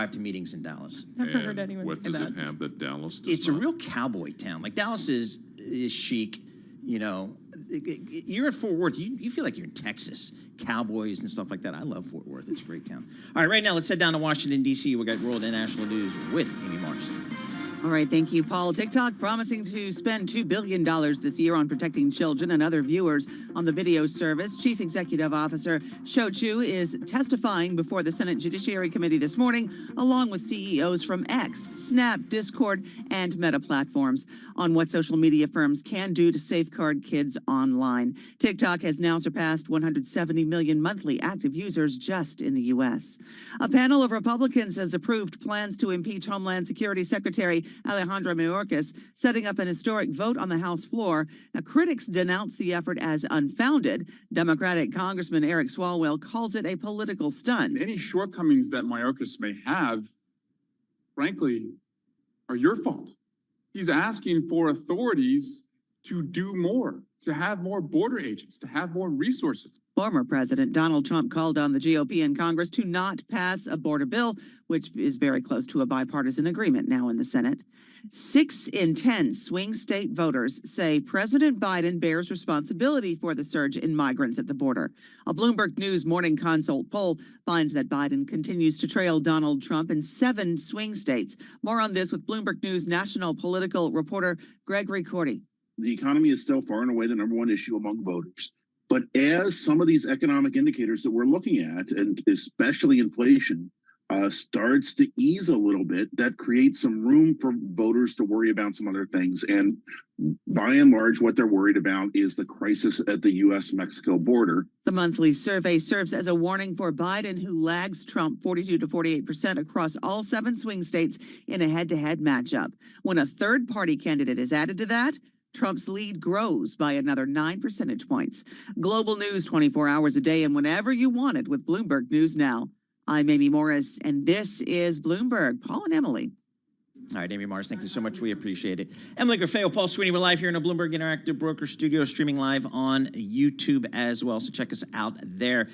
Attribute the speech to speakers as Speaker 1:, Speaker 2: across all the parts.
Speaker 1: to meetings in Dallas.
Speaker 2: Never heard anyone
Speaker 3: what
Speaker 2: say
Speaker 3: does
Speaker 2: that.
Speaker 3: it have that Dallas does
Speaker 1: It's
Speaker 3: not?
Speaker 1: a real cowboy town. Like Dallas is chic, you know. You're at Fort Worth. You feel like you're in Texas. Cowboys and stuff like that. I love Fort Worth. It's a great town. All right, right now let's head down to Washington, D.C. We got world and national news with Amy Marsh.
Speaker 4: All right, thank you, Paul. TikTok promising to spend $2 billion this year on protecting children and other viewers on the video service. Chief Executive Officer Shou Chew is testifying before the Senate Judiciary Committee this morning, along with CEOs from X, Snap, Discord, and Meta platforms on what social media firms can do to safeguard kids online. TikTok has now surpassed 170 million monthly active users just in the U.S. A panel of Republicans has approved plans to impeach Homeland Security Secretary Alejandro Mayorkas, setting up an historic vote on the House floor. Now, critics denounce the effort as unfounded. Democratic Congressman Eric Swalwell calls it a political stunt.
Speaker 5: Any shortcomings that Mayorkas may have, frankly, are your fault. He's asking for authorities to do more, to have more border agents, to have more resources.
Speaker 4: Former President Donald Trump called on the GOP in Congress to not pass a border bill, which is very close to a bipartisan agreement now in the Senate. 6 in 10 swing state voters say President Biden bears responsibility for the surge in migrants at the border. A Bloomberg News Morning Consult poll finds that Biden continues to trail Donald Trump in 7 swing states. More on this with Bloomberg News national political reporter Gregory Cordy.
Speaker 6: The economy is still far and away the #1 issue among voters. But as some of these economic indicators that we're looking at, and especially inflation, starts to ease a little bit, that creates some room for voters to worry about some other things. And by and large, what they're worried about is the crisis at the U.S.-Mexico border.
Speaker 4: The monthly survey serves as a warning for Biden, who lags Trump 42 to 48% across all 7 swing states in a head-to-head matchup. When a third-party candidate is added to that, Trump's lead grows by another 9 percentage points. Global news 24 hours a day and whenever you want it with Bloomberg News Now. I'm Amy Morris, and this is Bloomberg. Paul and Emily.
Speaker 1: All right, Amy Mars, thank you so much. We appreciate it. Emily Graffeo, Paul Sweeney, we're live here in a Bloomberg Interactive Broker Studio, streaming live on YouTube as well, so check us out there.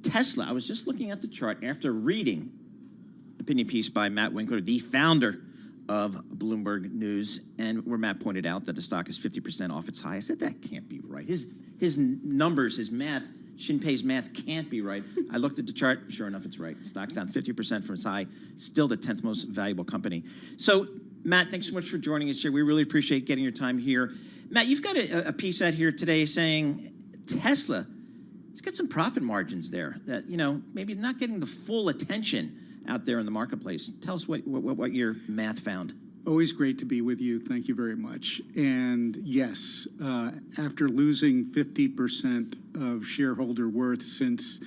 Speaker 1: Tesla, I was just looking at the chart after reading an opinion piece by Matt Winkler, the founder of Bloomberg News, and where Matt pointed out that the stock is 50% off its high. I said, that can't be right. His numbers, his math, Shinpei's math can't be right. I looked at the chart. Sure enough, it's right. Stock's down 50% from its high. Still the 10th most valuable company. So, Matt, thanks so much for joining us here. We really appreciate getting your time here. Matt, you've got a piece out here today saying Tesla, it's got some profit margins there that, you know, maybe not getting the full attention out there in the marketplace. Tell us what your math found.
Speaker 7: Always great to be with you. Thank you very much. And yes, after losing 50% of shareholder worth since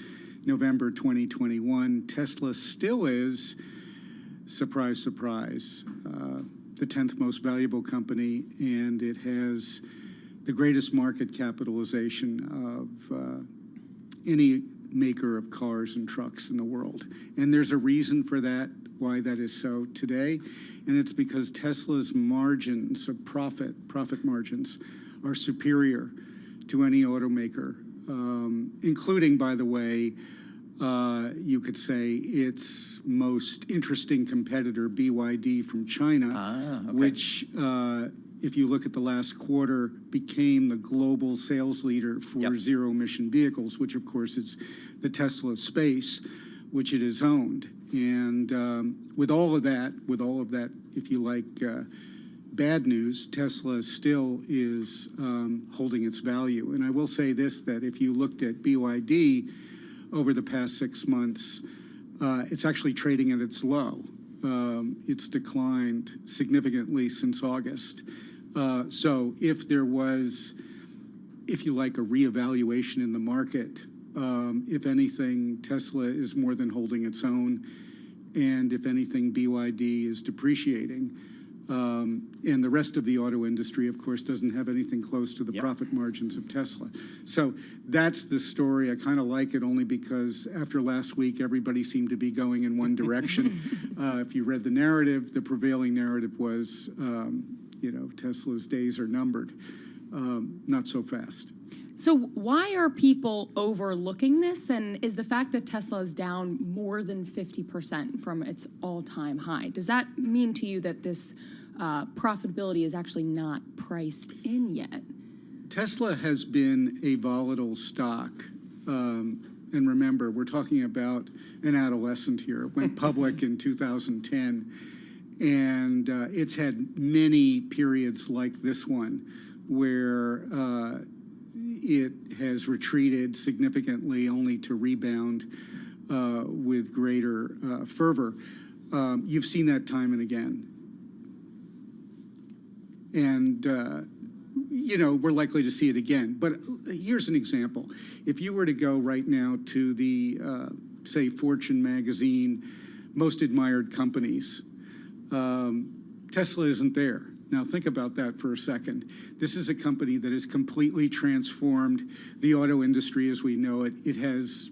Speaker 7: November 2021, Tesla still is, surprise, surprise, the 10th most valuable company, and it has the greatest market capitalization of any maker of cars and trucks in the world. And there's a reason for that, why that is so today, and it's because Tesla's margins of profit margins are superior to any automaker, including, by the way, you could say its most interesting competitor, BYD from China, which, if you look at the last quarter, became the global sales leader for zero-emission vehicles, which, of course, is the Tesla space, which it has owned. And with all of that, if you like, bad news, Tesla still is holding its value. And I will say this, that if you looked at BYD over the past 6 months, it's actually trading at its low. It's declined significantly since August. So if there was, if you like, a reevaluation in the market, if anything, Tesla is more than holding its own, and if anything, BYD is depreciating. And the rest of the auto industry, of course, doesn't have anything close to the profit margins of Tesla. So that's the story. I kind of like it only because after last week, everybody seemed to be going in one direction. If you read the narrative, the prevailing narrative was, you know, Tesla's days are numbered. Not so fast.
Speaker 2: So why are people overlooking this? And is the fact that Tesla is down more than 50% from its all-time high, does that mean to you that this profitability is actually not priced in yet?
Speaker 7: Tesla has been a volatile stock. And remember, we're talking about an adolescent here. It went public in 2010. And it's had many periods like this one where it has retreated significantly only to rebound with greater fervor. You've seen that time and again. And, you know, we're likely to see it again. But here's an example. If you were to go right now to the, say, Fortune magazine, most admired companies, Tesla isn't there. Now think about that for a second. This is a company that has completely transformed the auto industry as we know it. It has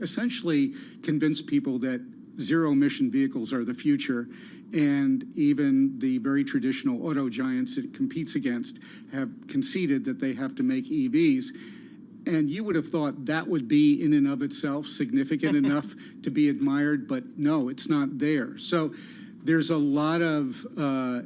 Speaker 7: essentially convinced people that zero-emission vehicles are the future, and even the very traditional auto giants it competes against have conceded that they have to make EVs. And you would have thought that would be in and of itself significant enough to be admired, but no, it's not there. So there's a lot of,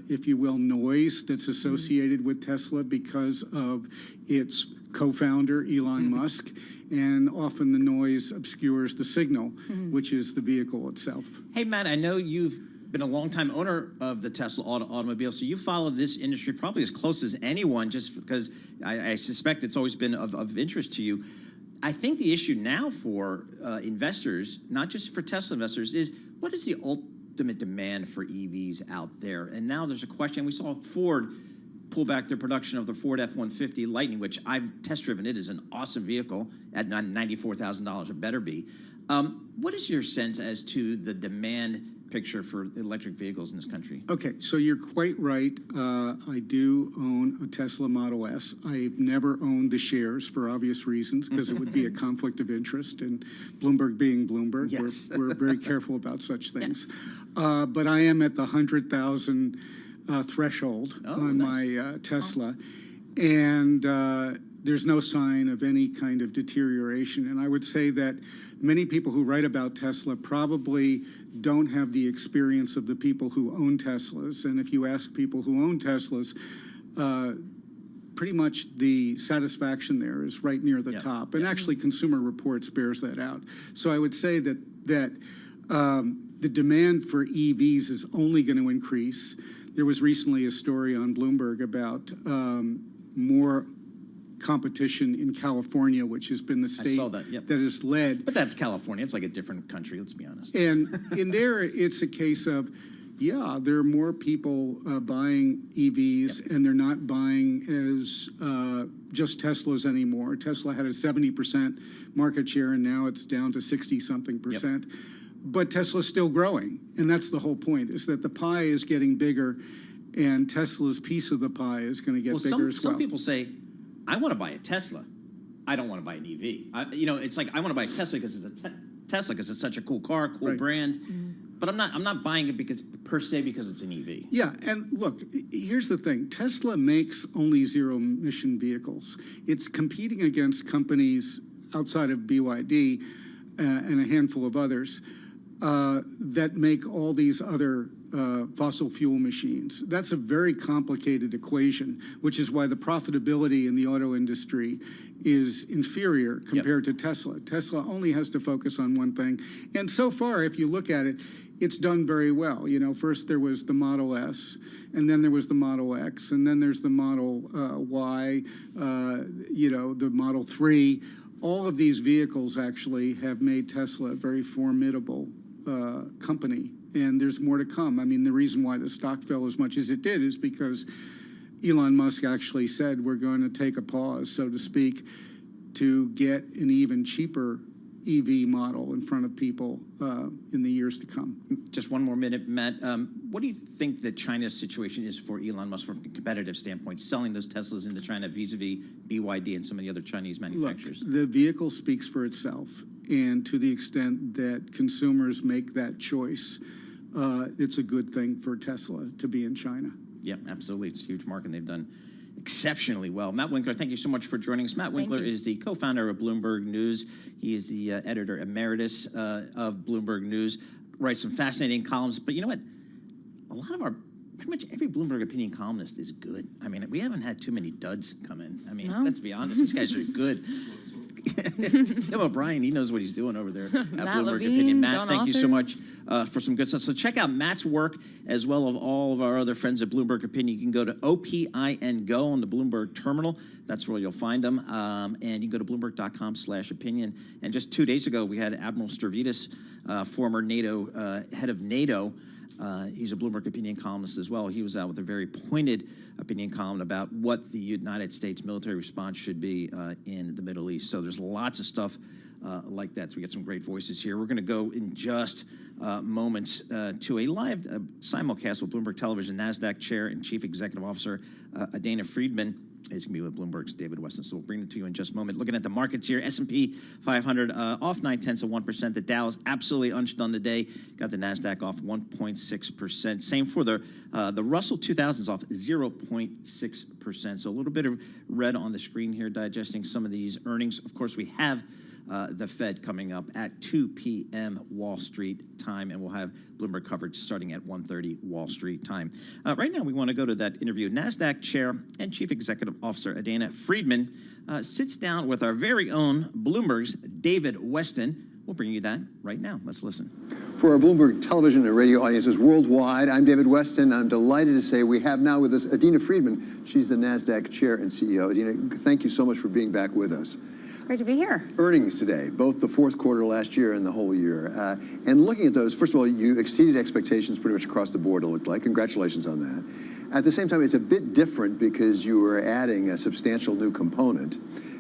Speaker 7: if you will, noise that's associated with Tesla because of its co-founder, Elon Musk, and often the noise obscures the signal, which is the vehicle itself.
Speaker 1: Hey, Matt, I know you've been a longtime owner of the Tesla automobile, so you follow this industry probably as close as anyone, just because I suspect it's always been of interest to you. I think the issue now for investors, not just for Tesla investors, is what is the ultimate demand for EVs out there? And now there's a question. We saw Ford pull back their production of the Ford F-150 Lightning, which I've test-driven. It is an awesome vehicle at $94,000. It better be. What is your sense as to the demand picture for electric vehicles in this country?
Speaker 7: Okay, so you're quite right. I do own a Tesla Model S. I've never owned the shares for obvious reasons because it would be a conflict of interest, and Bloomberg being Bloomberg,
Speaker 1: yes.
Speaker 7: we're very careful about such things. Yes. But I am at the 100,000 threshold on my Tesla, and there's no sign of any kind of deterioration. And I would say that many people who write about Tesla probably don't have the experience of the people who own Teslas. And if you ask people who own Teslas, pretty much the satisfaction there is right near the top. And actually, Consumer Reports bears that out. So I would say that the demand for EVs is only going to increase. There was recently a story on Bloomberg about more competition in California, which has been the state that has led.
Speaker 1: But that's California. It's like a different country, let's be honest.
Speaker 7: And in there, it's a case of, yeah, there are more people buying EVs, and they're not buying as just Teslas anymore. Tesla had a 70% market share, and now it's down to 60-something%. But Tesla's still growing, and that's the whole point, is that the pie is getting bigger, and Tesla's piece of the pie is going to get bigger as well.
Speaker 1: Some people say, I want to buy a Tesla. I don't want to buy an EV. You know, it's like I want to buy a Tesla because it's a Tesla because it's such a cool car, cool brand. But I'm not buying it because because it's an EV.
Speaker 7: Yeah, and look, here's the thing. Tesla makes only zero-emission vehicles. It's competing against companies outside of BYD and a handful of others that make all these other fossil fuel machines. That's a very complicated equation, which is why the profitability in the auto industry is inferior compared to Tesla. Tesla only has to focus on one thing. And so far, if you look at it, it's done very well. You know, first there was the Model S, and then there was the Model X, and then there's the Model Y, you know, the Model 3. All of these vehicles actually have made Tesla a very formidable company, and there's more to come. I mean, the reason why the stock fell as much as it did is because Elon Musk actually said we're going to take a pause, so to speak, to get an even cheaper EV model in front of people in the years to come.
Speaker 1: Just one more minute, Matt. What do you think that China's situation is for Elon Musk from a competitive standpoint, selling those Teslas into China vis-a-vis BYD and some of the other Chinese manufacturers?
Speaker 7: Look, the vehicle speaks for itself, and to the extent that consumers make that choice, it's a good thing for Tesla to be in China.
Speaker 1: Yeah, absolutely. It's a huge market, and they've done exceptionally well. Matt Winkler, thank you so much for joining us. Matt Winkler is the co-founder of Bloomberg News. He is the editor emeritus of Bloomberg News, writes some fascinating columns. But you know what? A lot of pretty much every Bloomberg opinion columnist is good. I mean, we haven't had too many duds come in. I mean, let's be honest, these guys are good. Tim O'Brien, he knows what he's doing over there at Bloomberg Opinion. Matt, thank you so much for some good stuff. So check out Matt's work as well as all of our other friends at Bloomberg Opinion. You can go to OPIN Go on the Bloomberg terminal. That's where you'll find them. And you can go to Bloomberg.com/opinion. And just 2 days ago, we had Admiral Stavridis, former NATO head of NATO. He's a Bloomberg opinion columnist as well. He was out with a very pointed opinion column about what the United States military response should be in the Middle East. So there's lots of stuff like that. So we got some great voices here. We're going to go in just moments to a live simulcast with Bloomberg Television NASDAQ Chair and Chief Executive Officer Adena Friedman. He's going to be with Bloomberg's David Weston, so we'll bring it to you in just a moment. Looking at the markets here, S&P 500 off 0.9%. The Dow is absolutely unched on the day. Got the NASDAQ off 1.6%. Same for the Russell 2000 is off 0.6%. So a little bit of red on the screen here, digesting some of these earnings. Of course, we have the Fed coming up at 2 p.m. Wall Street time, and we'll have Bloomberg coverage starting at 1:30 Wall Street time. Right now, we want to go to that interview. NASDAQ Chair and Chief Executive Officer Adena Friedman sits down with our very own Bloomberg's David Weston. We'll bring you that right now. Let's listen.
Speaker 3: For our Bloomberg television and radio audiences worldwide, I'm David Weston. I'm delighted to say we have now with us Adena Friedman. She's the NASDAQ Chair and CEO. Adena, thank you so much for being back with us.
Speaker 8: Great to be here.
Speaker 3: Earnings today, both the fourth quarter last year and the whole year. And looking at those, first of all, you exceeded expectations pretty much across the board, it looked like. Congratulations on that. At the same time, it's a bit different because you were adding a substantial new component.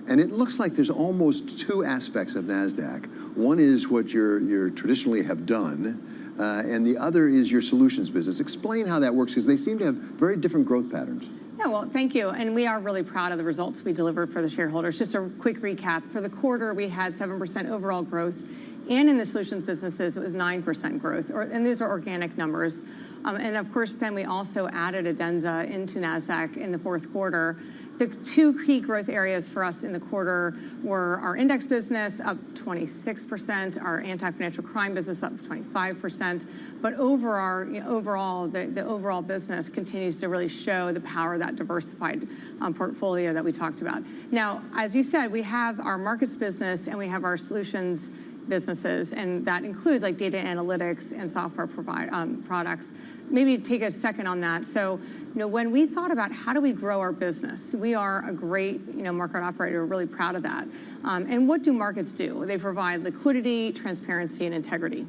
Speaker 3: And it looks like there's almost two aspects of NASDAQ. One is what you traditionally have done, and the other is your solutions business. Explain how that works, because they seem to have very different growth patterns.
Speaker 8: Yeah, well, thank you. And we are really proud of the results we delivered for the shareholders. Just a quick recap. For the quarter, we had 7% overall growth. And in the solutions businesses, it was 9% growth. And these are organic numbers. And of course, then we also added Adenza into NASDAQ in the fourth quarter. The two key growth areas for us in the quarter were our index business, up 26%, our anti-financial crime business, up 25%. But overall, the overall business continues to really show the power of that diversified portfolio that we talked about. Now, as you said, we have our markets business and we have our solutions businesses, and that includes like data analytics and software products. Maybe take a second on that. So, when we thought about how do we grow our business, we are a great, market operator. We're really proud of that. And what do markets do? They provide liquidity, transparency, and integrity.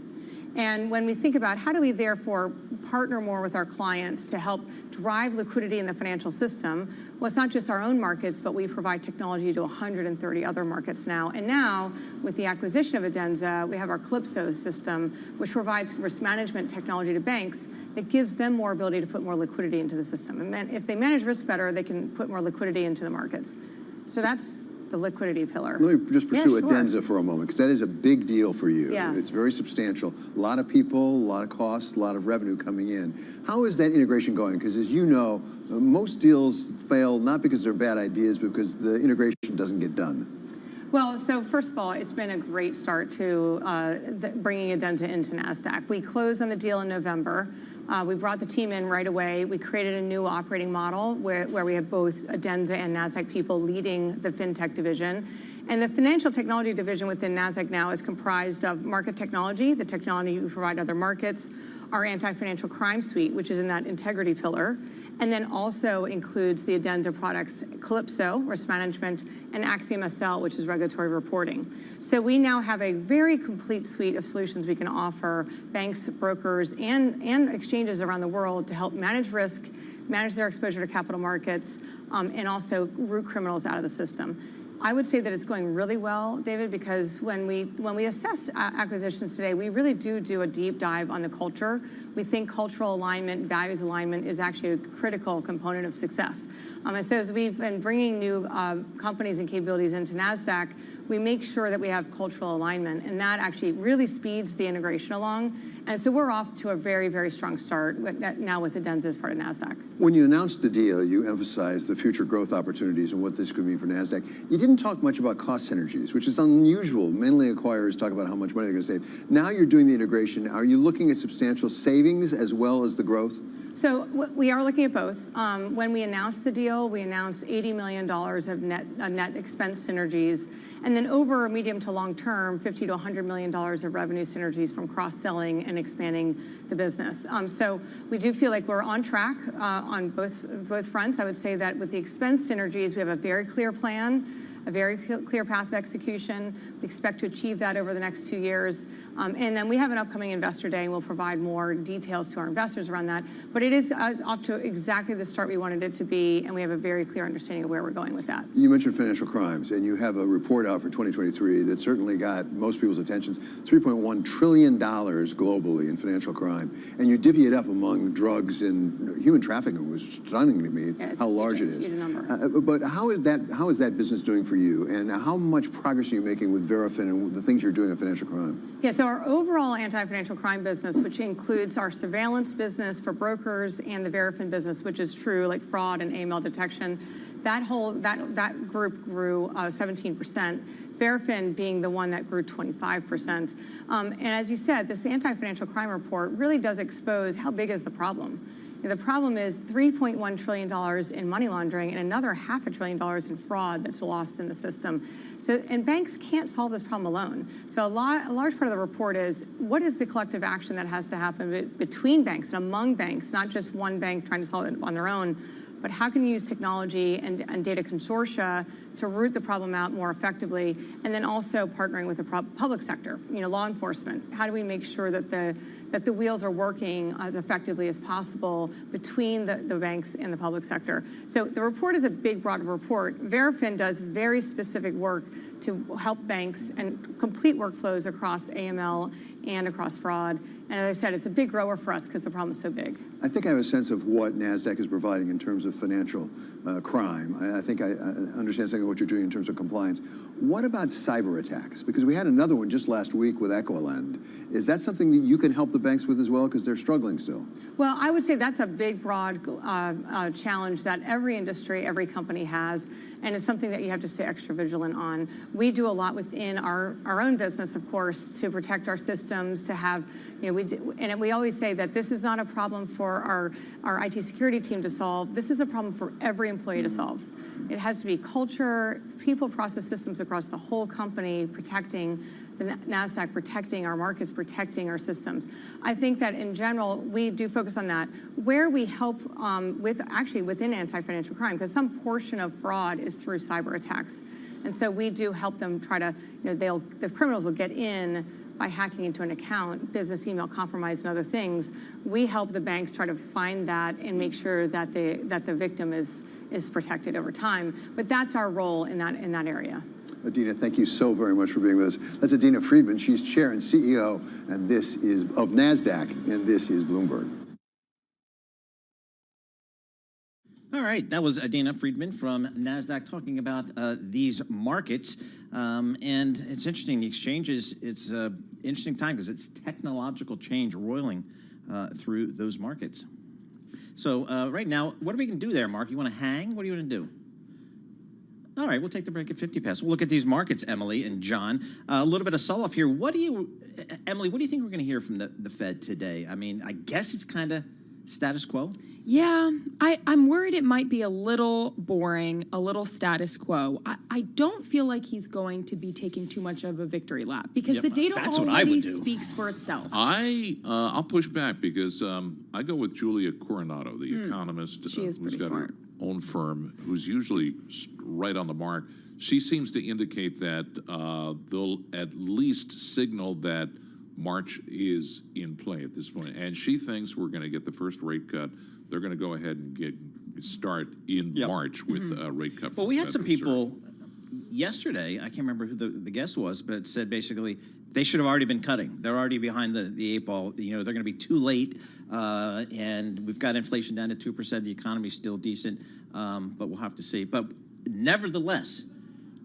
Speaker 8: And when we think about how do we therefore partner more with our clients to help drive liquidity in the financial system, well, it's not just our own markets, but we provide technology to 130 other markets now. And now, with the acquisition of Adenza, we have our Calypso system, which provides risk management technology to banks that gives them more ability to put more liquidity into the system. And if they manage risk better, they can put more liquidity into the markets. So that's the liquidity pillar.
Speaker 3: Let me just pursue Adenza for a moment, because that is a big deal for you.
Speaker 8: Yes.
Speaker 3: It's very substantial. A lot of people, a lot of costs, a lot of revenue coming in. How is that integration going? Because as you know, most deals fail not because they're bad ideas, but because the integration doesn't get done.
Speaker 8: Well, so first of all, it's been a great start to bringing Adenza into NASDAQ. We closed on the deal in November. We brought the team in right away. We created a new operating model where we have both Adenza and NASDAQ people leading the FinTech division. And the financial technology division within NASDAQ now is comprised of market technology, the technology we provide other markets, our anti-financial crime suite, which is in that integrity pillar, and then also includes the Adenza products, Calypso, risk management, and AxiomSL, which is regulatory reporting. So we now have a very complete suite of solutions we can offer banks, brokers, and exchanges around the world to help manage risk, manage their exposure to capital markets, and also root criminals out of the system. I would say that it's going really well, David, because when we assess acquisitions today, we really do a deep dive on the culture. We think cultural alignment, values alignment is actually a critical component of success. And so as we've been bringing new companies and capabilities into NASDAQ, we make sure that we have cultural alignment, and that actually really speeds the integration along. And so we're off to a very, very strong start now with Adenza as part of NASDAQ.
Speaker 3: When you announced the deal, you emphasized the future growth opportunities and what this could mean for NASDAQ. You didn't talk much about cost synergies, which is unusual. Mainly acquirers talk about how much money they're going to save. Now you're doing the integration. Are you looking at substantial savings as well as the growth?
Speaker 8: So we are looking at both. When we announced the deal, we announced $80 million of net expense synergies, and then over a medium to long term, $50 to $100 million of revenue synergies from cross-selling and expanding the business. So we do feel like we're on track on both fronts. I would say that with the expense synergies, we have a very clear plan, a very clear path of execution. We expect to achieve that over the next 2 years. And then we have an upcoming investor day, and we'll provide more details to our investors around that. But it is off to exactly the start we wanted it to be, and we have a very clear understanding of where we're going with that.
Speaker 3: You mentioned financial crimes, and you have a report out for 2023 that certainly got most people's attention. $3.1 trillion globally in financial crime. And you divvy it up among drugs and human trafficking. It was stunning to me how large it is.
Speaker 8: Huge number.
Speaker 3: But how is that business doing for you, and how much progress are you making with Verafin and the things you're doing in financial crime?
Speaker 8: Yeah, so our overall anti-financial crime business, which includes our surveillance business for brokers and the Verafin business, which is true, like fraud and AML detection, that group grew 17%. Verafin being the one that grew 25%. And as you said, this anti-financial crime report really does expose how big is the problem. The problem is $3.1 trillion in money laundering and another $500 billion in fraud that's lost in the system. So, and banks can't solve this problem alone. So a large part of the report is, what is the collective action that has to happen between banks and among banks, not just one bank trying to solve it on their own, but how can you use technology and data consortia to root the problem out more effectively, and then also partnering with the public sector, law enforcement. How do we make sure that the wheels are working as effectively as possible between the banks and the public sector? So the report is a big, broad report. Verafin does very specific work to help banks and complete workflows across AML and across fraud. And as I said, it's a big grower for us because the problem is so big.
Speaker 3: I think I have a sense of what NASDAQ is providing in terms of financial crime. I think I understand something of what you're doing in terms of compliance. What about cyber attacks? Because we had another one just last week with Equilend. Is that something that you can help the banks with as well, because they're struggling still?
Speaker 8: Well, I would say that's a big, broad challenge that every industry, every company has, and it's something that you have to stay extra vigilant on. We do a lot within our own business, of course, to protect our systems, to have, and we always say that this is not a problem for our IT security team to solve. This is a problem for every employee to solve. It has to be culture, people, process, systems across the whole company, protecting the NASDAQ, protecting our markets, protecting our systems. I think that in general, we do focus on that. Where we help within anti-financial crime, because some portion of fraud is through cyber attacks. And so we do help them try to, the criminals will get in by hacking into an account, business email compromise and other things. We help the banks try to find that and make sure that the victim is protected over time. But that's our role in that area.
Speaker 3: Adena, thank you so very much for being with us. That's Adena Friedman. She's chair and CEO, and this is of NASDAQ, and this is Bloomberg.
Speaker 1: All right, that was Adena Friedman from NASDAQ talking about these markets. And it's interesting, the exchanges, it's an interesting time because it's technological change roiling through those markets. So right now, what are we going to do there, Mark? You want to hang? What do you want to do? All right, we'll take the break at 50 past. We'll look at these markets, Emily and John. A little bit of sell-off here. Emily, what do you think we're going to hear from the Fed today? I mean, I guess it's kind of status quo.
Speaker 2: Yeah, I'm worried it might be a little boring, a little status quo. I don't feel like he's going to be taking too much of a victory lap because the data already speaks for itself.
Speaker 9: I'll push back because I go with Julia Coronado, the economist
Speaker 2: who's
Speaker 9: got
Speaker 2: smart.
Speaker 9: her own firm, who's usually right on the mark. She seems to indicate that they'll at least signal that March is in play at this point, and she thinks we're going to get the first rate cut. They're going to go ahead and start in March with a rate cut.
Speaker 1: Well, we had some people yesterday, I can't remember who the guest was, but it said basically they should have already been cutting. They're already behind the 8 ball. You know, they're going to be too late, and we've got inflation down to 2%. The economy's still decent, but we'll have to see. But nevertheless,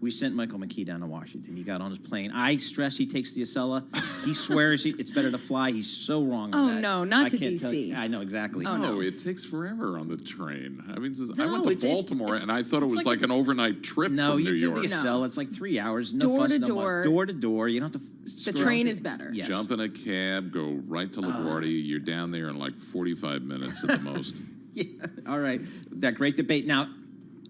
Speaker 1: we sent Michael McKee down to Washington. He got on his plane. I stress he takes the Acela. He swears it's better to fly. He's so wrong on that.
Speaker 2: Oh, no, not to
Speaker 1: D.C.
Speaker 2: DC.
Speaker 1: I know, exactly.
Speaker 2: Oh,
Speaker 9: No, it takes forever on the train. I mean, I
Speaker 1: No,
Speaker 9: went to Baltimore, and I thought it was like an overnight trip
Speaker 1: No,
Speaker 9: from
Speaker 1: you
Speaker 9: New
Speaker 1: do
Speaker 9: York.
Speaker 1: the Acela. It's like 3 hours. No
Speaker 2: Door
Speaker 1: fuss,
Speaker 2: to
Speaker 1: no
Speaker 2: door.
Speaker 1: muss. Door to door. You don't have to.
Speaker 2: The train is better.
Speaker 1: Yes.
Speaker 9: Jump in a cab, go right to LaGuardia. You're down there in like 45 minutes at the most.
Speaker 1: Yeah. All right. That great debate. Now,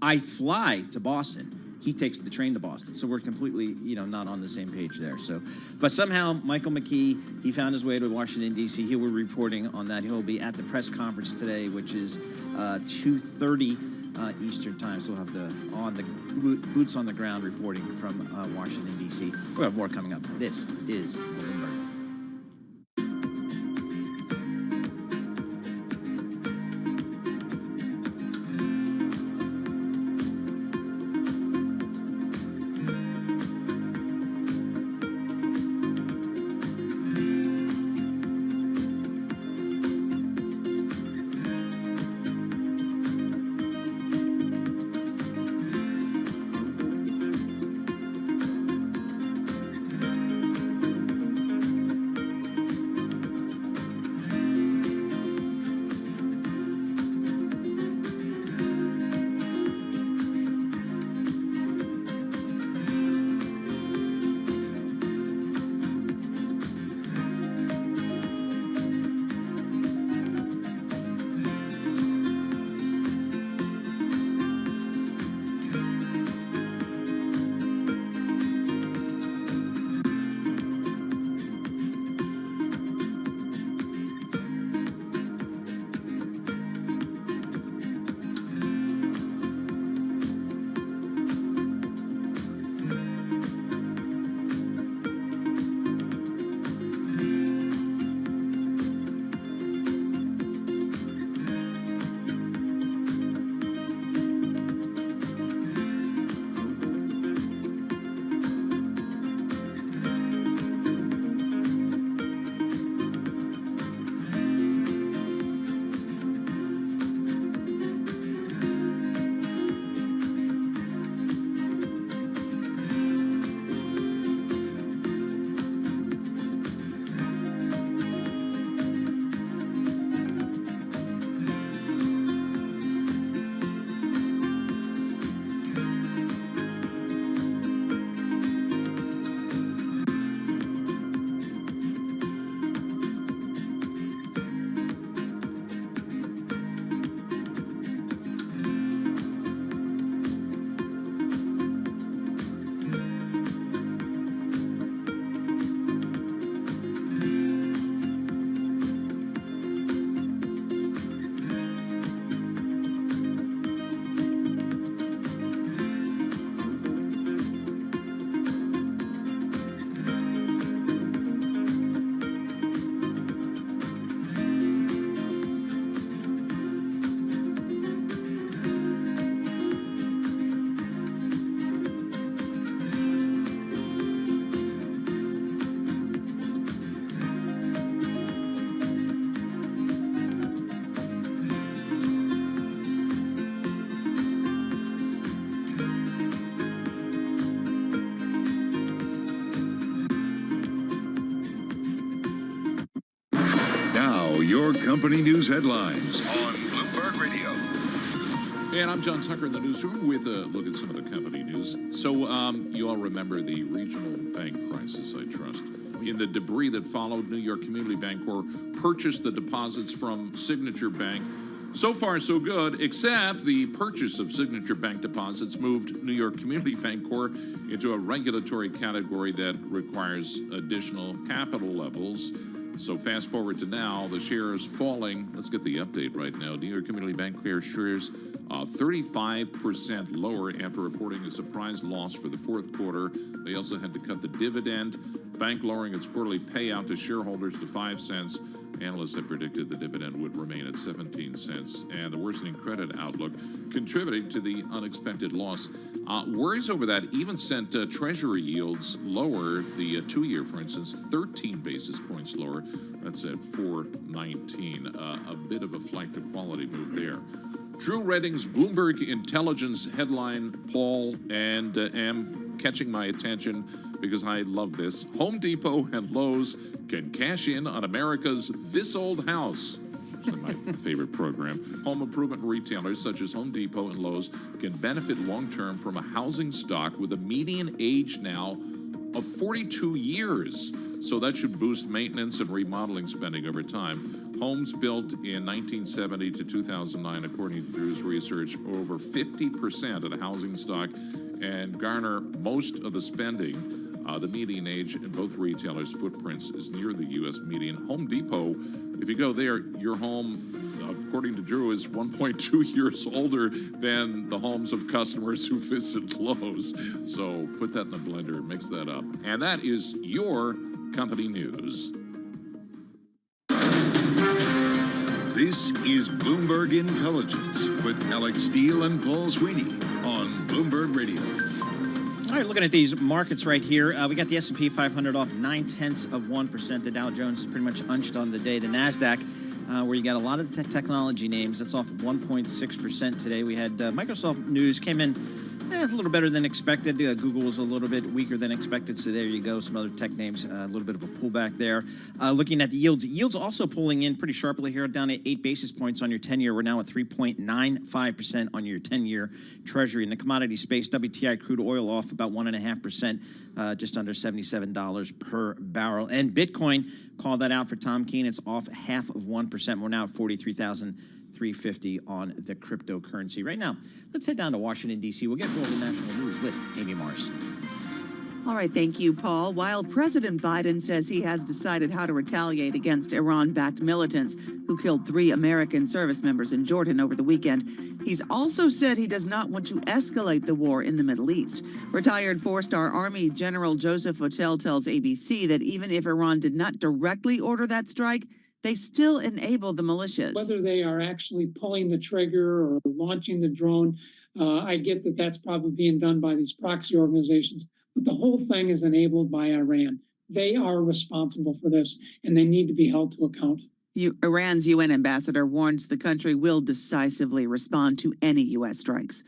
Speaker 1: I fly to Boston. He takes the train to Boston. So we're completely, not on the same page there. So, but somehow Michael McKee, he found his way to Washington, D.C. He will be reporting on that. He'll be at the press conference today, which is 2:30 Eastern time. So we'll have the boots on the ground reporting from Washington, D.C. We'll have more coming up. This is Bloomberg.
Speaker 10: Your company news headlines on Bloomberg Radio.
Speaker 9: And I'm John Tucker in the newsroom with a look at some of the company news. So you all remember the regional bank crisis, I trust. In the debris that followed, New York Community Bancorp purchased the deposits from Signature Bank. So far, so good, except the purchase of Signature Bank deposits moved New York Community Bancorp into a regulatory category that requires additional capital levels. So fast forward to now, the shares falling. Let's get the update right now. New York Community Bancorp shares 35% lower after reporting a surprise loss for the fourth quarter. They also had to cut the dividend. bank lowering its quarterly payout to shareholders to 5 cents. Analysts had predicted the dividend would remain at 17 cents, and the worsening credit outlook contributing to the unexpected loss. Worries over that even sent Treasury yields lower. The 2-year, for instance, 13 basis points lower. That's at 4.19. A bit of a flight to quality move there. Drew Redding's Bloomberg Intelligence headline, Paul, and am catching my attention because I love this. Home Depot and Lowe's can cash in on America's This Old House. It's my favorite program. Home improvement retailers such as Home Depot and Lowe's can benefit long-term from a housing stock with a median age now of 42 years. So that should boost maintenance and remodeling spending over time. Homes built in 1970 to 2009, according to Drew's research, over 50% of the housing stock and garner most of the spending. The median age in both retailers' footprints is near the U.S. median. Home Depot, if you go there, your home, according to Drew, is 1.2 years older than the homes of customers who visit Lowe's. So put that in the blender, mix that up. And that is your company news.
Speaker 10: This is Bloomberg Intelligence with Alex Steele and Paul Sweeney on Bloomberg Radio.
Speaker 1: All right, looking at these markets right here, we got the S&P 500 off 0.9%. The Dow Jones is pretty much unched on the day. The NASDAQ, where you got a lot of technology names, that's off 1.6% today. We had Microsoft news came in a little better than expected. Google was a little bit weaker than expected, so there you go. Some other tech names, a little bit of a pullback there. Looking at the yields also pulling in pretty sharply here, down at 8 basis points on your 10-year. We're now at 3.95% on your 10-year Treasury. In the commodity space, WTI crude oil off about 1.5%, just under $77 per barrel. And Bitcoin, call that out for Tom Keene, it's off 0.5%. We're now at 43,350 on the cryptocurrency. Right now, let's head down to Washington, D.C. We'll get global national news with Amy Morris.
Speaker 4: All right, thank you, Paul. While President Biden says he has decided how to retaliate against Iran-backed militants who killed 3 American service members in Jordan over the weekend, he's also said he does not want to escalate the war in the Middle East. Retired 4-star Army General Joseph Votel tells ABC that even if Iran did not directly order that strike, they still enable the militias.
Speaker 11: Whether they are actually pulling the trigger or launching the drone, I get that that's probably being done by these proxy organizations. But the whole thing is enabled by Iran. They are responsible for this, and they need to be held to account.
Speaker 4: Iran's UN ambassador warns the country will decisively respond to any U.S. strikes.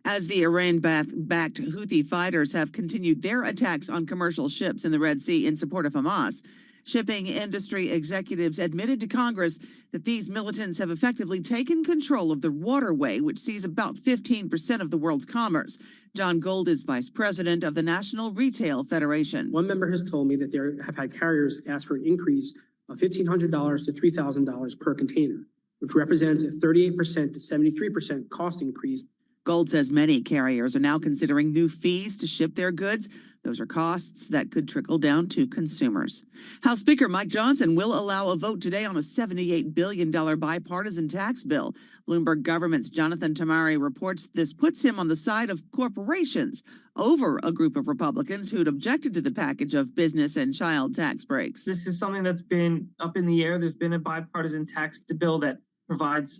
Speaker 4: As the Iran-backed Houthi fighters have continued their attacks on commercial ships in the Red Sea in support of Hamas, shipping industry executives admitted to Congress that these militants have effectively taken control of the waterway, which sees about 15% of the world's commerce. John Gold is vice president of the National Retail Federation.
Speaker 12: One member has told me that they have had carriers ask for an increase of $1,500 to $3,000 per container, which represents a 38% to 73% cost increase.
Speaker 4: Gold says many carriers are now considering new fees to ship their goods. Those are costs that could trickle down to consumers. House Speaker Mike Johnson will allow a vote today on a $78 billion bipartisan tax bill. Bloomberg Government's Jonathan Tamari reports this puts him on the side of corporations over a group of Republicans who'd objected to the package of business and child tax breaks.
Speaker 13: This is something that's been up in the air. There's been a bipartisan tax bill that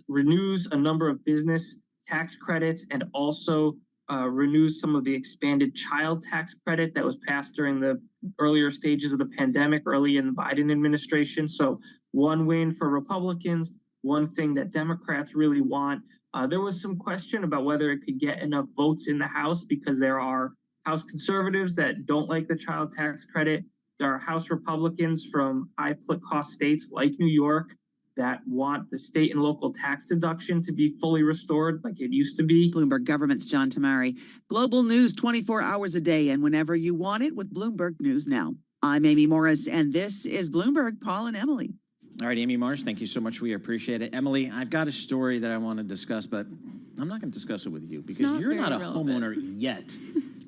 Speaker 13: renews a number of business tax credits and also renews some of the expanded child tax credit that was passed during the earlier stages of the pandemic, early in the Biden administration. So one win for Republicans, one thing that Democrats really want. There was some question about whether it could get enough votes in the House because there are House conservatives that don't like the child tax credit. There are House Republicans from high-cost states like New York that want the state and local tax deduction to be fully restored like it used to be.
Speaker 4: Bloomberg Government's John Tamari. Global news 24 hours a day and whenever you want it with Bloomberg News Now. I'm Amy Morris, and this is Bloomberg, Paul and Emily.
Speaker 1: All right, Amy Morris, thank you so much. We appreciate it. Emily, I've got a story that I want to discuss, but I'm not going to discuss it with you because you're not a homeowner yet.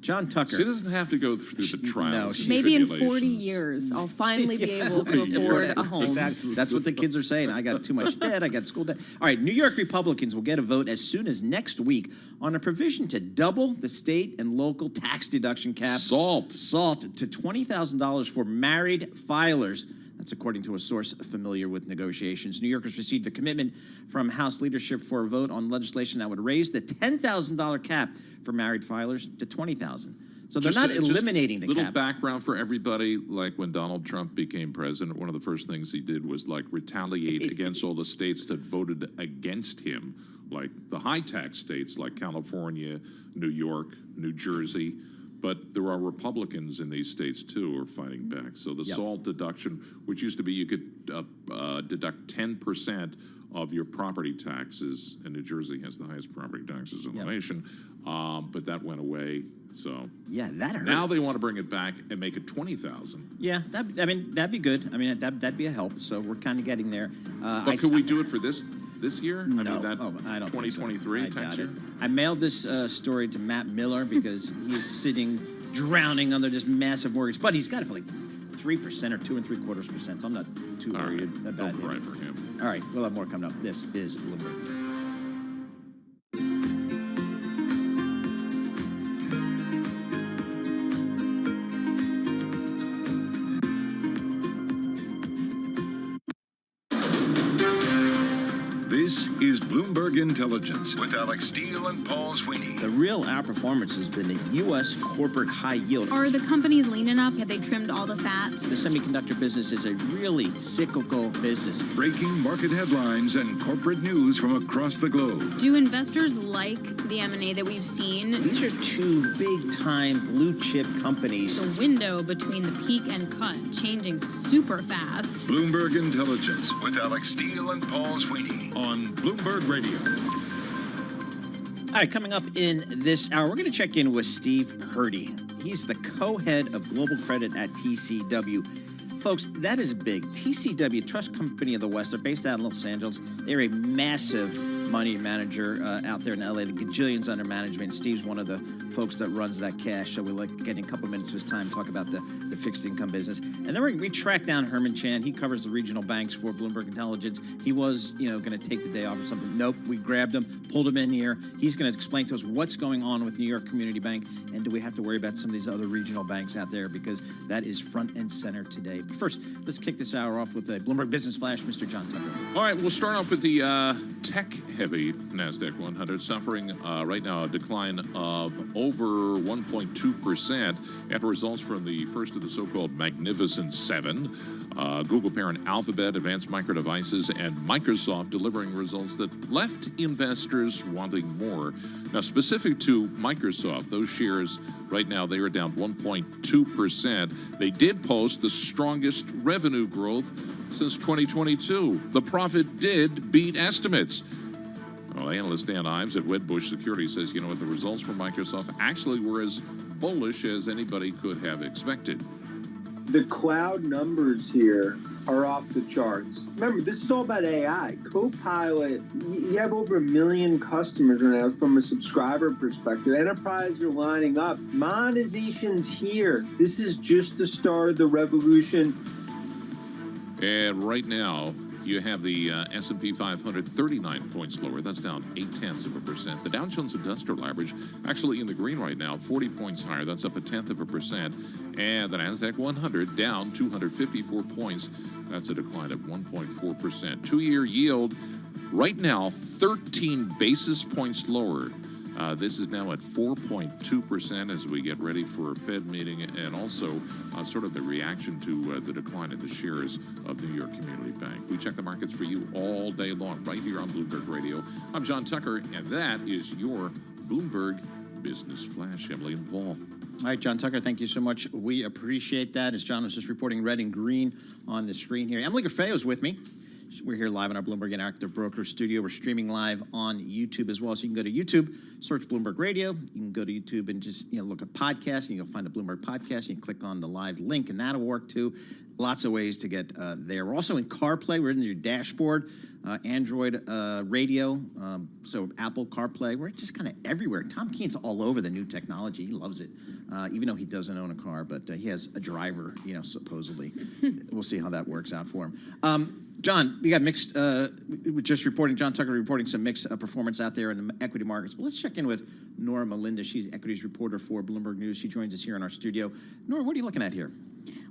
Speaker 1: John Tucker.
Speaker 9: She doesn't have to go through the trials. and
Speaker 2: Maybe in
Speaker 9: tribulations.
Speaker 2: 40 years, I'll finally be able to afford a home.
Speaker 1: Exactly. That's what the kids are saying. I got too much debt. I got school debt. All right, New York Republicans will get a vote as soon as next week on a provision to double the state and local tax deduction cap.
Speaker 9: Salt
Speaker 1: to $20,000 for married filers. That's according to a source familiar with negotiations. New Yorkers received a commitment from House leadership for a vote on legislation that would raise the $10,000 cap for married filers to $20,000. So they're not eliminating the cap.
Speaker 9: Little background for everybody, like when Donald Trump became president, one of the first things he did was like retaliate against all the states that voted against him, like the high tax states like California, New York, New Jersey. But there are Republicans in these states, too, who are fighting back. So the SALT deduction, which used to be you could deduct 10% of your property taxes, and New Jersey has the highest property taxes in the nation, but that went away. So
Speaker 1: yeah, that hurt.
Speaker 9: Now they want to bring it back and make it $20,000.
Speaker 1: Yeah, that'd be good. I mean, that'd be a help. So we're kind of getting there.
Speaker 9: But could we do it for this year?
Speaker 1: No,
Speaker 9: I mean, that
Speaker 1: I don't
Speaker 9: 2023
Speaker 1: think so.
Speaker 9: tax year?
Speaker 1: I mailed this story to Matt Miller because he's sitting drowning under this massive mortgage, but he's got it for like 3% or 2.75%. So I'm not too worried about
Speaker 9: Don't cry for him.
Speaker 1: All right, we'll have more coming up. This is Bloomberg.
Speaker 10: This is Bloomberg Intelligence with Alex Steele and Paul Sweeney.
Speaker 1: The real outperformance has been the U.S. corporate high yield.
Speaker 14: Are the companies lean enough? Have they trimmed all the fat?
Speaker 1: The semiconductor business is a really cyclical business.
Speaker 10: Breaking market headlines and corporate news from across the globe.
Speaker 14: Do investors like the M&A that we've seen?
Speaker 1: These are two big-time blue-chip companies.
Speaker 14: The window between the peak and cut changing super fast.
Speaker 10: Bloomberg Intelligence with Alex Steele and Paul Sweeney on Bloomberg Radio.
Speaker 1: All right, coming up in this hour, we're going to check in with Steve Purdy. He's the co-head of global credit at TCW. Folks, that is big. TCW, Trust Company of the West, they're based out in Los Angeles. They're a massive money manager out there in LA, the gajillions under management. Steve's one of the folks that runs that cash, so we'd like getting a couple minutes of his time to talk about the fixed income business. And then we tracked down Herman Chan. He covers the regional banks for Bloomberg Intelligence. He was, going to take the day off or something. Nope, we grabbed him, pulled him in here. He's going to explain to us what's going on with New York Community Bank, and do we have to worry about some of these other regional banks out there, because that is front and center today. But first, let's kick this hour off with a Bloomberg Business Flash, Mr. John Tucker.
Speaker 9: All right, we'll start off with the tech-heavy NASDAQ 100, suffering right now a decline of over 1.2% after results from the first of the so-called Magnificent Seven. Google parent Alphabet, Advanced Micro Devices, and Microsoft delivering results that left investors wanting more. Now, specific to Microsoft, those shares right now, they are down 1.2%. They did post the strongest revenue growth since 2022. The profit did beat estimates. Well, analyst Dan Ives at Wedbush Securities says, the results from Microsoft actually were as bullish as anybody could have expected.
Speaker 15: The cloud numbers here are off the charts. Remember, this is all about AI. Copilot, you have over 1 million customers right now from a subscriber perspective. Enterprises are lining up. Monetization's here. This is just the start of the revolution.
Speaker 9: And right now, you have the S&P 500 39 points lower. That's down 0.8%. The Dow Jones Industrial Average actually in the green right now, 40 points higher. That's up 0.1%. And the NASDAQ 100 down 254 points. That's a decline of 1.4%. Two-year yield right now 13 basis points lower. This is now at 4.2% as we get ready for a Fed meeting, and also sort of the reaction to the decline in the shares of New York Community Bank. We check the markets for you all day long right here on Bloomberg Radio. I'm John Tucker, and that is your Bloomberg Business Flash. Emily and Paul.
Speaker 1: All right, John Tucker, thank you so much. We appreciate that. As John was just reporting, red and green on the screen here. Emily Gaffeo is with me. We're here live in our Bloomberg Interactive Broker studio. We're streaming live on YouTube as well. So you can go to YouTube, search Bloomberg Radio. You can go to YouTube and just look at podcasts, and you'll find a Bloomberg podcast. You can click on the live link, and that'll work too. Lots of ways to get there. We're also in CarPlay. We're in your dashboard, Android radio, so Apple CarPlay. We're just kind of everywhere. Tom Keen's all over the new technology. He loves it, even though he doesn't own a car, but he has a driver, supposedly. We'll see how that works out for him. John, we got mixed, just reporting, John Tucker reporting some mixed performance out there in the equity markets. But let's check in with Nora Melinda. She's equities reporter for Bloomberg News. She joins us here in our studio. Nora, what are you looking at here?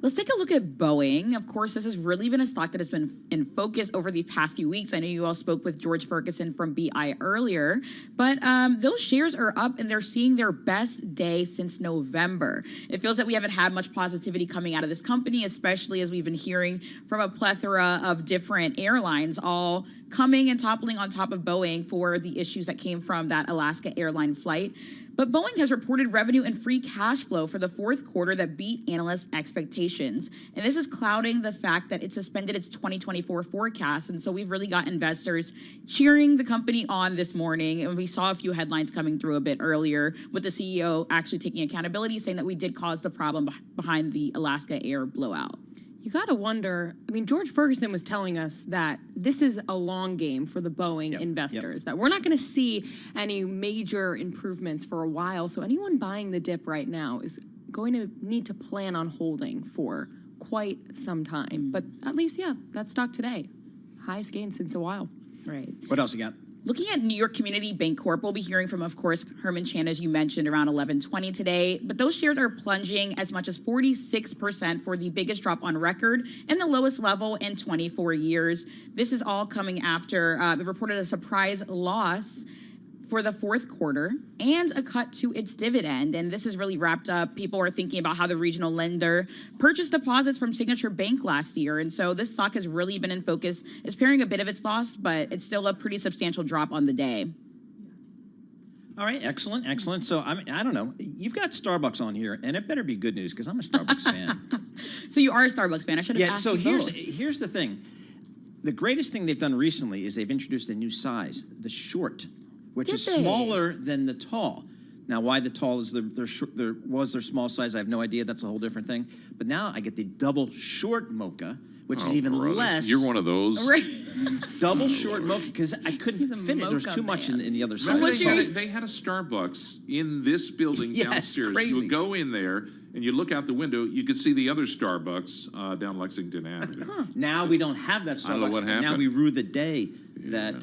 Speaker 16: Let's take a look at Boeing. Of course, this has really been a stock that has been in focus over the past few weeks. I know you all spoke with George Ferguson from BI earlier, but those shares are up and they're seeing their best day since November. It feels that we haven't had much positivity coming out of this company, especially as we've been hearing from a plethora of different airlines all coming and toppling on top of Boeing for the issues that came from that Alaska airline flight. But Boeing has reported revenue and free cash flow for the fourth quarter that beat analysts' expectations. And this is clouding the fact that it suspended its 2024 forecast. And so we've really got investors cheering the company on this morning. And we saw a few headlines coming through a bit earlier with the CEO actually taking accountability, saying that we did cause the problem behind the Alaska Air blowout.
Speaker 2: You got to wonder, I mean, George Ferguson was telling us that this is a long game for the Boeing investors, that we're not going to see any major improvements for a while. So anyone buying the dip right now is going to need to plan on holding for quite some time. But at least, that stock today, highest gain since a while.
Speaker 16: Right.
Speaker 1: What else you got?
Speaker 16: Looking at New York Community Bancorp, we'll be hearing from, of course, Herman Chan, as you mentioned, around 11:20 today. But those shares are plunging as much as 46% for the biggest drop on record and the lowest level in 24 years. This is all coming after it reported a surprise loss for the fourth quarter and a cut to its dividend. And this is really wrapped up. People are thinking about how the regional lender purchased deposits from Signature Bank last year. And so this stock has really been in focus. It's pairing a bit of its loss, but it's still a pretty substantial drop on the day.
Speaker 1: All right, excellent, excellent. So, I don't know. You've got Starbucks on here, and it better be good news because I'm a Starbucks fan.
Speaker 16: So you are a Starbucks fan. I should have asked you both.
Speaker 1: Here's the thing. The greatest thing they've done recently is they've introduced a new size, the short, which is smaller than the tall. Now, why the tall is their small size, I have no idea. That's a whole different thing. But now I get the double short mocha, which is even less.
Speaker 9: You're one of those.
Speaker 16: Right.
Speaker 1: Double short mocha, because I couldn't fit it. There was too much in the other side.
Speaker 9: They had a Starbucks in this building downstairs.
Speaker 1: Crazy.
Speaker 9: You would go in there, and you look out the window, you could see the other Starbucks down Lexington Avenue.
Speaker 1: Now we don't have that Starbucks.
Speaker 9: I don't know what happened.
Speaker 1: Now we rue the day that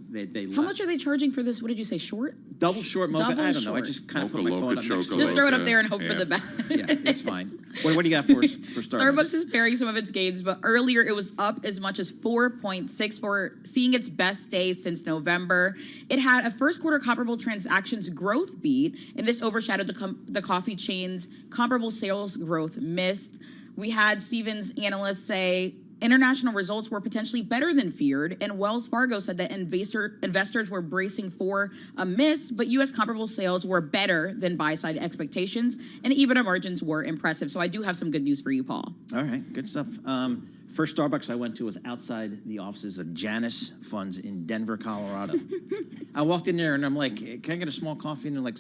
Speaker 1: they left.
Speaker 16: How much are they charging for this? What did you say, short?
Speaker 1: Double short mocha.
Speaker 16: Double
Speaker 1: I don't know. I
Speaker 16: short.
Speaker 1: just kind of put my phone up next to it.
Speaker 16: Just throw it up there and hope for the best.
Speaker 1: Yeah, it's fine. What do you got for Starbucks?
Speaker 16: Starbucks is pairing some of its gains, but earlier it was up as much as 4.6 for seeing its best day since November. It had a first quarter comparable transactions growth beat, and this overshadowed the coffee chain's comparable sales growth missed. We had Stephens analysts say international results were potentially better than feared, and Wells Fargo said that investors were bracing for a miss, but U.S. comparable sales were better than buy-side expectations, and EBITDA margins were impressive. So I do have some good news for you, Paul.
Speaker 1: All right, good stuff. First Starbucks I went to was outside the offices of Janus Funds in Denver, Colorado. I walked in there and I'm like, can I get a small coffee? And they're like,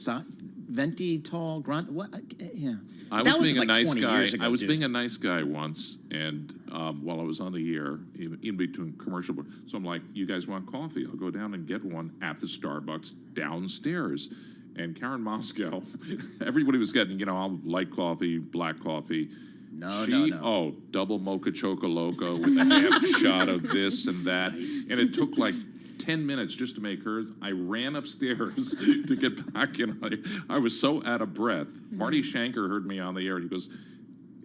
Speaker 1: venti, tall, grunt, what? Yeah.
Speaker 9: I was being a nice guy. I was being a nice guy once, and while I was on the air, in between commercial, so I'm like, "You guys want coffee? I'll go down and get one at the Starbucks downstairs." And Karen Moscow, everybody was getting, light coffee, black coffee.
Speaker 1: No.
Speaker 9: Oh, double mocha choco loco with a half shot of this and that, and it took like 10 minutes just to make hers. I ran upstairs to get back in. I was so out of breath. Marty Shanker heard me on the air. He goes,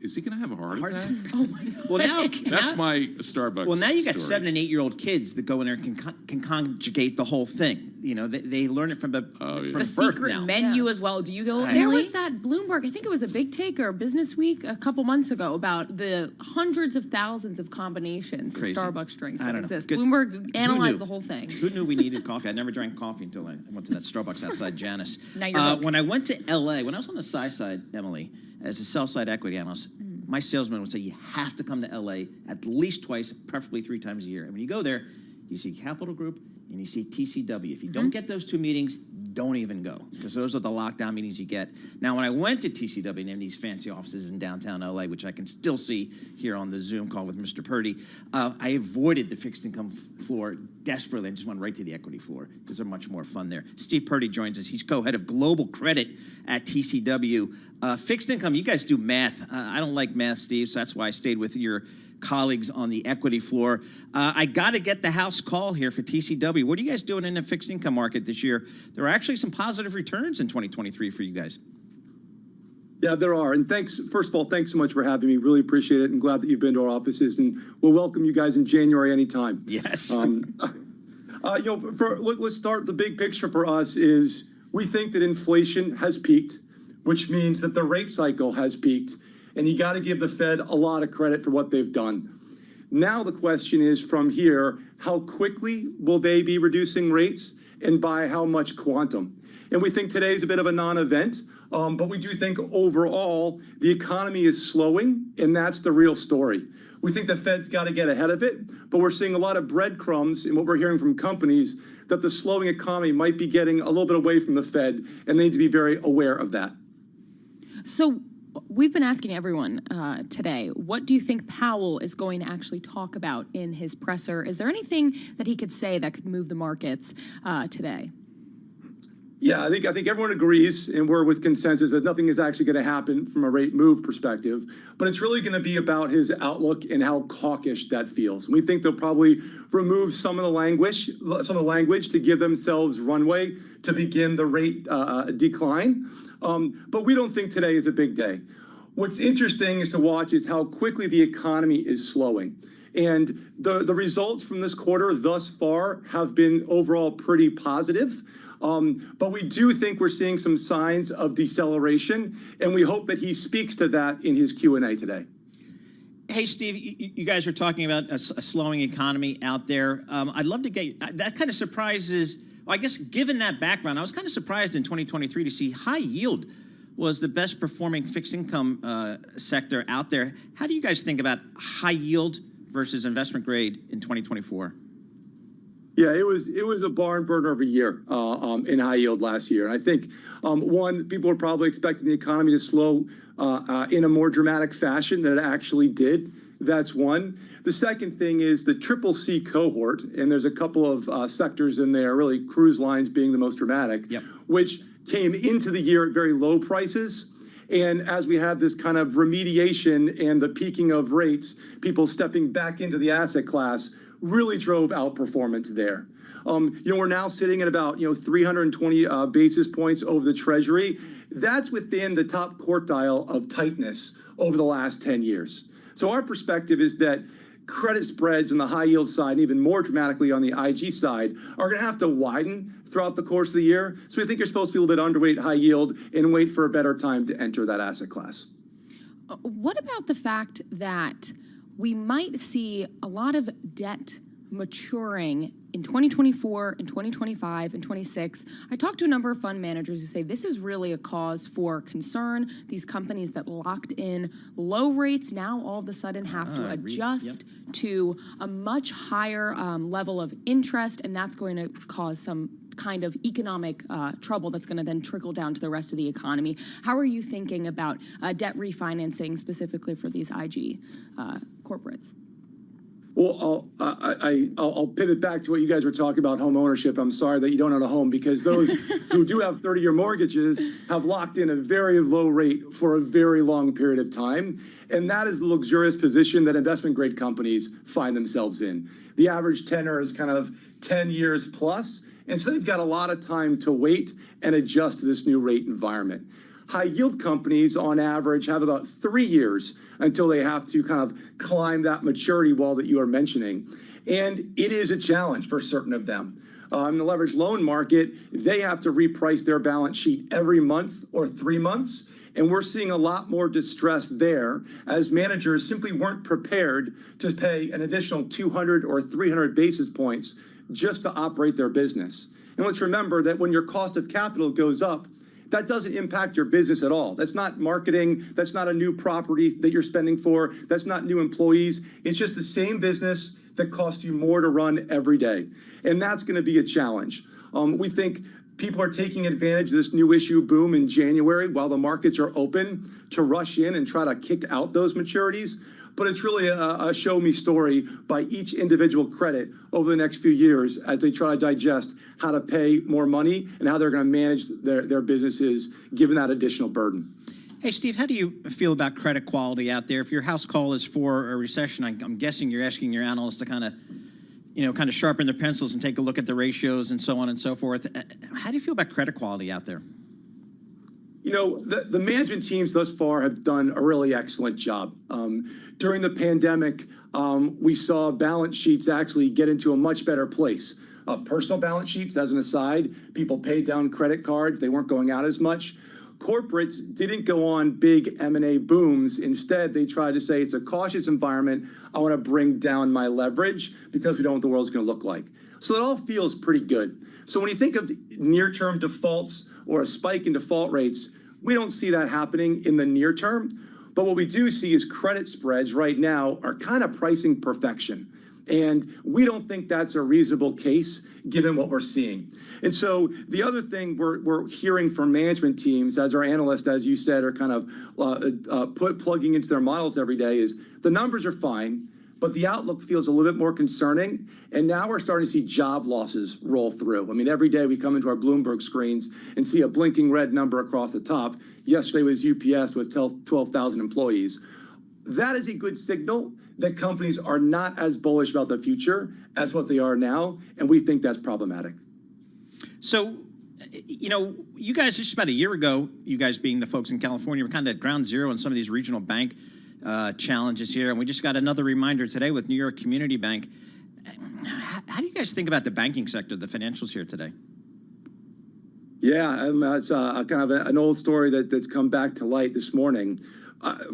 Speaker 9: is he going to have a heart attack?
Speaker 1: Oh my God. Well,
Speaker 9: That's my Starbucks.
Speaker 1: Well, now you got
Speaker 9: story.
Speaker 1: 7- and 8-year-old kids that go in there and can conjugate the whole thing. They learn it from
Speaker 16: the
Speaker 1: birth
Speaker 16: secret
Speaker 1: now.
Speaker 16: menu as well. Do you go?
Speaker 2: There was that Bloomberg, I think it was a Big Take or Business Week a couple months ago about the hundreds of thousands of combinations
Speaker 1: Crazy.
Speaker 2: of Starbucks drinks
Speaker 1: I
Speaker 2: that
Speaker 1: don't know.
Speaker 2: exist.
Speaker 1: Good.
Speaker 2: Bloomberg analyzed the whole thing.
Speaker 1: Who knew we needed coffee? I never drank coffee until I went to that Starbucks outside Janus.
Speaker 16: Now you're hooked.
Speaker 1: When I went to LA, when I was on the side, Emily, as a sell-side equity analyst, my salesman would say, you have to come to LA at least twice, preferably 3 times a year. And when you go there, you see Capital Group, and you see TCW. If you don't get those two meetings, don't even go, because those are the lockdown meetings you get. Now, when I went to TCW and these fancy offices in downtown LA, which I can still see here on the Zoom call with Mr. Purdy, I avoided the fixed income floor desperately and just went right to the equity floor because they're much more fun there. Steve Purdy joins us. He's co-head of global credit at TCW. Fixed income, you guys do math. I don't like math, Steve, so that's why I stayed with your colleagues on the equity floor. I got to get the house call here for TCW. What are you guys doing in the fixed income market this year? There are actually some positive returns in 2023 for you guys.
Speaker 17: Yeah, there are. And thanks, first of all, thanks so much for having me. Really appreciate it, and glad that you've been to our offices, and we'll welcome you guys in January anytime.
Speaker 1: Yes.
Speaker 17: Let's start. The big picture for us is we think that inflation has peaked, which means that the rate cycle has peaked. And you got to give the Fed a lot of credit for what they've done. Now the question is, from here, how quickly will they be reducing rates, and by how much quantum? And we think today's a bit of a non-event, but we do think overall the economy is slowing, and that's the real story. We think the Fed's got to get ahead of it, but we're seeing a lot of breadcrumbs in what we're hearing from companies that the slowing economy might be getting a little bit away from the Fed, and they need to be very aware of that.
Speaker 2: So we've been asking everyone today, what do you think Powell is going to actually talk about in his presser? Is there anything that he could say that could move the markets today?
Speaker 17: Yeah, I think everyone agrees, and we're with consensus that nothing is actually going to happen from a rate move perspective, but it's really going to be about his outlook and how hawkish that feels. And we think they'll probably remove some of the language to give themselves runway to begin the rate decline. But we don't think today is a big day. What's interesting is to watch is how quickly the economy is slowing. And the results from this quarter thus far have been overall pretty positive. But we do think we're seeing some signs of deceleration, and we hope that he speaks to that in his Q&A today.
Speaker 1: Hey, Steve, you guys are talking about a slowing economy out there. I'd love to get that kind of surprises. Well, I guess given that background, I was kind of surprised in 2023 to see high yield was the best performing fixed income sector out there. How do you guys think about high yield versus investment grade in 2024?
Speaker 17: Yeah, it was a barn burner of a year in high yield last year. And I think, one, people were probably expecting the economy to slow in a more dramatic fashion than it actually did. That's one. The second thing is the CCC cohort, and there's a couple of sectors in there, really cruise lines being the most dramatic, which came into the year at very low prices. And as we had this kind of remediation and the peaking of rates, people stepping back into the asset class really drove outperformance there. We're now sitting at about 320 basis points over the Treasury. That's within the top quartile of tightness over the last 10 years. So our perspective is that credit spreads on the high yield side, and even more dramatically on the IG side, are going to have to widen throughout the course of the year. So we think you're supposed to be a little bit underweight high yield and wait for a better time to enter that asset class.
Speaker 2: What about the fact that we might see a lot of debt maturing in 2024, in 2025, and 26. I talked to a number of fund managers who say this is really a cause for concern. These companies that locked in low rates now all of a sudden have to adjust to a much higher level of interest, and that's going to cause some kind of economic trouble that's going to then trickle down to the rest of the economy. How are you thinking about debt refinancing specifically for these IG corporates?
Speaker 17: Well, I'll pivot back to what you guys were talking about, home ownership. I'm sorry that you don't own a home, because those who do have 30-year mortgages have locked in a very low rate for a very long period of time. And that is the luxurious position that investment-grade companies find themselves in. The average tenor is kind of 10 years plus, and so they've got a lot of time to wait and adjust to this new rate environment. High yield companies on average have about 3 years until they have to kind of climb that maturity wall that you are mentioning. And it is a challenge for certain of them. In the leveraged loan market, they have to reprice their balance sheet every month or 3 months. And we're seeing a lot more distress there, as managers simply weren't prepared to pay an additional 200 or 300 basis points just to operate their business. And let's remember that when your cost of capital goes up, that doesn't impact your business at all. That's not marketing. That's not a new property that you're spending for. That's not new employees. It's just the same business that cost you more to run every day. And that's going to be a challenge. We think people are taking advantage of this new issue boom in January while the markets are open to rush in and try to kick out those maturities. But it's really a show me story by each individual credit over the next few years as they try to digest how to pay more money and how they're going to manage their businesses given that additional burden.
Speaker 1: Hey, Steve, how do you feel about credit quality out there? If your house call is for a recession, I'm guessing you're asking your analysts to kind of sharpen their pencils and take a look at the ratios and so on and so forth. How do you feel about credit quality out there?
Speaker 17: You know, the management teams thus far have done a really excellent job. During the pandemic, we saw balance sheets actually get into a much better place. Personal balance sheets, as an aside, people paid down credit cards. They weren't going out as much. Corporates didn't go on big M&A booms. Instead, they tried to say it's a cautious environment. I want to bring down my leverage because we don't know what the world's going to look like. So it all feels pretty good. So when you think of near-term defaults or a spike in default rates, we don't see that happening in the near term. But what we do see is credit spreads right now are kind of pricing perfection. And we don't think that's a reasonable case given what we're seeing. And so the other thing we're hearing from management teams, as our analysts, as you said, are kind of plugging into their models every day, is the numbers are fine, but the outlook feels a little bit more concerning. And now we're starting to see job losses roll through. I mean, every day we come into our Bloomberg screens and see a blinking red number across the top. Yesterday was UPS with 12,000 employees. That is a good signal that companies are not as bullish about the future as what they are now, and we think that's problematic.
Speaker 1: So, you know, you guys, just about a year ago, you guys being the folks in California, were kind of at ground zero on some of these regional bank challenges here, and we just got another reminder today with New York Community Bank. How do you guys think about the banking sector, the financials here today?
Speaker 17: Yeah, it's kind of an old story that's come back to light this morning.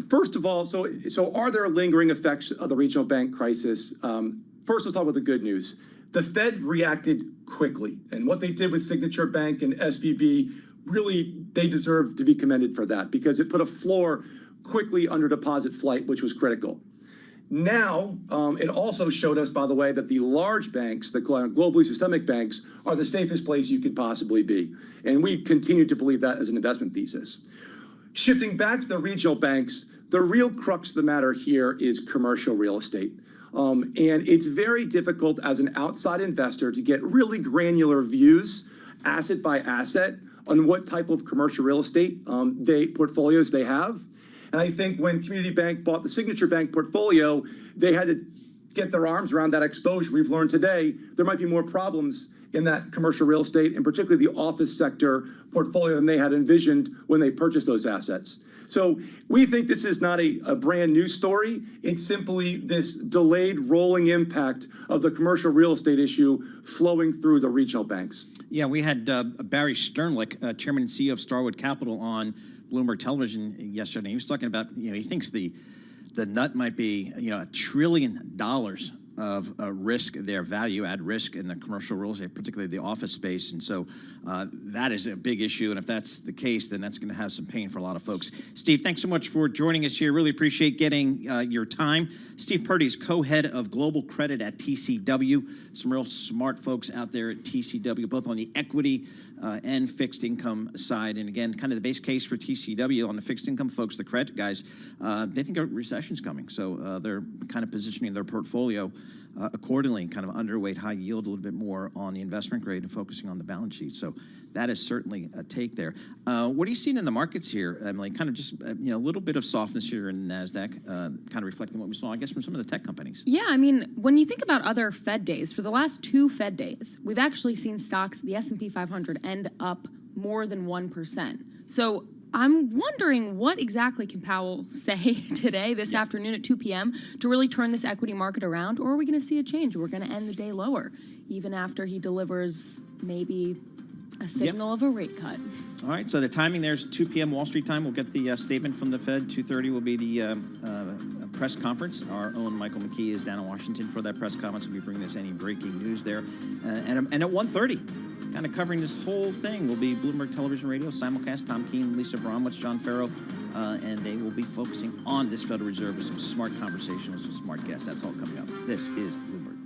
Speaker 17: First of all, so are there lingering effects of the regional bank crisis? First, let's talk about the good news. The Fed reacted quickly, and what they did with Signature Bank and SVB, really, they deserve to be commended for that because it put a floor quickly under deposit flight, which was critical. Now, it also showed us, by the way, that the large banks, the globally systemic banks, are the safest place you could possibly be. And we continue to believe that as an investment thesis. Shifting back to the regional banks, the real crux of the matter here is commercial real estate. And it's very difficult as an outside investor to get really granular views, asset by asset, on what type of commercial real estate portfolios they have. And I think when Community Bank bought the Signature Bank portfolio, they had to get their arms around that exposure. We've learned today there might be more problems in that commercial real estate, and particularly the office sector portfolio than they had envisioned when they purchased those assets. So we think this is not a brand new story. It's simply this delayed rolling impact of the commercial real estate issue flowing through the regional banks.
Speaker 1: Yeah, we had Barry Sternlicht, Chairman and CEO of Starwood Capital, on Bloomberg Television yesterday. He was talking about, he thinks the nut might be, $1 trillion of risk, their value add risk in the commercial real estate, particularly the office space. And so that is a big issue. And if that's the case, then that's going to have some pain for a lot of folks. Steve, thanks so much for joining us here. Really appreciate getting your time. Steve Purdy is co-head of global credit at TCW. Some real smart folks out there at TCW, both on the equity and fixed income side. And again, kind of the base case for TCW on the fixed income folks, the credit guys, they think a recession's coming. So they're kind of positioning their portfolio accordingly, kind of underweight high yield a little bit more on the investment grade and focusing on the balance sheet. So that is certainly a take there. What are you seeing in the markets here, Emily? Kind of just, a little bit of softness here in NASDAQ, kind of reflecting what we saw, I guess, from some of the tech companies.
Speaker 2: Yeah, I mean, when you think about other Fed days, for the last 2 Fed days, we've actually seen stocks, the S&P 500, end up more than 1%. So I'm wondering what exactly can Powell say today, this afternoon at 2 p.m. to really turn this equity market around, or are we going to see a change? We're going to end the day lower, even after he delivers maybe a signal of a rate cut.
Speaker 1: All right, so the timing there's 2 p.m. Wall Street time. We'll get the statement from the Fed. 2:30 will be the press conference. Our own Michael McKee is down in Washington for that press conference. We'll be bringing us any breaking news there. And at 1:30, kind of covering this whole thing, will be Bloomberg Television Radio, simulcast, Tom Keene, Lisa Bromwich, John Farrow, and they will be focusing on this Federal Reserve with some smart conversation with some smart guests. That's all coming up. This is Bloomberg.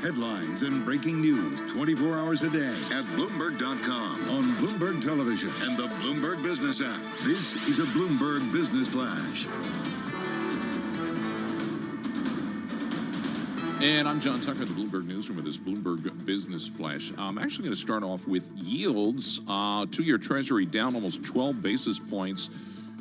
Speaker 10: Headlines and breaking news 24 hours a day at Bloomberg.com, on Bloomberg Television, and the Bloomberg Business app. This is a Bloomberg Business Flash.
Speaker 9: And I'm John Tucker, the Bloomberg Newsroom, with this Bloomberg Business Flash. I'm actually going to start off with yields. Two-year Treasury down almost 12 basis points.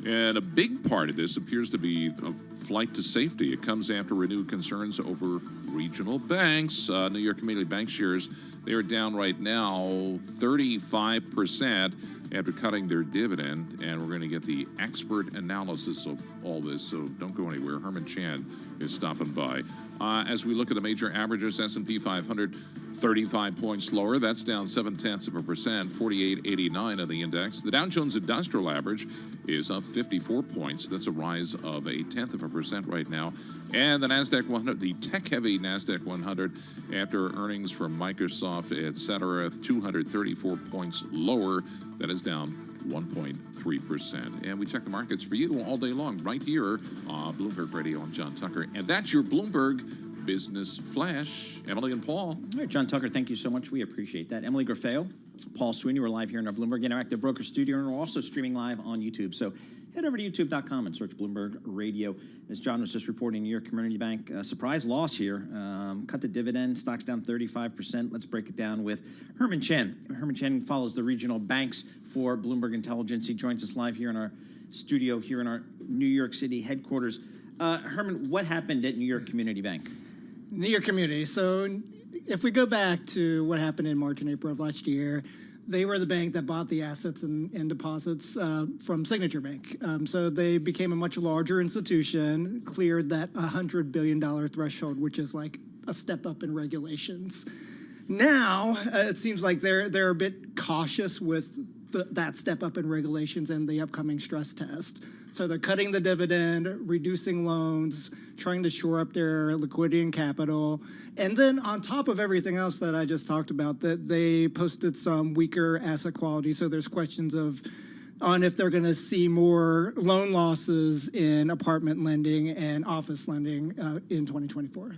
Speaker 9: And a big part of this appears to be a flight to safety. It comes after renewed concerns over regional banks. New York Community Bank shares, they are down right now 35% after cutting their dividend. And we're going to get the expert analysis of all this, so don't go anywhere. Herman Chan is stopping by. As we look at the major averages, S&P 500, 35 points lower. That's down 0.7%, 48.89 of the index. The Dow Jones Industrial Average is up 54 points. That's a rise of 0.1% right now. And the NASDAQ 100, the tech-heavy NASDAQ 100, after earnings from Microsoft, et cetera, 234 points lower. That is down 1.3%. And we check the markets for you all day long right here on Bloomberg Radio. I'm John Tucker. And that's your Bloomberg Business Flash. Emily and Paul.
Speaker 1: All right, John Tucker, thank you so much. We appreciate that. Emily Graffeo, Paul Sweeney, we're live here in our Bloomberg Interactive Broker Studio, and we're also streaming live on YouTube. So head over to youtube.com and search Bloomberg Radio. As John was just reporting, New York Community Bank, surprise loss here. Cut the dividend, stocks down 35%. Let's break it down with Herman Chen. Herman Chen follows the regional banks for Bloomberg Intelligence. He joins us live here in our studio, here in our New York City headquarters. Herman, what happened at New York Community Bank?
Speaker 18: New York Community. So if we go back to what happened in March and April of last year, they were the bank that bought the assets and deposits from Signature Bank. So they became a much larger institution, cleared that $100 billion threshold, which is like a step up in regulations. Now, it seems like they're a bit cautious with that step up in regulations and the upcoming stress test. So they're cutting the dividend, reducing loans, trying to shore up their liquidity and capital. And then on top of everything else that I just talked about, that they posted some weaker asset quality. So there's questions on if they're going to see more loan losses in apartment lending and office lending in 2024.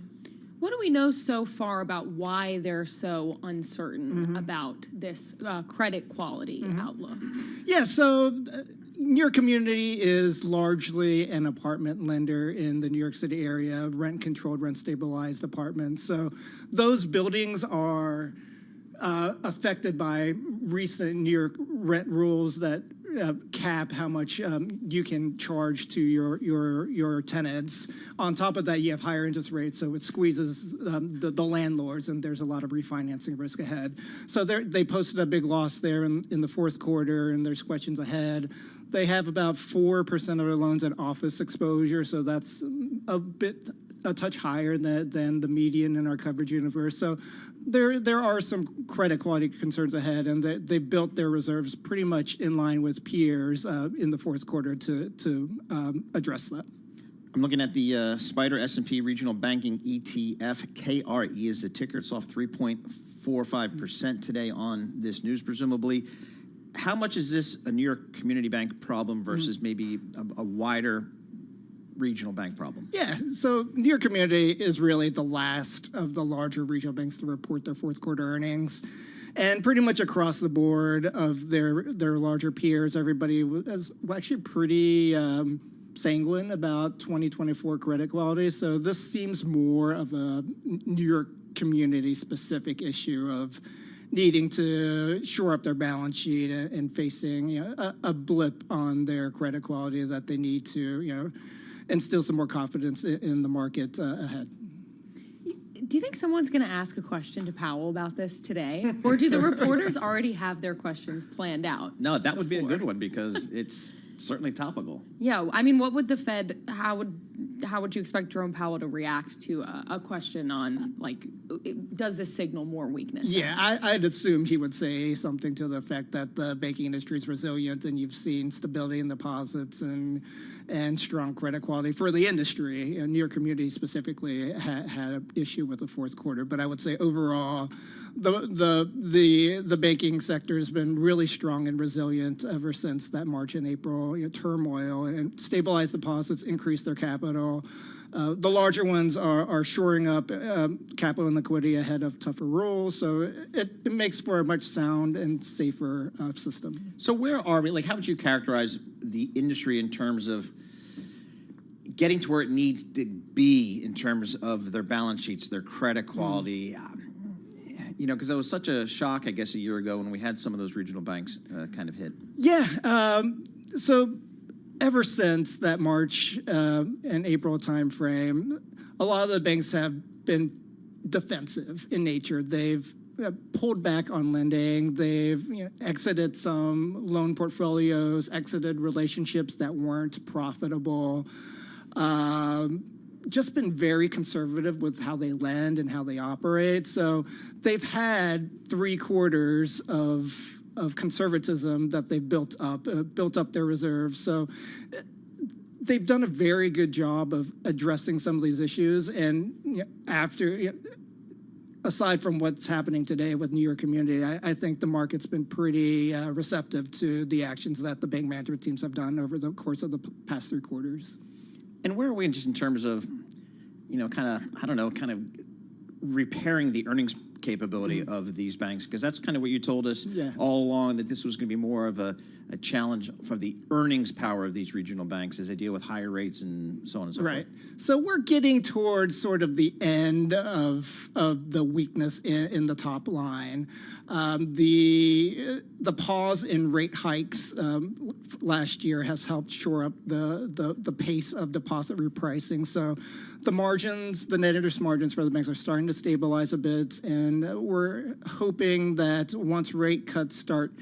Speaker 2: What do we know so far about why they're so uncertain about this credit quality outlook?
Speaker 18: Yeah, so New York Community is largely an apartment lender in the New York City area, rent-controlled, rent-stabilized apartments. So those buildings are affected by recent New York rent rules that cap how much you can charge to your tenants. On top of that, you have higher interest rates, so it squeezes the landlords, and there's a lot of refinancing risk ahead. So they posted a big loss there in the fourth quarter, and there's questions ahead. They have about 4% of their loans in office exposure, so that's a touch higher than the median in our coverage universe. So there are some credit quality concerns ahead, and they built their reserves pretty much in line with peers in the fourth quarter to address that.
Speaker 1: I'm looking at the Spider S&P Regional Banking ETF. KRE is the ticker. It's off 3.45% today on this news, presumably. How much is this a New York Community Bank problem versus maybe a wider regional bank problem?
Speaker 18: Yeah, so New York Community is really the last of the larger regional banks to report their fourth quarter earnings. And pretty much across the board of their larger peers, everybody was actually pretty sanguine about 2024 credit quality. So this seems more of a New York Community specific issue of needing to shore up their balance sheet and facing a blip on their credit quality that they need to instill some more confidence in the market ahead.
Speaker 2: Do you think someone's going to ask a question to Powell about this today? Or do the reporters already have their questions planned out?
Speaker 1: No, that would be a good one because it's certainly topical.
Speaker 2: Yeah, I mean, what would the Fed, how would you expect Jerome Powell to react to a question on, like, does this signal more weakness?
Speaker 18: Yeah, I'd assume he would say something to the effect that the banking industry is resilient and you've seen stability in deposits and strong credit quality for the industry. And New York Community specifically had an issue with the fourth quarter. But I would say overall, the banking sector has been really strong and resilient ever since that March and April turmoil, and stabilized deposits, increased their capital. The larger ones are shoring up capital and liquidity ahead of tougher rules, so it makes for a much sound and safer system.
Speaker 1: So where are we? Like, how would you characterize the industry in terms of getting to where it needs to be in terms of their balance sheets, their credit quality? You know, because it was such a shock, I guess, a year ago when we had some of those regional banks kind of hit.
Speaker 18: Yeah. So ever since that March and April timeframe, a lot of the banks have been defensive in nature. They've pulled back on lending. They've exited some loan portfolios, exited relationships that weren't profitable. Just been very conservative with how they lend and how they operate. So they've had 3 quarters of conservatism that they've built up their reserves. So they've done a very good job of addressing some of these issues. And aside from what's happening today with New York Community, I think the market's been pretty receptive to the actions that the bank management teams have done over the course of the past 3 quarters.
Speaker 1: And where are we just in terms of, kind of repairing the earnings capability of these banks? Because that's kind of what you told us all along, that this was going to be more of a challenge for the earnings power of these regional banks as they deal with higher rates and so on and so forth.
Speaker 18: Right. So we're getting towards sort of the end of the weakness in the top line. The pause in rate hikes last year has helped shore up the pace of deposit repricing. So the margins, the net interest margins for the banks are starting to stabilize a bit, and we're hoping that once rate cuts start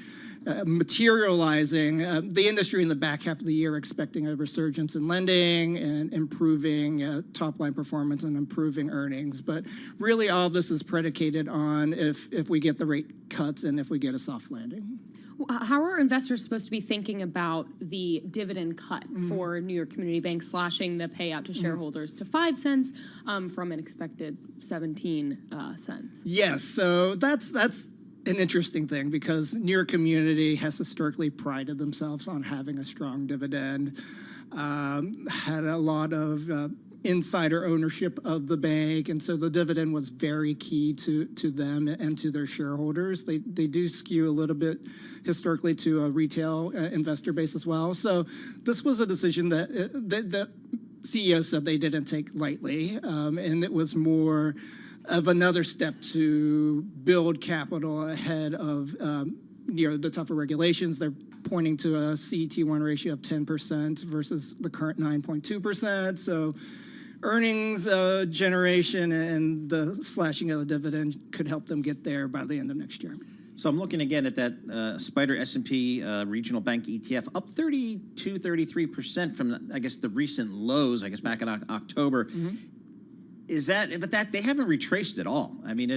Speaker 18: materializing, the industry in the back half of the year expecting a resurgence in lending and improving top-line performance and improving earnings. But really all of this is predicated on if we get the rate cuts and if we get a soft landing.
Speaker 2: How are investors supposed to be thinking about the dividend cut for New York Community Bank, slashing the payout to shareholders to 5 cents from an expected 17 cents?
Speaker 18: Yes, so that's an interesting thing because New York Community has historically prided themselves on having a strong dividend, had a lot of insider ownership of the bank, and so the dividend was very key to them and to their shareholders. They do skew a little bit historically to a retail investor base as well. So this was a decision that the CEO said they didn't take lightly, and it was more of another step to build capital ahead of the tougher regulations. They're pointing to a CET1 ratio of 10% versus the current 9.2%. So earnings generation and the slashing of the dividend could help them get there by the end of next year.
Speaker 1: So I'm looking again at that Spider S&P regional bank ETF, up 33% from, I guess, the recent lows, I guess, back in October. Is that, but that they haven't retraced at all. I mean,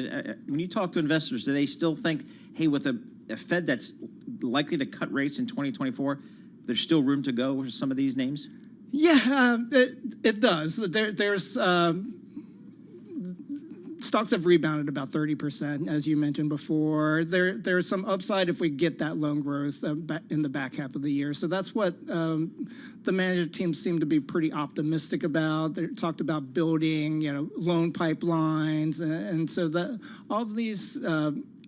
Speaker 1: when you talk to investors, do they still think, hey, with a Fed that's likely to cut rates in 2024, there's still room to go with some of these names?
Speaker 18: Yeah, it does. There's stocks have rebounded about 30%, as you mentioned before. There's some upside if we get that loan growth in the back half of the year. So that's what the management teams seem to be pretty optimistic about. They talked about building, loan pipelines, and so that all of these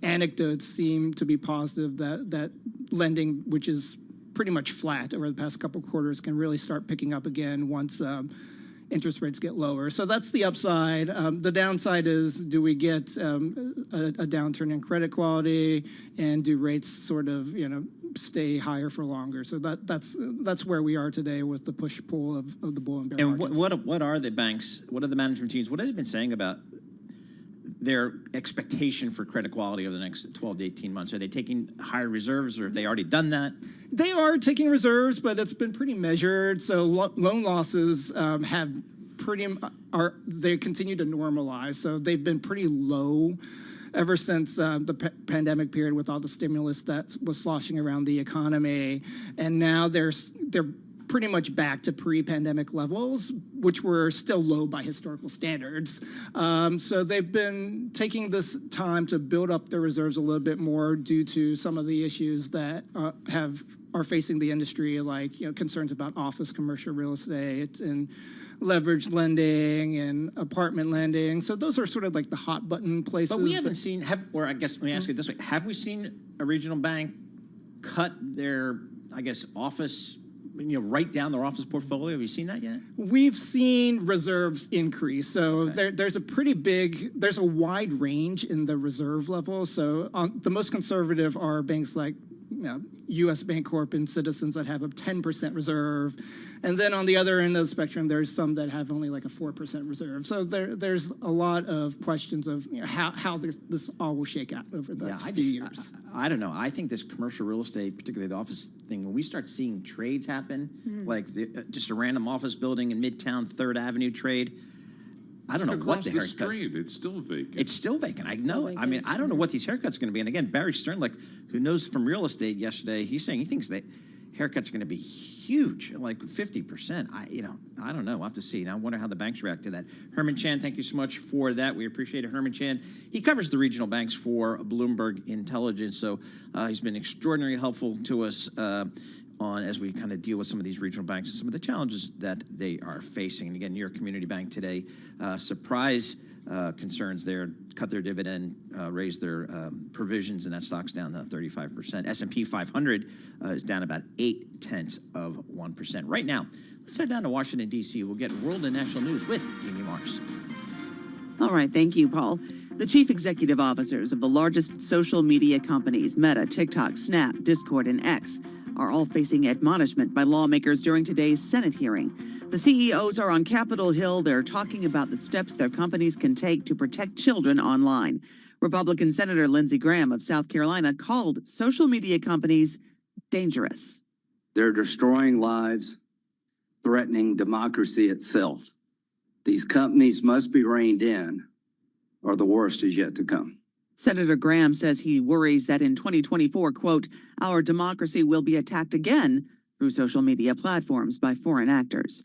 Speaker 18: anecdotes seem to be positive that lending, which is pretty much flat over the past couple of quarters, can really start picking up again once interest rates get lower. So that's the upside. The downside is, do we get a downturn in credit quality, and do rates sort of stay higher for longer? So that's where we are today with the push-pull of the bull and bear markets.
Speaker 1: And what are the banks, what are the management teams, what have they been saying about their expectation for credit quality over the next 12 to 18 months? Are they taking higher reserves, or have they already done that?
Speaker 18: They are taking reserves, but it's been pretty measured. So loan losses they continue to normalize. So they've been pretty low ever since the pandemic period, with all the stimulus that was sloshing around the economy. And now they're pretty much back to pre-pandemic levels, which were still low by historical standards. So they've been taking this time to build up their reserves a little bit more due to some of the issues that are facing the industry, like concerns about office commercial real estate and leverage lending and apartment lending. So those are sort of like the hot button places.
Speaker 1: But we haven't seen, or I guess let me ask you this way, have we seen a regional bank cut their, I guess, office, write down their office portfolio? Have you seen that yet?
Speaker 18: We've seen reserves increase. So there's a wide range in the reserve level. So the most conservative are banks like U.S. Bancorp and Citizens that have a 10% reserve. And then on the other end of the spectrum, there's some that have only like a 4% reserve. So there's a lot of questions of how this all will shake out over the next few years.
Speaker 1: I don't know. I think this commercial real estate, particularly the office thing, when we start seeing trades happen, like just a random office building in Midtown 3rd Avenue trade, I don't know what the haircut.
Speaker 9: Street, it's still vacant.
Speaker 1: It's still vacant. I know. I mean, I don't know what these haircuts are going to be. And again, Barry Stern, who knows from real estate yesterday, he's saying he thinks that haircuts are going to be huge, like 50%. I don't know. We'll have to see. Now, I wonder how the banks react to that. Herman Chan, thank you so much for that. We appreciate it. Herman Chan, he covers the regional banks for Bloomberg Intelligence, so he's been extraordinarily helpful to us as we kind of deal with some of these regional banks and some of the challenges that they are facing. And again, New York Community Bank today, surprise concerns there, cut their dividend, raised their provisions, and that stock's down 35%. S&P 500 is down about 0.8%. Right now, let's head down to Washington, D.C. We'll get world and national news with Amy Mars.
Speaker 4: All right, thank you, Paul. The chief executive officers of the largest social media companies, Meta, TikTok, Snap, Discord, and X, are all facing admonishment by lawmakers during today's Senate hearing. The CEOs are on Capitol Hill. They're talking about the steps their companies can take to protect children online. Republican Senator Lindsey Graham of South Carolina called social media companies dangerous.
Speaker 19: They're destroying lives, threatening democracy itself. These companies must be reined in, or the worst is yet to come.
Speaker 4: Senator Graham says he worries that in 2024, quote, our democracy will be attacked again through social media platforms by foreign actors.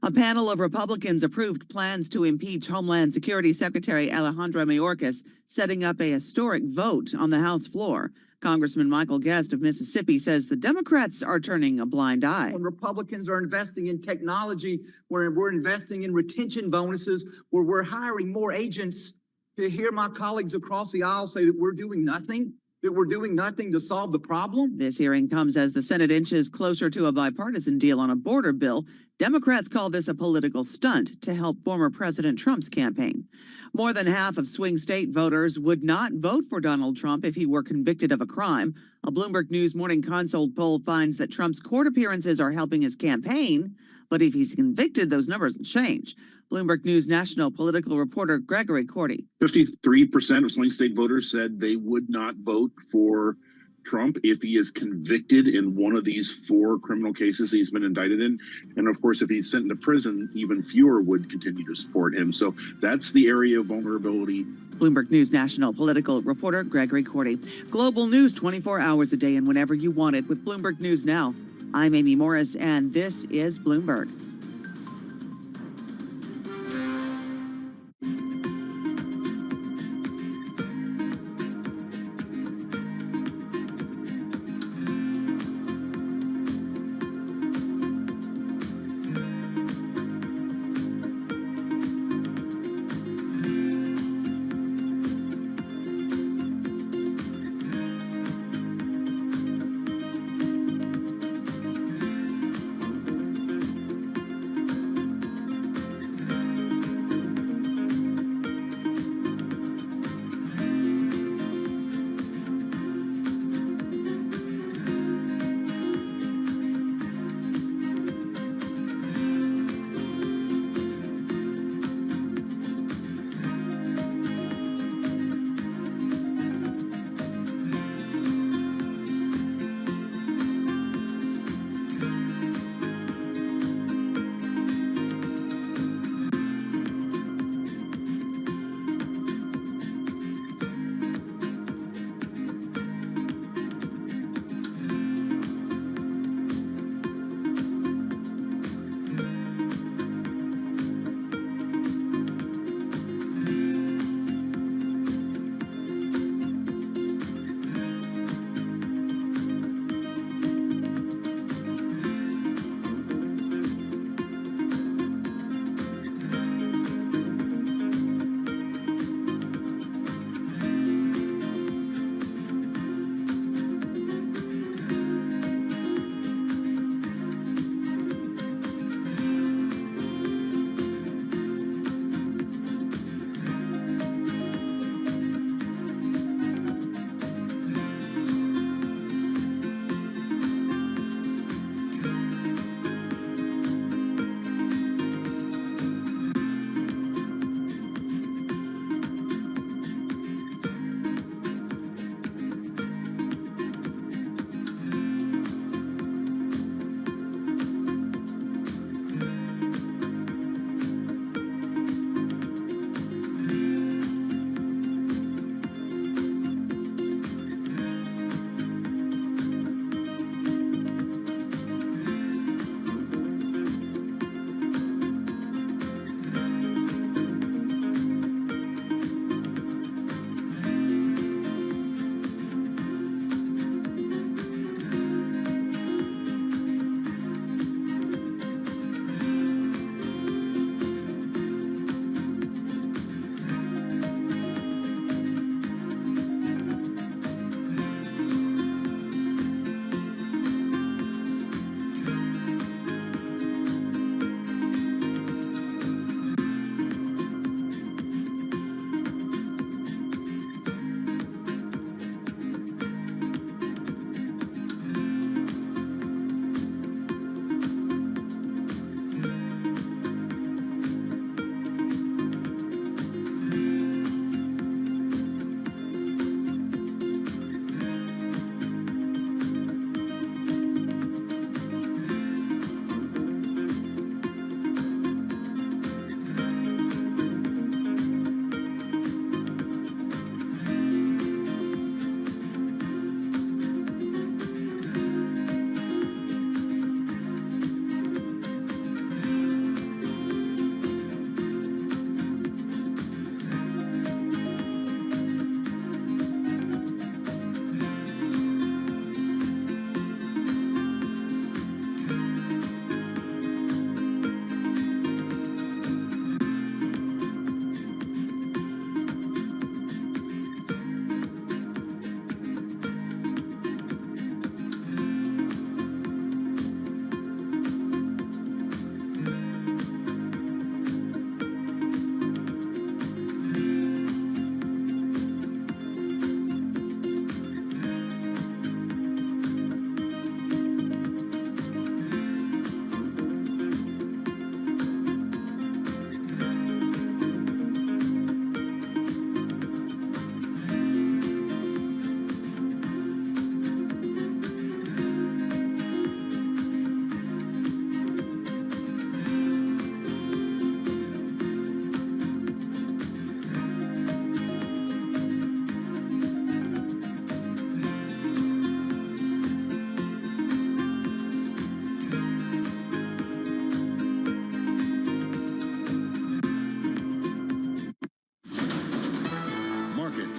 Speaker 4: A panel of Republicans approved plans to impeach Homeland Security Secretary Alejandro Mayorkas, setting up a historic vote on the House floor. Congressman Michael Guest of Mississippi says the Democrats are turning a blind eye.
Speaker 20: When Republicans are investing in technology, where we're investing in retention bonuses, where we're hiring more agents, to hear my colleagues across the aisle say that we're doing nothing to solve the problem.
Speaker 4: This hearing comes as the Senate inches closer to a bipartisan deal on a border bill. Democrats call this a political stunt to help former President Trump's campaign. More than half of swing state voters would not vote for Donald Trump if he were convicted of a crime. A Bloomberg News Morning Consult poll finds that Trump's court appearances are helping his campaign, but if he's convicted, those numbers will change. Bloomberg News national political reporter Gregory Cordy.
Speaker 6: 53% of swing state voters said they would not vote for Trump if he is convicted in one of these 4 criminal cases he's been indicted in. And of course, if he's sent into prison, even fewer would continue to support him. So that's the area of vulnerability.
Speaker 4: Bloomberg News national political reporter Gregory Cordy. Global news 24 hours a day and whenever you want it with Bloomberg News Now. I'm Amy Morris, and this is Bloomberg.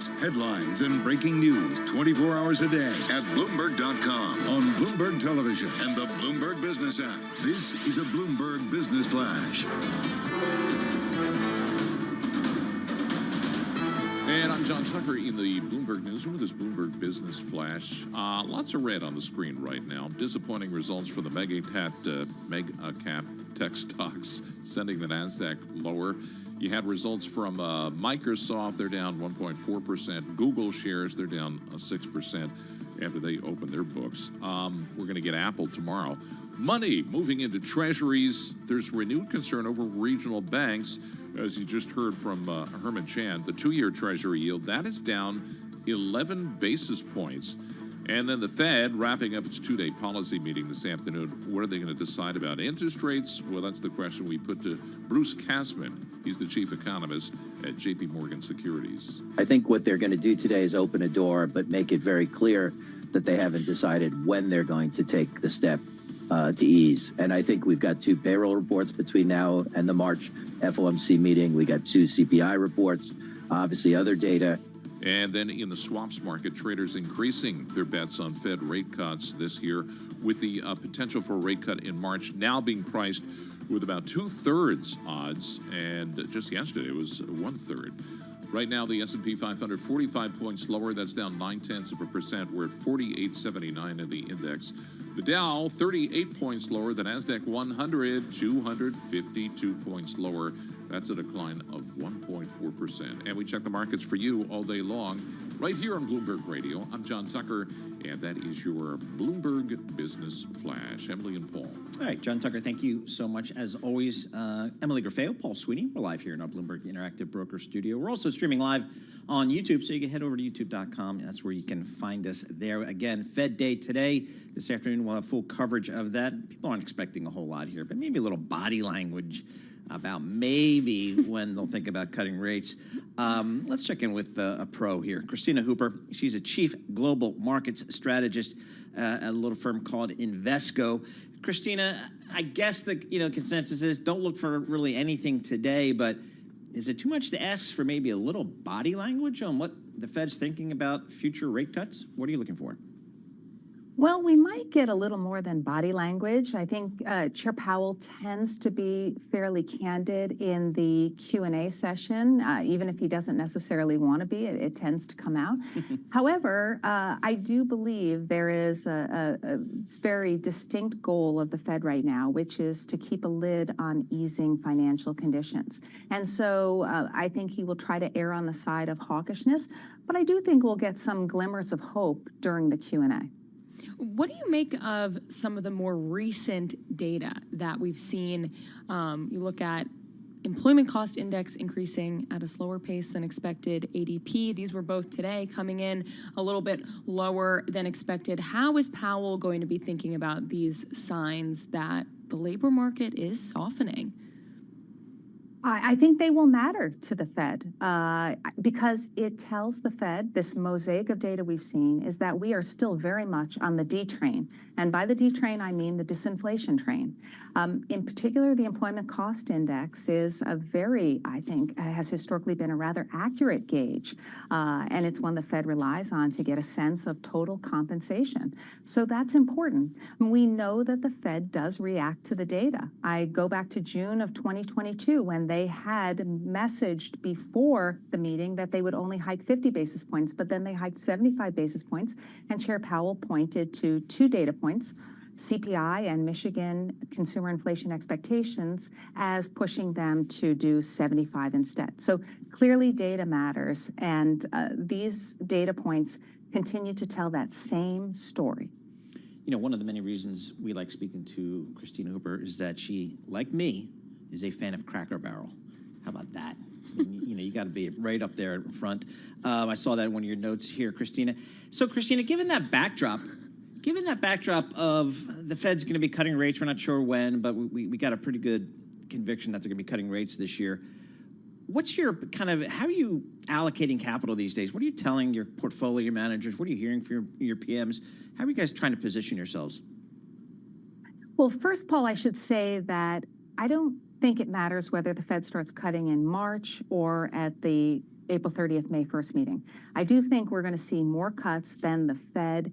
Speaker 10: news, headlines, and breaking news 24 hours a day at Bloomberg.com, on Bloomberg Television, and the Bloomberg Business app. This is a Bloomberg Business Flash.
Speaker 9: And I'm John Tucker in the Bloomberg Newsroom with this Bloomberg Business Flash. Lots of red on the screen right now. Disappointing results for the mega cap tech stocks, sending the NASDAQ lower. You had results from Microsoft. They're down 1.4%. Google shares, they're down 6% after they open their books. We're going to get Apple tomorrow. Money moving into treasuries. There's renewed concern over regional banks. As you just heard from Herman Chan, the 2-year Treasury yield, that is down 11 basis points. And then the Fed wrapping up its 2-day policy meeting this afternoon. What are they going to decide about interest rates? Well, that's the question we put to Bruce Kasman. He's the chief economist at J.P. Morgan Securities.
Speaker 21: I think what they're going to do today is open a door, but make it very clear that they haven't decided when they're going to take the step to ease. And I think we've got 2 payroll reports between now and the March FOMC meeting. We got 2 CPI reports, obviously other data.
Speaker 9: And then in the swaps market, traders increasing their bets on Fed rate cuts this year, with the potential for a rate cut in March now being priced with about 2/3 odds. And just yesterday, it was 1/3. Right now, the S&P 500, 45 points lower. That's down 0.9%. We're at 4879 in the index. The Dow, 38 points lower. The NASDAQ 100, 252 points lower. That's a decline of 1.4%. And we check the markets for you all day long, right here on Bloomberg Radio. I'm John Tucker, and that is your Bloomberg Business Flash. Emily and Paul.
Speaker 1: All right, John Tucker, thank you so much. As always, Emily Grafeo, Paul Sweeney. We're live here in our Bloomberg Interactive Broker Studio. We're also streaming live on YouTube, so you can head over to youtube.com. That's where you can find us there. Again, Fed Day today. This afternoon, we'll have full coverage of that. People aren't expecting a whole lot here, but maybe a little body language about maybe when they'll think about cutting rates. Let's check in with a pro here, Christina Hooper. She's a chief global markets strategist at a little firm called Invesco. Christina, I guess the consensus is don't look for really anything today, but is it too much to ask for maybe a little body language on what the Fed's thinking about future rate cuts? What are you looking for?
Speaker 22: Well, we might get a little more than body language. I think Chair Powell tends to be fairly candid in the Q&A session, even if he doesn't necessarily want to be. It tends to come out. However, I do believe there is a very distinct goal of the Fed right now, which is to keep a lid on easing financial conditions. And so I think he will try to err on the side of hawkishness, but I do think we'll get some glimmers of hope during the Q&A.
Speaker 2: What do you make of some of the more recent data that we've seen? You look at employment cost index increasing at a slower pace than expected, ADP. These were both today coming in a little bit lower than expected. How is Powell going to be thinking about these signs that the labor market is softening?
Speaker 22: I think they will matter to the Fed because it tells the Fed, this mosaic of data we've seen, is that we are still very much on the D train. And by the D train, I mean the disinflation train. In particular, the employment cost index is a very, I think, has historically been a rather accurate gauge. And it's one the Fed relies on to get a sense of total compensation. So that's important. We know that the Fed does react to the data. I go back to June of 2022 when they had messaged before the meeting that they would only hike 50 basis points, but then they hiked 75 basis points, and Chair Powell pointed to 2 data points, CPI and Michigan consumer inflation expectations, as pushing them to do 75 instead. So clearly data matters, and these data points continue to tell that same story.
Speaker 1: You know, one of the many reasons we like speaking to Christina Hooper is that she, like me, is a fan of Cracker Barrel. How about that? You know, you got to be right up there in front. I saw that in one of your notes here, Christina. So, Christina, given that backdrop of the Fed's going to be cutting rates, we're not sure when, but we got a pretty good conviction that they're going to be cutting rates this year. What's your how are you allocating capital these days? What are you telling your portfolio managers? What are you hearing from your PMs? How are you guys trying to position yourselves?
Speaker 22: Well, first, Paul, I should say that I don't think it matters whether the Fed starts cutting in March or at the April 30th, May 1st meeting. I do think we're going to see more cuts than the Fed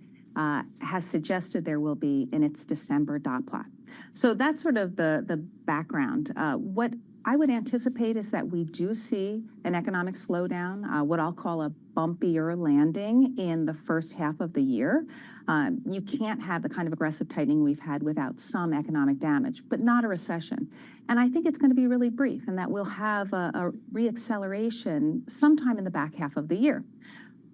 Speaker 22: has suggested there will be in its December dot plot. So that's sort of the background. What I would anticipate is that we do see an economic slowdown, what I'll call a bumpier landing in the first half of the year. You can't have the kind of aggressive tightening we've had without some economic damage, but not a recession. And I think it's going to be really brief, and that we'll have a reacceleration sometime in the back half of the year.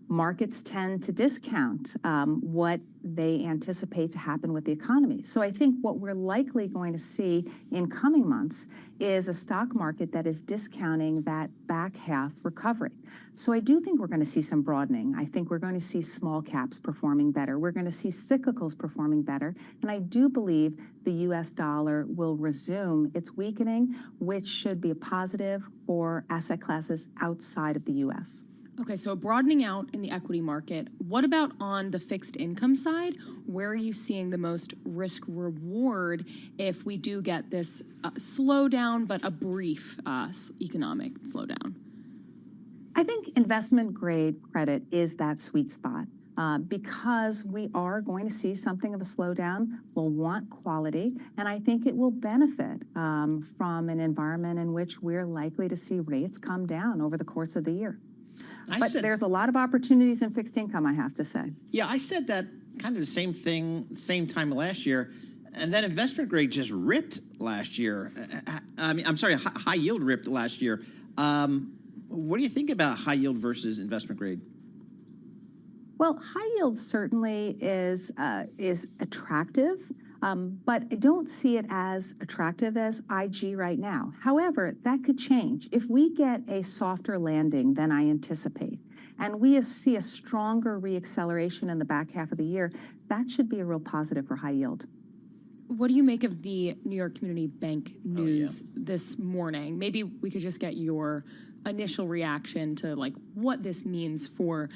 Speaker 22: Markets tend to discount what they anticipate to happen with the economy. So I think what we're likely going to see in coming months is a stock market that is discounting that back half recovery. So I do think we're going to see some broadening. I think we're going to see small caps performing better. We're going to see cyclicals performing better. And I do believe the US dollar will resume its weakening, which should be a positive for asset classes outside of the US.
Speaker 2: Okay, so broadening out in the equity market. What about on the fixed income side? Where are you seeing the most risk reward if we do get this slowdown, but a brief economic slowdown?
Speaker 22: I think investment grade credit is that sweet spot. Because we are going to see something of a slowdown, we'll want quality, and I think it will benefit from an environment in which we're likely to see rates come down over the course of the year. But there's a lot of opportunities in fixed income, I have to say.
Speaker 1: Yeah, I said that kind of the same thing, same time last year, and then investment grade just ripped last year. I'm sorry, high yield ripped last year. What do you think about high yield versus investment grade?
Speaker 22: Well, high yield certainly is attractive. But I don't see it as attractive as IG right now. However, that could change. If we get a softer landing than I anticipate, and we see a stronger reacceleration in the back half of the year, that should be a real positive for high yield.
Speaker 2: What do you make of the New York Community Bank news this morning? Maybe we could just get your initial reaction to like what this means for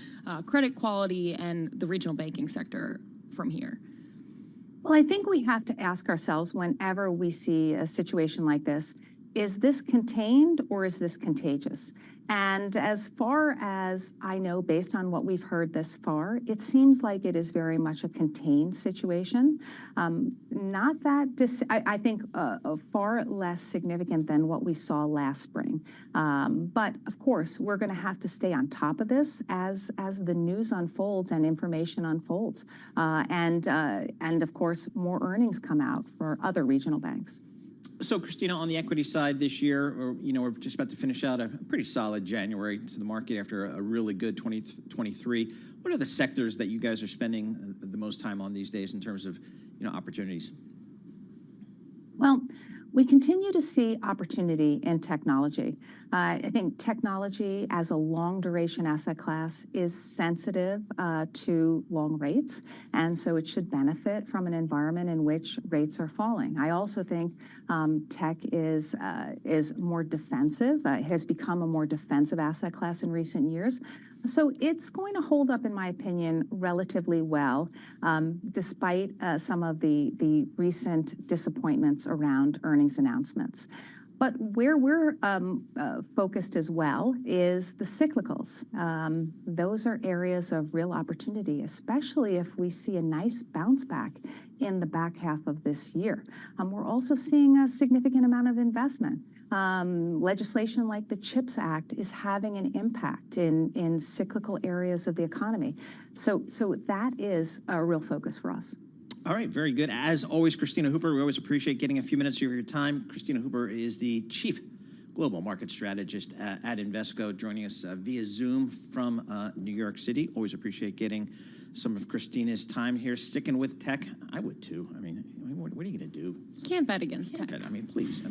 Speaker 2: credit quality and the regional banking sector from here.
Speaker 22: Well, I think we have to ask ourselves whenever we see a situation like this, is this contained or is this contagious? And as far as I know, based on what we've heard this far, it seems like it is very much a contained situation. Not that, I think far less significant than what we saw last spring. But of course, we're going to have to stay on top of this as the news unfolds and information unfolds. And of course, more earnings come out for other regional banks.
Speaker 1: So, Christina, on the equity side this year, we're just about to finish out a pretty solid January to the market after a really good 2023. What are the sectors that you guys are spending the most time on these days in terms of, opportunities?
Speaker 22: Well, we continue to see opportunity in technology. I think technology as a long duration asset class is sensitive to long rates, and so it should benefit from an environment in which rates are falling. I also think tech is more defensive. It has become a more defensive asset class in recent years. So it's going to hold up, in my opinion, relatively well, despite some of the recent disappointments around earnings announcements. But where we're focused as well is the cyclicals. Those are areas of real opportunity, especially if we see a nice bounce back in the back half of this year. We're also seeing a significant amount of investment. Legislation like the CHIPS Act is having an impact in cyclical areas of the economy. So that is a real focus for us.
Speaker 1: All right, very good. As always, Christina Hooper, we always appreciate getting a few minutes of your time. Christina Hooper is the Chief Global Market Strategist at Invesco, joining us via Zoom from New York City. Always appreciate getting some of Christina's time here. Sticking with tech, I would too. I mean, what are you going to do?
Speaker 2: You can't bet against tech.
Speaker 1: I mean, please.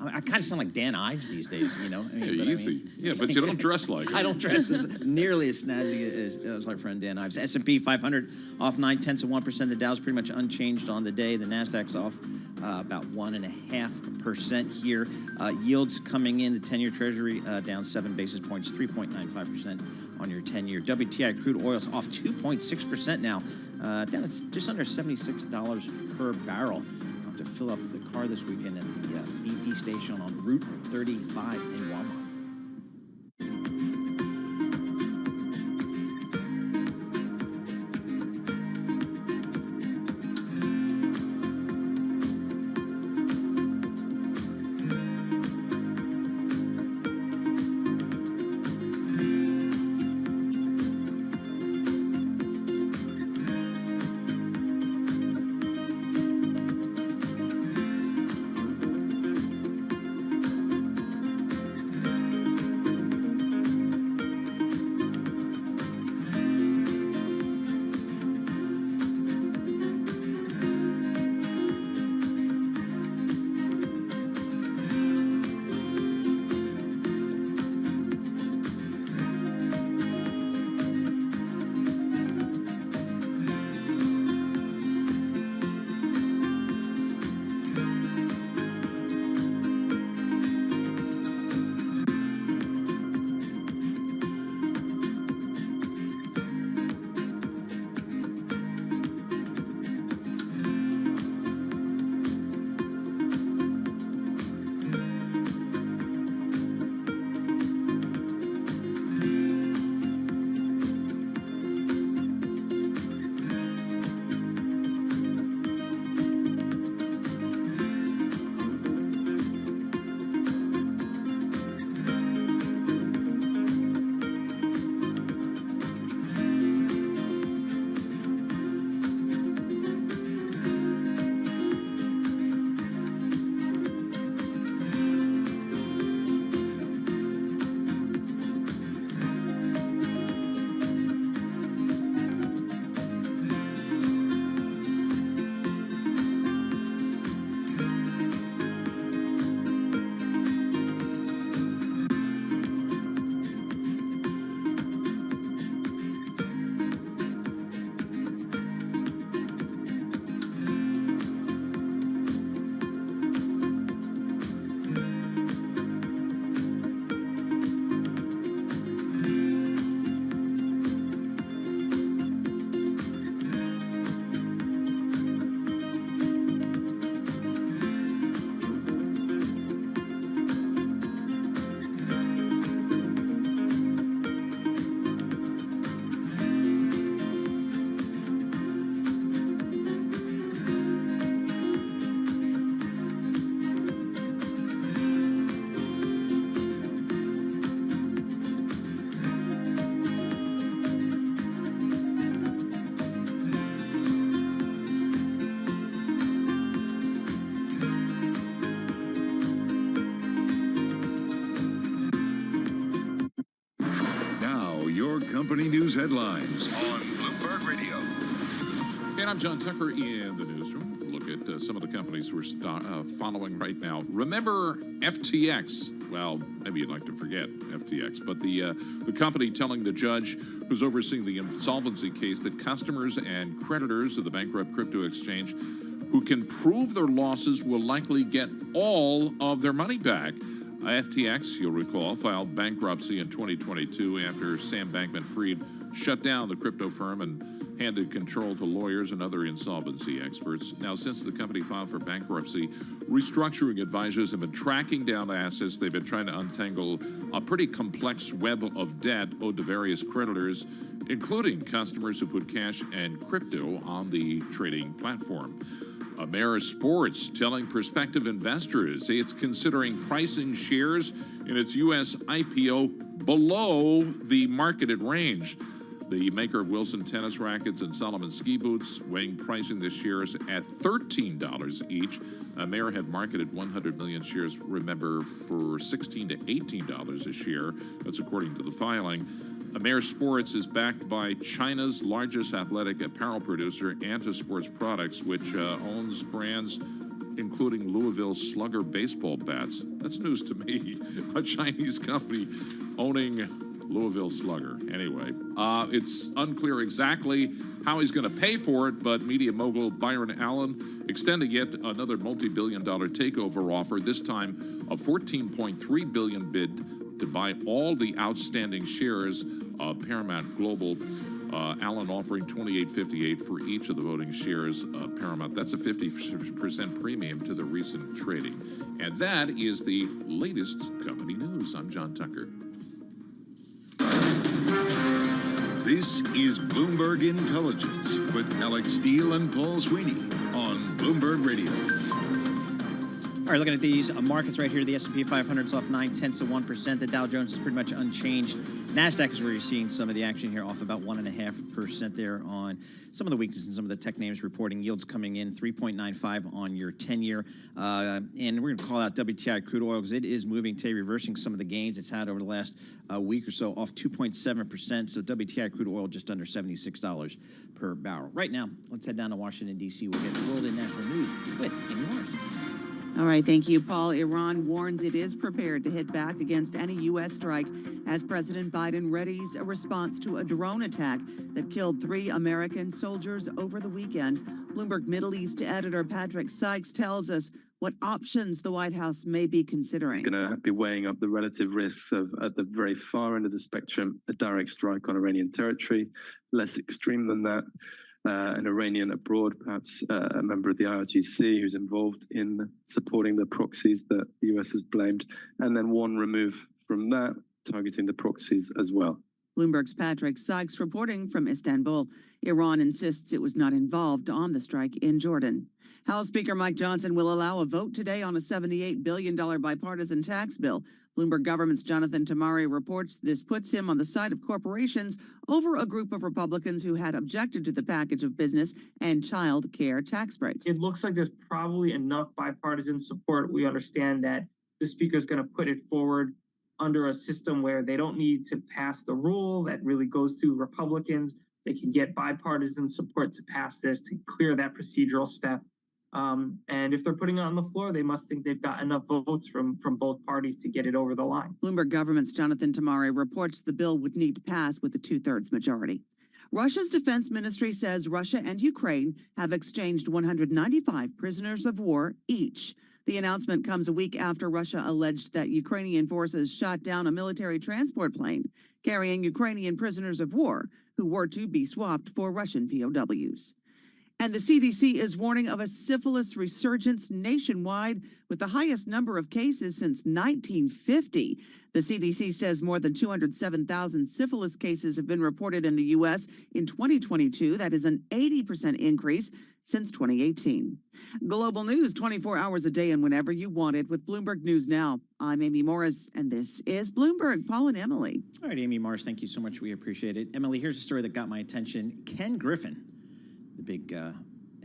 Speaker 1: I kind of sound like Dan Ives these days,
Speaker 9: Easy. But you don't dress like it.
Speaker 1: I don't dress nearly as snazzy as my friend Dan Ives. S&P 500 off 0.9%. The Dow's pretty much unchanged on the day. The Nasdaq's off about 1.5% here. Yields coming in, the 10-year Treasury down 7 basis points, 3.95% on your 10-year. WTI crude oil's off 2.6% now, down at just under $76 per barrel. I'll have to fill up the car this weekend at the BP station on Route 35 in Walmart.
Speaker 10: daily news headlines on Bloomberg Radio.
Speaker 9: And I'm John Tucker in the newsroom. Look at some of the companies we're following right now. Remember FTX? Well, maybe you'd like to forget FTX, but the company telling the judge who's overseeing the insolvency case that customers and creditors of the bankrupt crypto exchange who can prove their losses will likely get all of their money back. FTX, you'll recall, filed bankruptcy in 2022 after Sam Bankman-Fried shut down the crypto firm and handed control to lawyers and other insolvency experts. Now, since the company filed for bankruptcy, restructuring advisors have been tracking down assets. They've been trying to untangle a pretty complex web of debt owed to various creditors, including customers who put cash and crypto on the trading platform. Immerse Sports telling prospective investors it's considering pricing shares in its U.S. IPO below the marketed range. The maker of Wilson tennis rackets and Solomon ski boots weighing pricing the shares at $13 each. Immerse had marketed 100 million shares, remember, for $16 to $18 a share. That's according to the filing. Immerse Sports is backed by China's largest athletic apparel producer, Antisports Products, which owns brands including Louisville Slugger baseball bats. That's news to me. A Chinese company owning Louisville Slugger. Anyway, it's unclear exactly how he's going to pay for it, but media mogul Byron Allen extending yet another multi-billion-dollar takeover offer, this time a $14.3 billion bid to buy all the outstanding shares of Paramount Global. Allen offering $28.58 for each of the voting shares of Paramount. That's a 50% premium to the recent trading. And that is the latest company news. I'm John Tucker.
Speaker 10: This is Bloomberg Intelligence with Alex Steele and Paul Sweeney on Bloomberg Radio.
Speaker 1: All right, looking at these markets right here, the S&P 500 is off 0.9%. The Dow Jones is pretty much unchanged. NASDAQ is where you're seeing some of the action here, off about 1.5% there on some of the weakness in some of the tech names reporting. Yields coming in 3.95 on your 10-year. And we're going to call out WTI crude oil because it is moving today, reversing some of the gains it's had over the last week or so, off 2.7%. So WTI crude oil just under $76 per barrel. Right now, let's head down to Washington, D.C. We'll get world and national news with Amy Morris.
Speaker 4: All right, thank you, Paul. Iran warns it is prepared to hit back against any U.S. strike as President Biden readies a response to a drone attack that killed 3 American soldiers over the weekend. Bloomberg Middle East editor Patrick Sykes tells us what options the White House may be considering.
Speaker 5: Going to be weighing up the relative risks of, at the very far end of the spectrum, a direct strike on Iranian territory, less extreme than that. An Iranian abroad, perhaps a member of the IRGC who's involved in supporting the proxies that the US has blamed, and then one remove from that, targeting the proxies as well.
Speaker 4: Bloomberg's Patrick Sykes reporting from Istanbul. Iran insists it was not involved on the strike in Jordan. House Speaker Mike Johnson will allow a vote today on a $78 billion bipartisan tax bill. Bloomberg Government's Jonathan Tamari reports this puts him on the side of corporations over a group of Republicans who had objected to the package of business and child care tax breaks.
Speaker 13: It looks like there's probably enough bipartisan support. We understand that the speaker is going to put it forward under a system where they don't need to pass the rule that really goes through Republicans. They can get bipartisan support to pass this, to clear that procedural step. And if they're putting it on the floor, they must think they've got enough votes from both parties to get it over the line.
Speaker 4: Bloomberg Government's Jonathan Tamari reports the bill would need to pass with a 2/3 majority. Russia's defense ministry says Russia and Ukraine have exchanged 195 prisoners of war each. The announcement comes a week after Russia alleged that Ukrainian forces shot down a military transport plane carrying Ukrainian prisoners of war who were to be swapped for Russian POWs. And the CDC is warning of a syphilis resurgence nationwide with the highest number of cases since 1950. The CDC says more than 207,000 syphilis cases have been reported in the U.S. in 2022. That is an 80% increase since 2018. Global news 24 hours a day and whenever you want it with Bloomberg News Now. I'm Amy Morris, and this is Bloomberg. Paul and Emily.
Speaker 1: All right, Amy Morris, thank you so much. We appreciate it. Emily, here's a story that got my attention. Ken Griffin, the big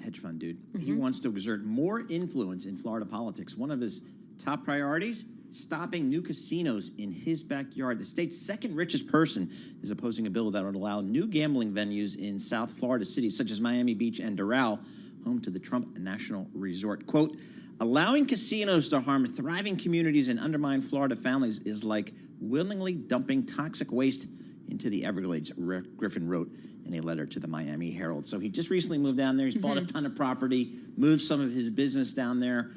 Speaker 1: hedge fund dude, he wants to exert more influence in Florida politics. One of his top priorities, stopping new casinos in his backyard. The state's second richest person is opposing a bill that would allow new gambling venues in South Florida cities such as Miami Beach and Doral, home to the Trump National Resort. Quote, allowing casinos to harm thriving communities and undermine Florida families is like willingly dumping toxic waste into the Everglades, Griffin wrote in a letter to the Miami Herald. So he just recently moved down there. He's bought a ton of property, moved some of his business down there.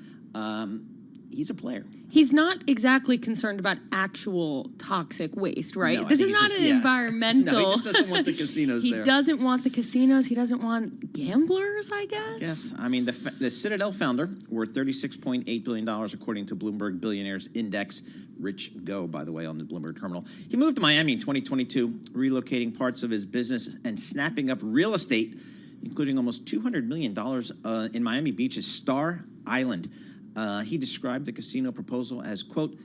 Speaker 1: He's a player.
Speaker 2: He's not exactly concerned about actual toxic waste, right?
Speaker 1: No, I
Speaker 2: this
Speaker 1: think
Speaker 2: is
Speaker 1: he's
Speaker 2: not
Speaker 1: just-
Speaker 2: an
Speaker 1: yeah.
Speaker 2: environmental.
Speaker 1: No, he just doesn't want the casinos
Speaker 2: He
Speaker 1: there.
Speaker 2: doesn't want the casinos. He doesn't want gamblers, I guess.
Speaker 1: Yes, I mean, the Citadel founder worth $36.8 billion, according to Bloomberg Billionaires Index. Rich Go, by the way, on the Bloomberg terminal. He moved to Miami in 2022, relocating parts of his business and snapping up real estate, including almost $200 million in Miami Beach's Star Island. He described the casino proposal as, quote,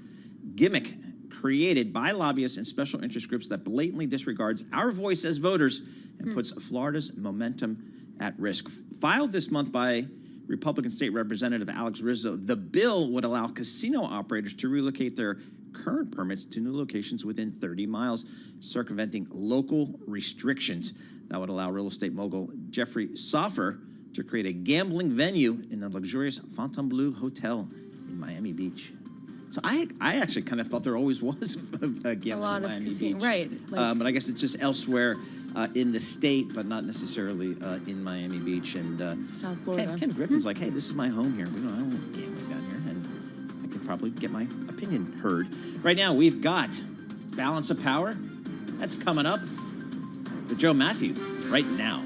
Speaker 1: gimmick created by lobbyists and special interest groups that blatantly disregards our voice as voters and puts Florida's momentum at risk. Filed this month by Republican State Representative Alex Rizzo, the bill would allow casino operators to relocate their current permits to new locations within 30 miles, circumventing local restrictions. That would allow real estate mogul Jeffrey Soffer to create a gambling venue in the luxurious Fontainebleau Hotel in Miami Beach. So I actually kind of thought there always was a gambling in Miami Beach.
Speaker 2: Right.
Speaker 1: But I guess it's just elsewhere in the state, but not necessarily in Miami Beach. And
Speaker 2: South Florida.
Speaker 1: Ken Griffin's like, hey, this is my home here. I don't want gambling down here. And I could probably get my opinion heard. Right now, we've got Balance of Power. That's coming up with Joe Matthew right now.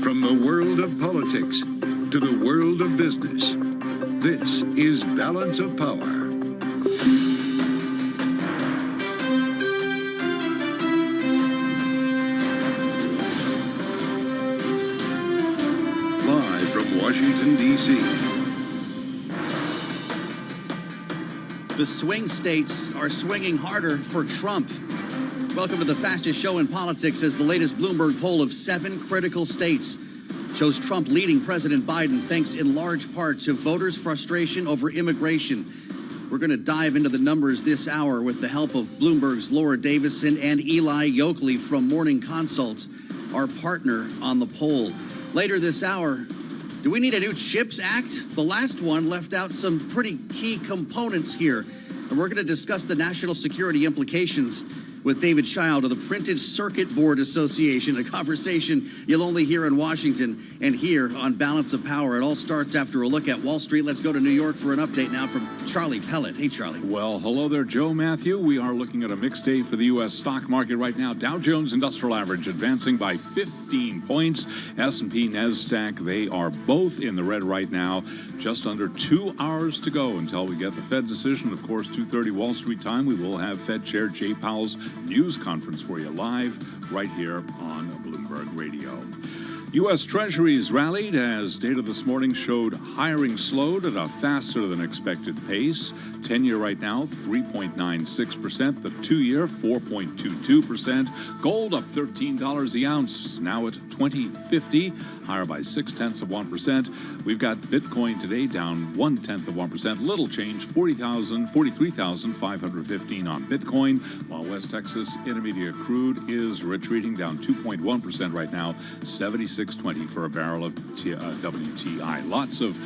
Speaker 10: From the world of politics to the world of business, this is Balance of Power. Live from Washington, D.C.
Speaker 7: The swing states are swinging harder for Trump. Welcome to the fastest show in politics, as the latest Bloomberg poll of 7 critical states shows Trump leading President Biden, thanks in large part to voters' frustration over immigration. We're going to dive into the numbers this hour with the help of Bloomberg's Laura Davison and Eli Yoakley from Morning Consult, our partner on the poll. Later this hour, do we need a new CHIPS Act? The last one left out some pretty key components here, and we're going to discuss the national security implications with David Child of the Printed Circuit Board Association, a conversation you'll only hear in Washington and here on Balance of Power. It all starts after a look at Wall Street. Let's go to New York for an update now from Charlie Pellet. Hey, Charlie.
Speaker 8: Well, hello there, Joe Matthew. We are looking at a mixed day for the U.S. stock market right now. Dow Jones Industrial Average advancing by 15 points. S&P, NASDAQ, they are both in the red right now. Just under 2 hours to go until we get the Fed decision. Of course, 2:30 Wall Street time, we will have Fed Chair Jay Powell's news conference for you live right here on Bloomberg Radio. U.S. Treasuries rallied as data this morning showed hiring slowed at a faster than expected pace. 10-year right now, 3.96%. The 2-year, 4.22%. Gold up $13 the ounce, now at $20.50, higher by 0.6%. We've got Bitcoin today down 0.1%. Little change, 43,515 on Bitcoin, while West Texas Intermediate crude is retreating down 2.1% right now, 76.20 for a barrel of WTI. Lots of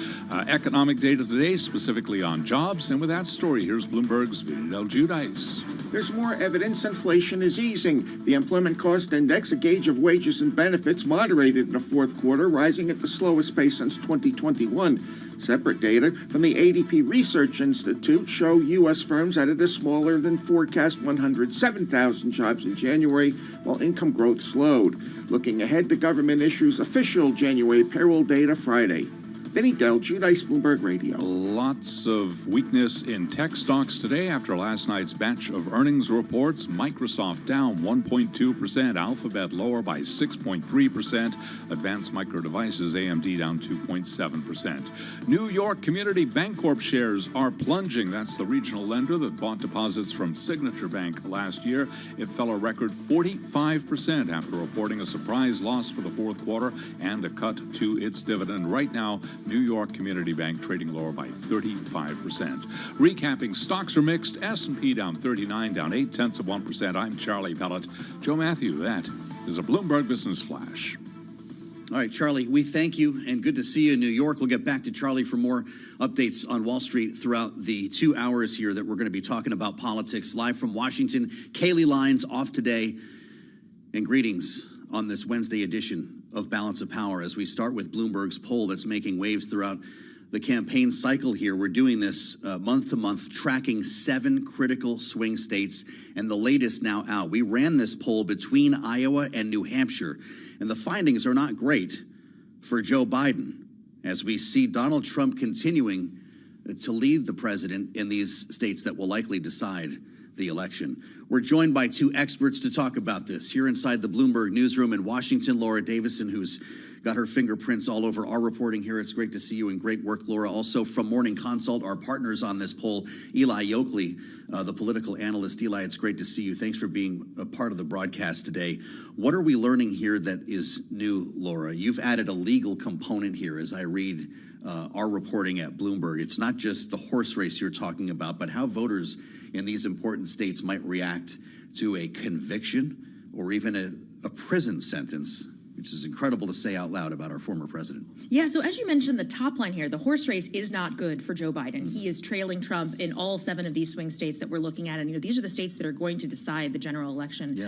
Speaker 8: economic data today, specifically on jobs. And with that story, here's Bloomberg's Vidal Giudice.
Speaker 23: There's more evidence inflation is easing. The Employment Cost Index, a gauge of wages and benefits, moderated in the fourth quarter, rising at the slowest pace since 2021. Separate data from the ADP Research Institute show U.S. firms added a smaller than forecast 107,000 jobs in January, while income growth slowed. Looking ahead, the government issues official January payroll data Friday. Vinny Del Giudice, Bloomberg Radio.
Speaker 8: Lots of weakness in tech stocks today after last night's batch of earnings reports. Microsoft down 1.2%, Alphabet lower by 6.3%, Advanced Micro Devices, AMD down 2.7%. New York Community Bancorp shares are plunging. That's the regional lender that bought deposits from Signature Bank last year. It fell a record 45% after reporting a surprise loss for the fourth quarter and a cut to its dividend. Right now, New York Community Bank trading lower by 35%. Recapping, stocks are mixed. S&P down 39, down 0.8%. I'm Charlie Pellet. Joe Matthew, that is a Bloomberg Business Flash.
Speaker 7: All right, Charlie, we thank you, and good to see you in New York. We'll get back to Charlie for more updates on Wall Street throughout the 2 hours here that we're going to be talking about politics. Live from Washington, Kaylee Lyons off today. And greetings on this Wednesday edition of Balance of Power as we start with Bloomberg's poll that's making waves throughout the campaign cycle here. We're doing this month to month, tracking 7 critical swing states, and the latest now out. We ran this poll between Iowa and New Hampshire, and the findings are not great for Joe Biden as we see Donald Trump continuing to lead the president in these states that will likely decide the election. We're joined by 2 experts to talk about this here inside the Bloomberg newsroom in Washington. Laura Davison, who's got her fingerprints all over our reporting here. It's great to see you and great work, Laura. Also from Morning Consult, our partners on this poll, Eli Yoakley, the political analyst. Eli, it's great to see you. Thanks for being a part of the broadcast today. What are we learning here that is new, Laura? You've added a legal component here as I read our reporting at Bloomberg. It's not just the horse race you're talking about, but how voters in these important states might react to a conviction or even a prison sentence, which is incredible to say out loud about our former president.
Speaker 3: Yeah, so as you mentioned, the top line here, the horse race is not good for Joe Biden. He is trailing Trump in all 7 of these swing states that we're looking at. And, these are the states that are going to decide the general election,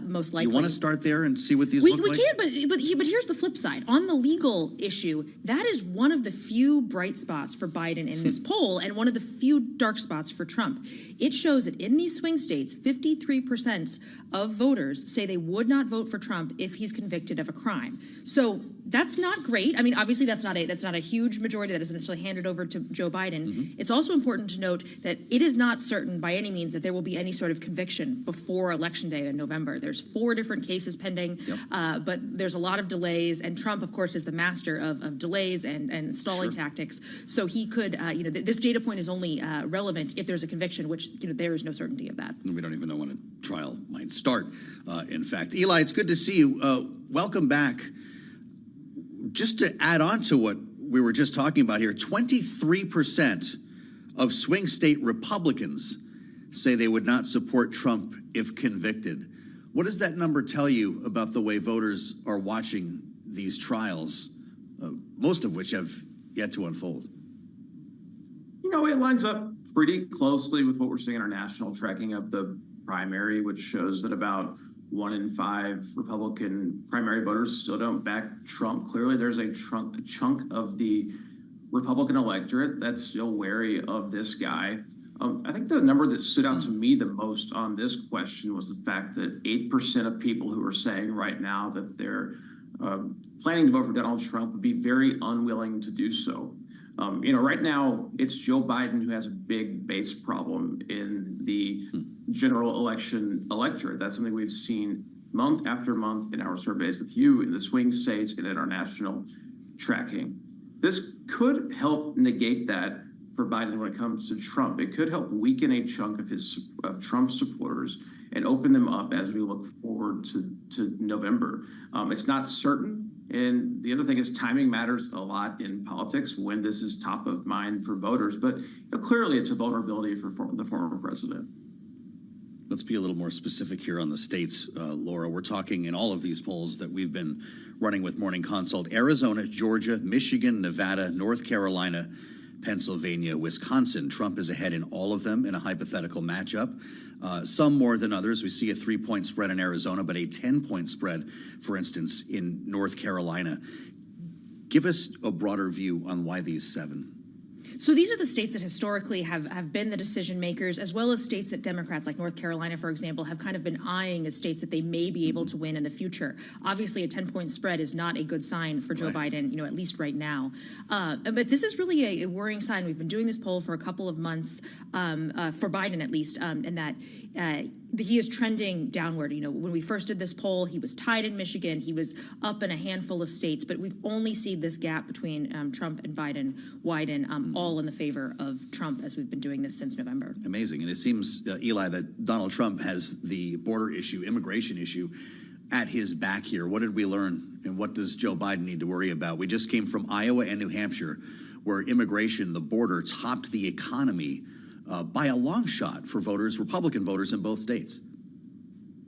Speaker 3: most likely.
Speaker 7: You want to start there and see what these look like?
Speaker 3: We can, but here's the flip side. On the legal issue, that is one of the few bright spots for Biden in this poll and one of the few dark spots for Trump. It shows that in these swing states, 53% of voters say they would not vote for Trump if he's convicted of a crime. So that's not great. I mean, obviously that's not a huge majority that isn't necessarily handed over to Joe Biden. It's also important to note that it is not certain by any means that there will be any sort of conviction before Election Day in November. There's 4 different cases pending, but there's a lot of delays, and Trump, of course, is the master of delays and stalling tactics. So he could, this data point is only relevant if there's a conviction, which there is no certainty of that.
Speaker 7: We don't even know when a trial might start. In fact, Eli, it's good to see you. Welcome back. Just to add on to what we were just talking about here, 23% of swing state Republicans say they would not support Trump if convicted. What does that number tell you about the way voters are watching these trials, most of which have yet to unfold?
Speaker 11: It lines up pretty closely with what we're seeing in our national tracking of the primary, which shows that about 1 in 5 Republican primary voters still don't back Trump. Clearly, there's a chunk of the Republican electorate that's still wary of this guy. I think the number that stood out to me the most on this question was the fact that 8% of people who are saying right now that they're planning to vote for Donald Trump would be very unwilling to do so. Right now, it's Joe Biden who has a big base problem in the general election electorate. That's something we've seen month after month in our surveys with you in the swing states and in our national tracking. This could help negate that for Biden when it comes to Trump. It could help weaken a chunk of Trump's supporters and open them up as we look forward to November. It's not certain. And the other thing is timing matters a lot in politics when this is top of mind for voters. But clearly it's a vulnerability for the former president.
Speaker 7: Let's be a little more specific here on the states, Laura. We're talking in all of these polls that we've been running with Morning Consult: Arizona, Georgia, Michigan, Nevada, North Carolina, Pennsylvania, Wisconsin. Trump is ahead in all of them in a hypothetical matchup. Some more than others. We see a 3-point spread in Arizona, but a 10-point spread, for instance, in North Carolina. Give us a broader view on why these 7.
Speaker 3: So these are the states that historically have been the decision makers, as well as states that Democrats, like North Carolina, for example, have kind of been eyeing as states that they may be able to win in the future. Obviously, a 10-point spread is not a good sign for Joe Biden, at least right now. But this is really a worrying sign. We've been doing this poll for a couple of months, for Biden at least, and that he is trending downward. When we first did this poll, he was tied in Michigan. He was up in a handful of states, but we've only seen this gap between Trump and Biden widen, all in the favor of Trump as we've been doing this since November.
Speaker 7: Amazing. And it seems, Eli, that Donald Trump has the border issue, immigration issue at his back here. What did we learn? And what does Joe Biden need to worry about? We just came from Iowa and New Hampshire, where immigration, the border, topped the economy by a long shot for voters, Republican voters in both states.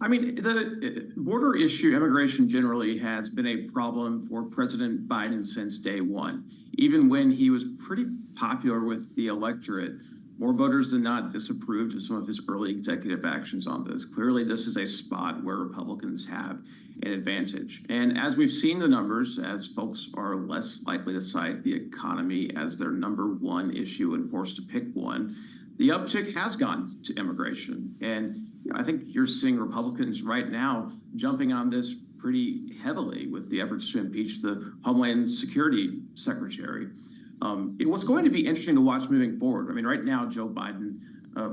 Speaker 11: I mean, the border issue, immigration generally, has been a problem for President Biden since day one. Even when he was pretty popular with the electorate, more voters than not disapproved of some of his early executive actions on this. Clearly, this is a spot where Republicans have an advantage. And as we've seen the numbers, as folks are less likely to cite the economy as their number one issue and forced to pick one, the uptick has gone to immigration. And I think you're seeing Republicans right now jumping on this pretty heavily with the efforts to impeach the Homeland Security Secretary. It was going to be interesting to watch moving forward. I mean, right now, Joe Biden,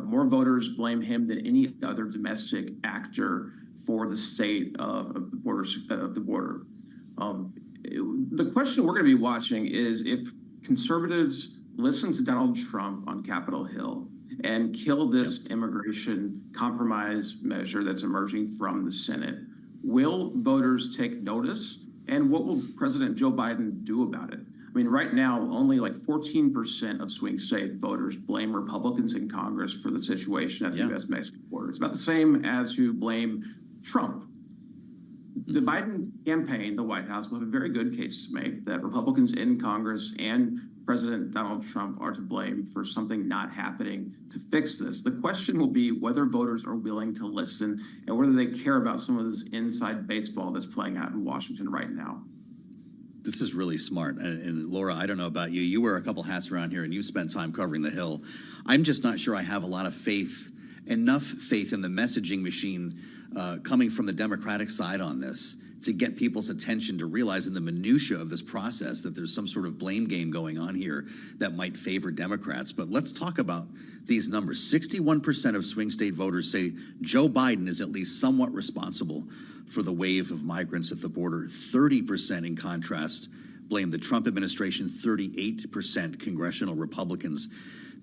Speaker 11: more voters blame him than any other domestic actor for the state of the border. The question we're going to be watching is if conservatives listen to Donald Trump on Capitol Hill and kill this immigration compromise measure that's emerging from the Senate, will voters take notice? And what will President Joe Biden do about it? I mean, right now, only like 14% of swing state voters blame Republicans in Congress for the situation at the U.S.-Mexico border. It's about the same as who blame Trump. The Biden campaign, the White House, will have a very good case to make that Republicans in Congress and President Donald Trump are to blame for something not happening to fix this. The question will be whether voters are willing to listen and whether they care about some of this inside baseball that's playing out in Washington right now.
Speaker 7: This is really smart. And Laura, I don't know about you. You wear a couple hats around here and you've spent time covering the Hill. I'm just not sure I have a lot of faith, enough faith in the messaging machine coming from the Democratic side on this to get people's attention to realize in the minutia of this process that there's some sort of blame game going on here that might favor Democrats. But let's talk about these numbers. 61% of swing state voters say Joe Biden is at least somewhat responsible for the wave of migrants at the border. 30%, in contrast, blame the Trump administration. 38% congressional Republicans.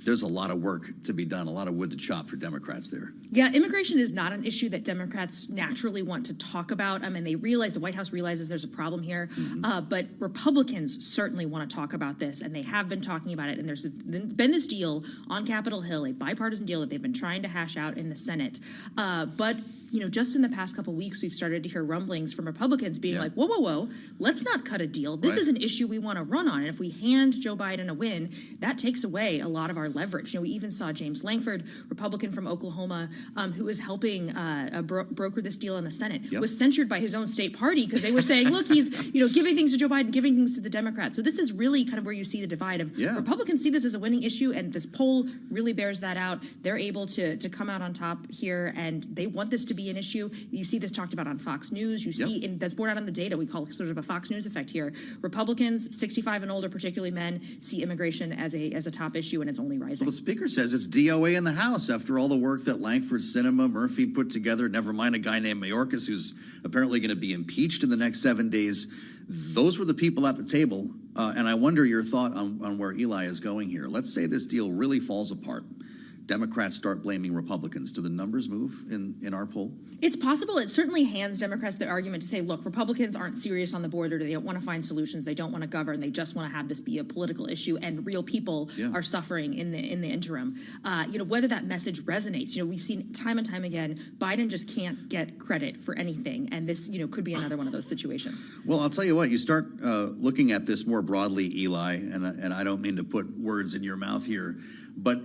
Speaker 7: There's a lot of work to be done, a lot of wood to chop for Democrats there.
Speaker 3: Yeah, immigration is not an issue that Democrats naturally want to talk about. I mean, they realize, the White House realizes there's a problem here, but Republicans certainly want to talk about this, and they have been talking about it. And there's been this deal on Capitol Hill, a bipartisan deal that they've been trying to hash out in the Senate. But just in the past couple of weeks, we've started to hear rumblings from Republicans being like, whoa, whoa, whoa, let's not cut a deal. This is an issue we want to run on. And if we hand Joe Biden a win, that takes away a lot of our leverage. We even saw James Langford, Republican from Oklahoma, who was helping broker this deal in the Senate, was censured by his own state party because they were saying, look, he's giving things to Joe Biden, giving things to the Democrats. So this is really kind of where you see the divide of Republicans see this as a winning issue, and this poll really bears that out. They're able to come out on top here, and they want this to be an issue. You see this talked about on Fox News. You see, and that's borne out on the data. We call it sort of a Fox News effect here. Republicans, 65 and older, particularly men, see immigration as a top issue, and it's only rising.
Speaker 7: Well, the Speaker says it's DOA in the House after all the work that Langford, Sinema, Murphy put together, never mind a guy named Mayorkas who's apparently going to be impeached in the next 7 days. Those were the people at the table, and I wonder your thought on where Eli is going here. Let's say this deal really falls apart. Democrats start blaming Republicans. Do the numbers move in our poll?
Speaker 3: It's possible. It certainly hands Democrats the argument to say, look, Republicans aren't serious on the border. They don't want to find solutions. They don't want to govern. They just want to have this be a political issue, and real people are suffering in the interim. Whether that message resonates. We've seen time and time again, Biden just can't get credit for anything, and this could be another one of those situations.
Speaker 7: Well, I'll tell you what. You start looking at this more broadly, Eli, and I don't mean to put words in your mouth here, but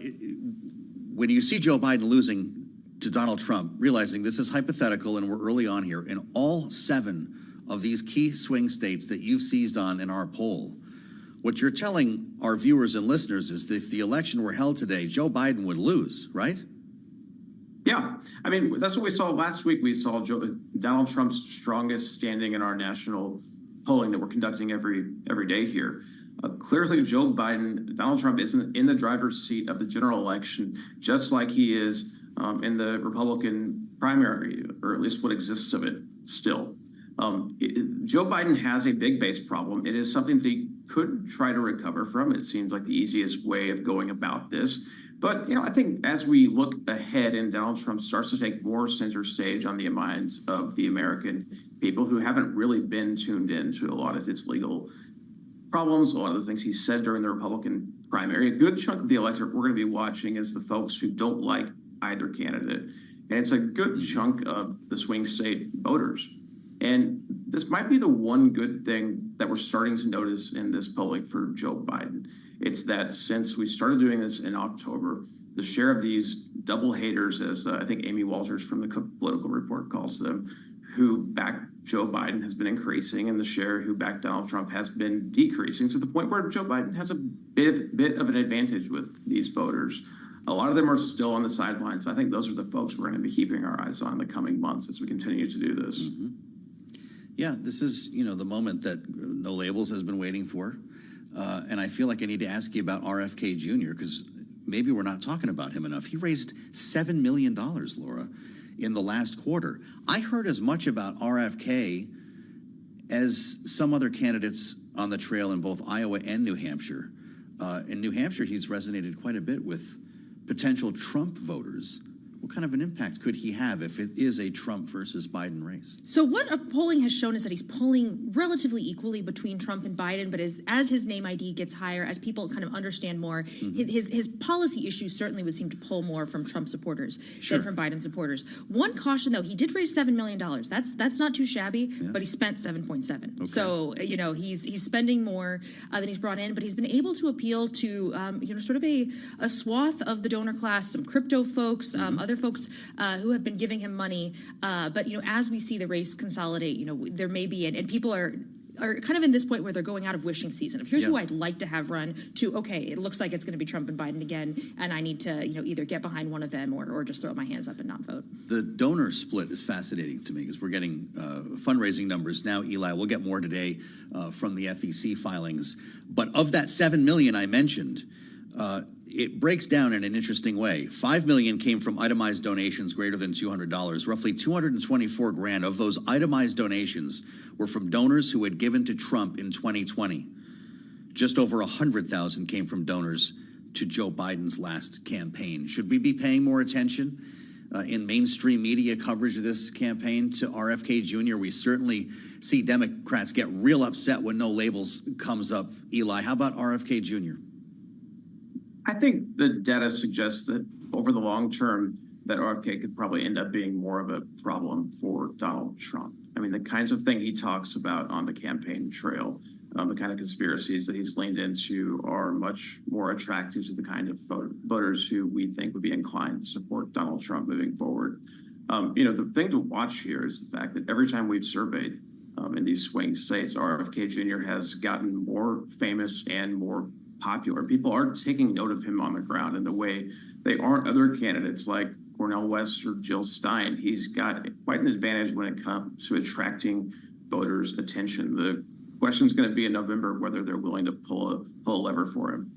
Speaker 7: when you see Joe Biden losing to Donald Trump, realizing this is hypothetical and we're early on here, in all 7 of these key swing states that you've seized on in our poll, what you're telling our viewers and listeners is that if the election were held today, Joe Biden would lose, right?
Speaker 11: Yeah, I mean, that's what we saw last week. We saw Donald Trump's strongest standing in our national polling that we're conducting every day here. Clearly, Donald Trump isn't in the driver's seat of the general election, just like he is in the Republican primary, or at least what exists of it still. Joe Biden has a big base problem. It is something that he could try to recover from. It seems like the easiest way of going about this. But, I think as we look ahead and Donald Trump starts to take more center stage on the minds of the American people who haven't really been tuned in to a lot of his legal problems, a lot of the things he said during the Republican primary, a good chunk of the electorate we're going to be watching is the folks who don't like either candidate. And it's a good chunk of the swing state voters. And this might be the one good thing that we're starting to notice in this polling for Joe Biden. It's that since we started doing this in October, the share of these double haters, as I think Amy Walters from the Political Report calls them, who back Joe Biden has been increasing, and the share who backed Donald Trump has been decreasing to the point where Joe Biden has a bit of an advantage with these voters. A lot of them are still on the sidelines. I think those are the folks we're going to be keeping our eyes on in the coming months as we continue to do this.
Speaker 7: Mm-hmm. Yeah, this is, the moment that No Labels has been waiting for. And I feel like I need to ask you about RFK Jr., because maybe we're not talking about him enough. He raised $7 million, Laura, in the last quarter. I heard as much about RFK as some other candidates on the trail in both Iowa and New Hampshire. In New Hampshire, he's resonated quite a bit with potential Trump voters. What kind of an impact could he have if it is a Trump versus Biden race?
Speaker 3: So what polling has shown is that he's polling relatively equally between Trump and Biden, but as his name ID gets higher, as people kind of understand more, his policy issues certainly would seem to pull more from Trump supporters than from Biden supporters. One caution, though, he did raise $7 million. That's not too shabby, but he spent 7.7. Okay. So, he's spending more than he's brought in, but he's been able to appeal to, sort of a swath of the donor class, some crypto folks, other folks who have been giving him money. But, as we see the race consolidate, there may be, and people are kind of in this point where they're going out of wishing season. If here's who I'd like to have run to, okay, it looks like it's going to be Trump and Biden again, and I need to, either get behind one of them or just throw my hands up and not vote.
Speaker 7: The donor split is fascinating to me because we're getting fundraising numbers now, Eli. We'll get more today from the FEC filings. But of that 7 million I mentioned, it breaks down in an interesting way. 5 million came from itemized donations greater than $200. Roughly 224 grand of those itemized donations were from donors who had given to Trump in 2020. Just over 100,000 came from donors to Joe Biden's last campaign. Should we be paying more attention in mainstream media coverage of this campaign to RFK Jr.? We certainly see Democrats get real upset when No Labels comes up. Eli, how about RFK Jr.?
Speaker 11: I think the data suggests that over the long term, that RFK could probably end up being more of a problem for Donald Trump. I mean, the kinds of thing he talks about on the campaign trail, the kind of conspiracies that he's leaned into are much more attractive to the kind of voters who we think would be inclined to support Donald Trump moving forward. The thing to watch here is the fact that every time we've surveyed in these swing states, RFK Jr. has gotten more famous and more popular. People are taking note of him on the ground in the way they aren't other candidates like Cornel West or Jill Stein. He's got quite an advantage when it comes to attracting voters' attention. The question is going to be in November whether they're willing to pull a lever for him.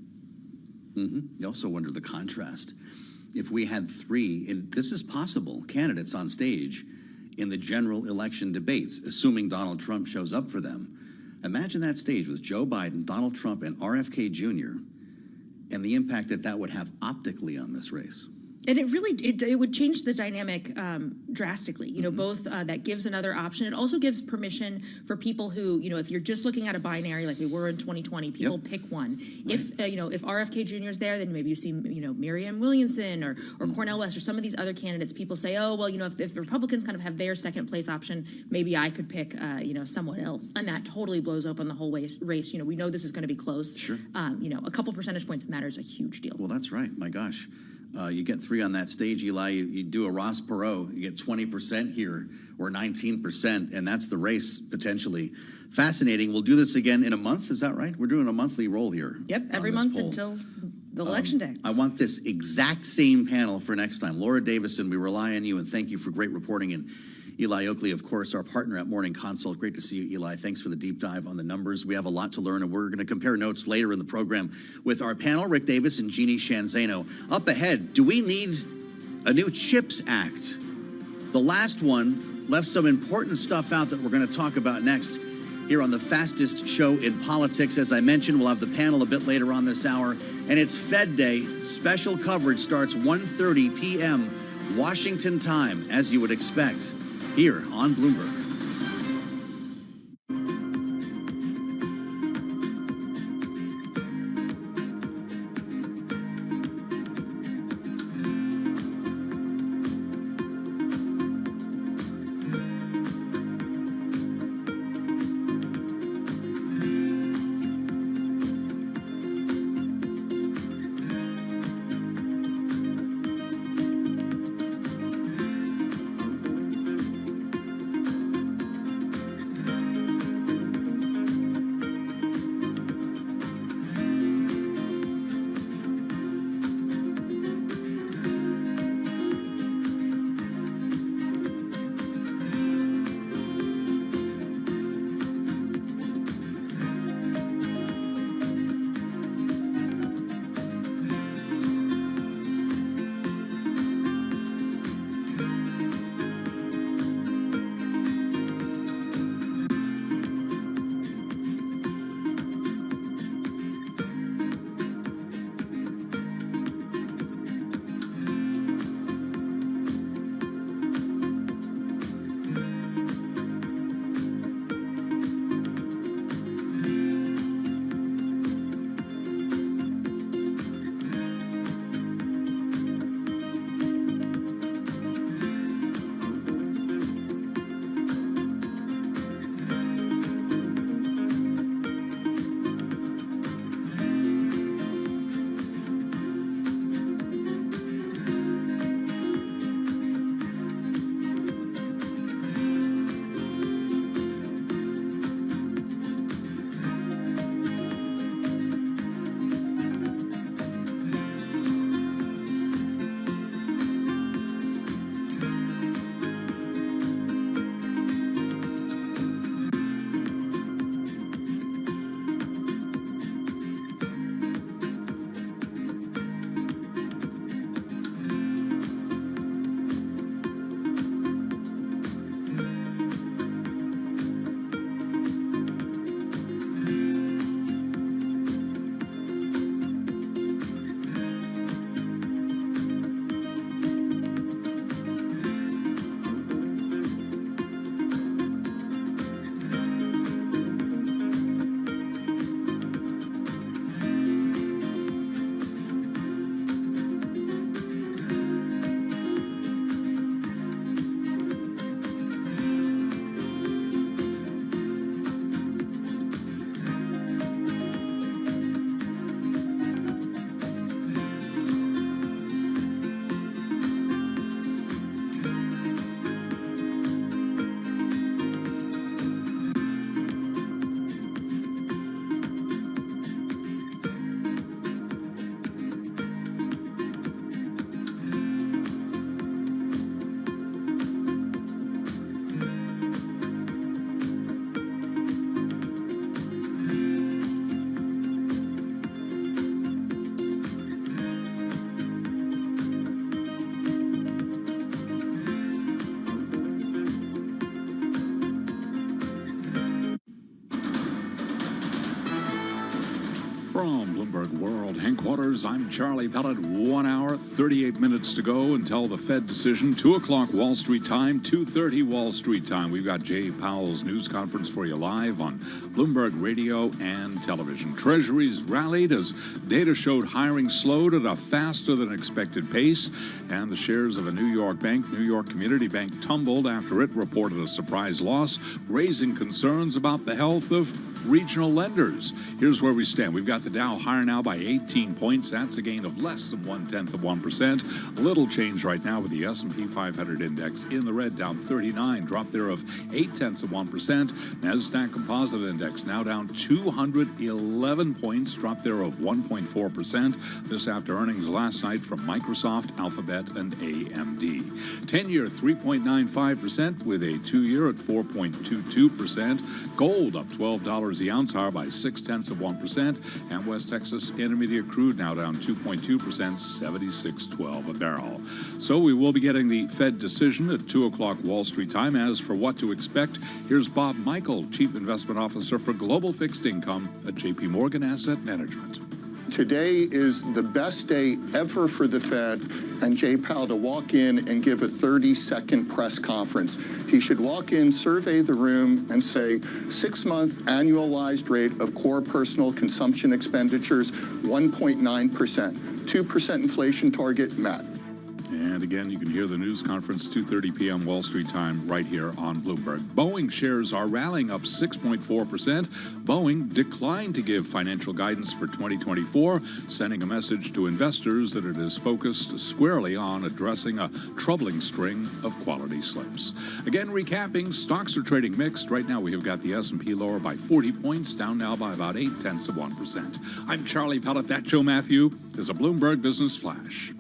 Speaker 7: You also wonder the contrast. If we had three, and this is possible, candidates on stage in the general election debates, assuming Donald Trump shows up for them, imagine that stage with Joe Biden, Donald Trump, and RFK Jr., and the impact that would have optically on this race.
Speaker 3: And it really, it would change the dynamic drastically, both that gives another option. It also gives permission for people who, if you're just looking at a binary like we were in 2020, people pick one. Right. If RFK Jr. is there, then maybe you see, Marianne Williamson or Cornel West or some of these other candidates. People say, oh, well, if Republicans kind of have their second place option, maybe I could pick, someone else. And that totally blows open the whole race. We know this is going to be close.
Speaker 7: Sure.
Speaker 3: A couple percentage points matters a huge deal.
Speaker 7: Well, that's right. My gosh. You get 3 on that stage, Eli. You do a Ross Perot, you get 20% here or 19%, and that's the race potentially. Fascinating. We'll do this again in a month. Is that right? We're doing a monthly roll here.
Speaker 12: Yep, every month until the election day.
Speaker 7: I want this exact same panel for next time. Laura Davison, we rely on you, and thank you for great reporting. And Eli Oakley, of course, our partner at Morning Consult. Great to see you, Eli. Thanks for the deep dive on the numbers. We have a lot to learn, and we're going to compare notes later in the program with our panel, Rick Davis and Jeannie Shanzano. Up ahead, do we need a new CHIPS Act? The last one left some important stuff out that we're going to talk about next here on the fastest show in politics. As I mentioned, we'll have the panel a bit later on this hour, and it's Fed Day. Special coverage starts 1:30 p.m. Washington time, as you would expect, here on Bloomberg.
Speaker 8: From Bloomberg World Headquarters, I'm Charlie Pellet. 1 hour, 38 minutes to go until the Fed decision. 2 o'clock Wall Street time, 2:30 Wall Street time. We've got Jay Powell's news conference for you live on Bloomberg Radio and television. Treasuries rallied as data showed hiring slowed at a faster than expected pace, and the shares of a New York bank, New York Community Bank, tumbled after it reported a surprise loss, raising concerns about the health of regional lenders. Here's where we stand. We've got the Dow higher now by 18 points. That's a gain of less than 0.1%. Little change right now with the S&P 500 index in the red, down 39, drop there of 0.8%. NASDAQ Composite Index now down 211 points, drop there of 1.4%. This after earnings last night from Microsoft, Alphabet, and AMD. 10-year 3.95% with a 2-year at 4.22%. Gold up $12 the ounce, higher by 0.6%. And West Texas Intermediate crude now down 2.2%, $76.12 a barrel. So we will be getting the Fed decision at 2 o'clock Wall Street time. As for what to expect, here's Bob Michael, Chief Investment Officer for Global Fixed Income at JP Morgan Asset Management.
Speaker 14: Today is the best day ever for the Fed and Jay Powell to walk in and give a 30-second press conference. He should walk in, survey the room, and say, 6-month annualized rate of core personal consumption expenditures, 1.9%. 2% inflation target met.
Speaker 8: And again, you can hear the news conference 2:30 p.m. Wall Street time right here on Bloomberg. Boeing shares are rallying up 6.4%. Boeing declined to give financial guidance for 2024, sending a message to investors that it is focused squarely on addressing a troubling string of quality slips. Again, recapping, stocks are trading mixed. Right now, we have got the S&P lower by 40 points, down now by about 0.8%. I'm Charlie Pellet. That Joe Matthew is a Bloomberg Business Flash.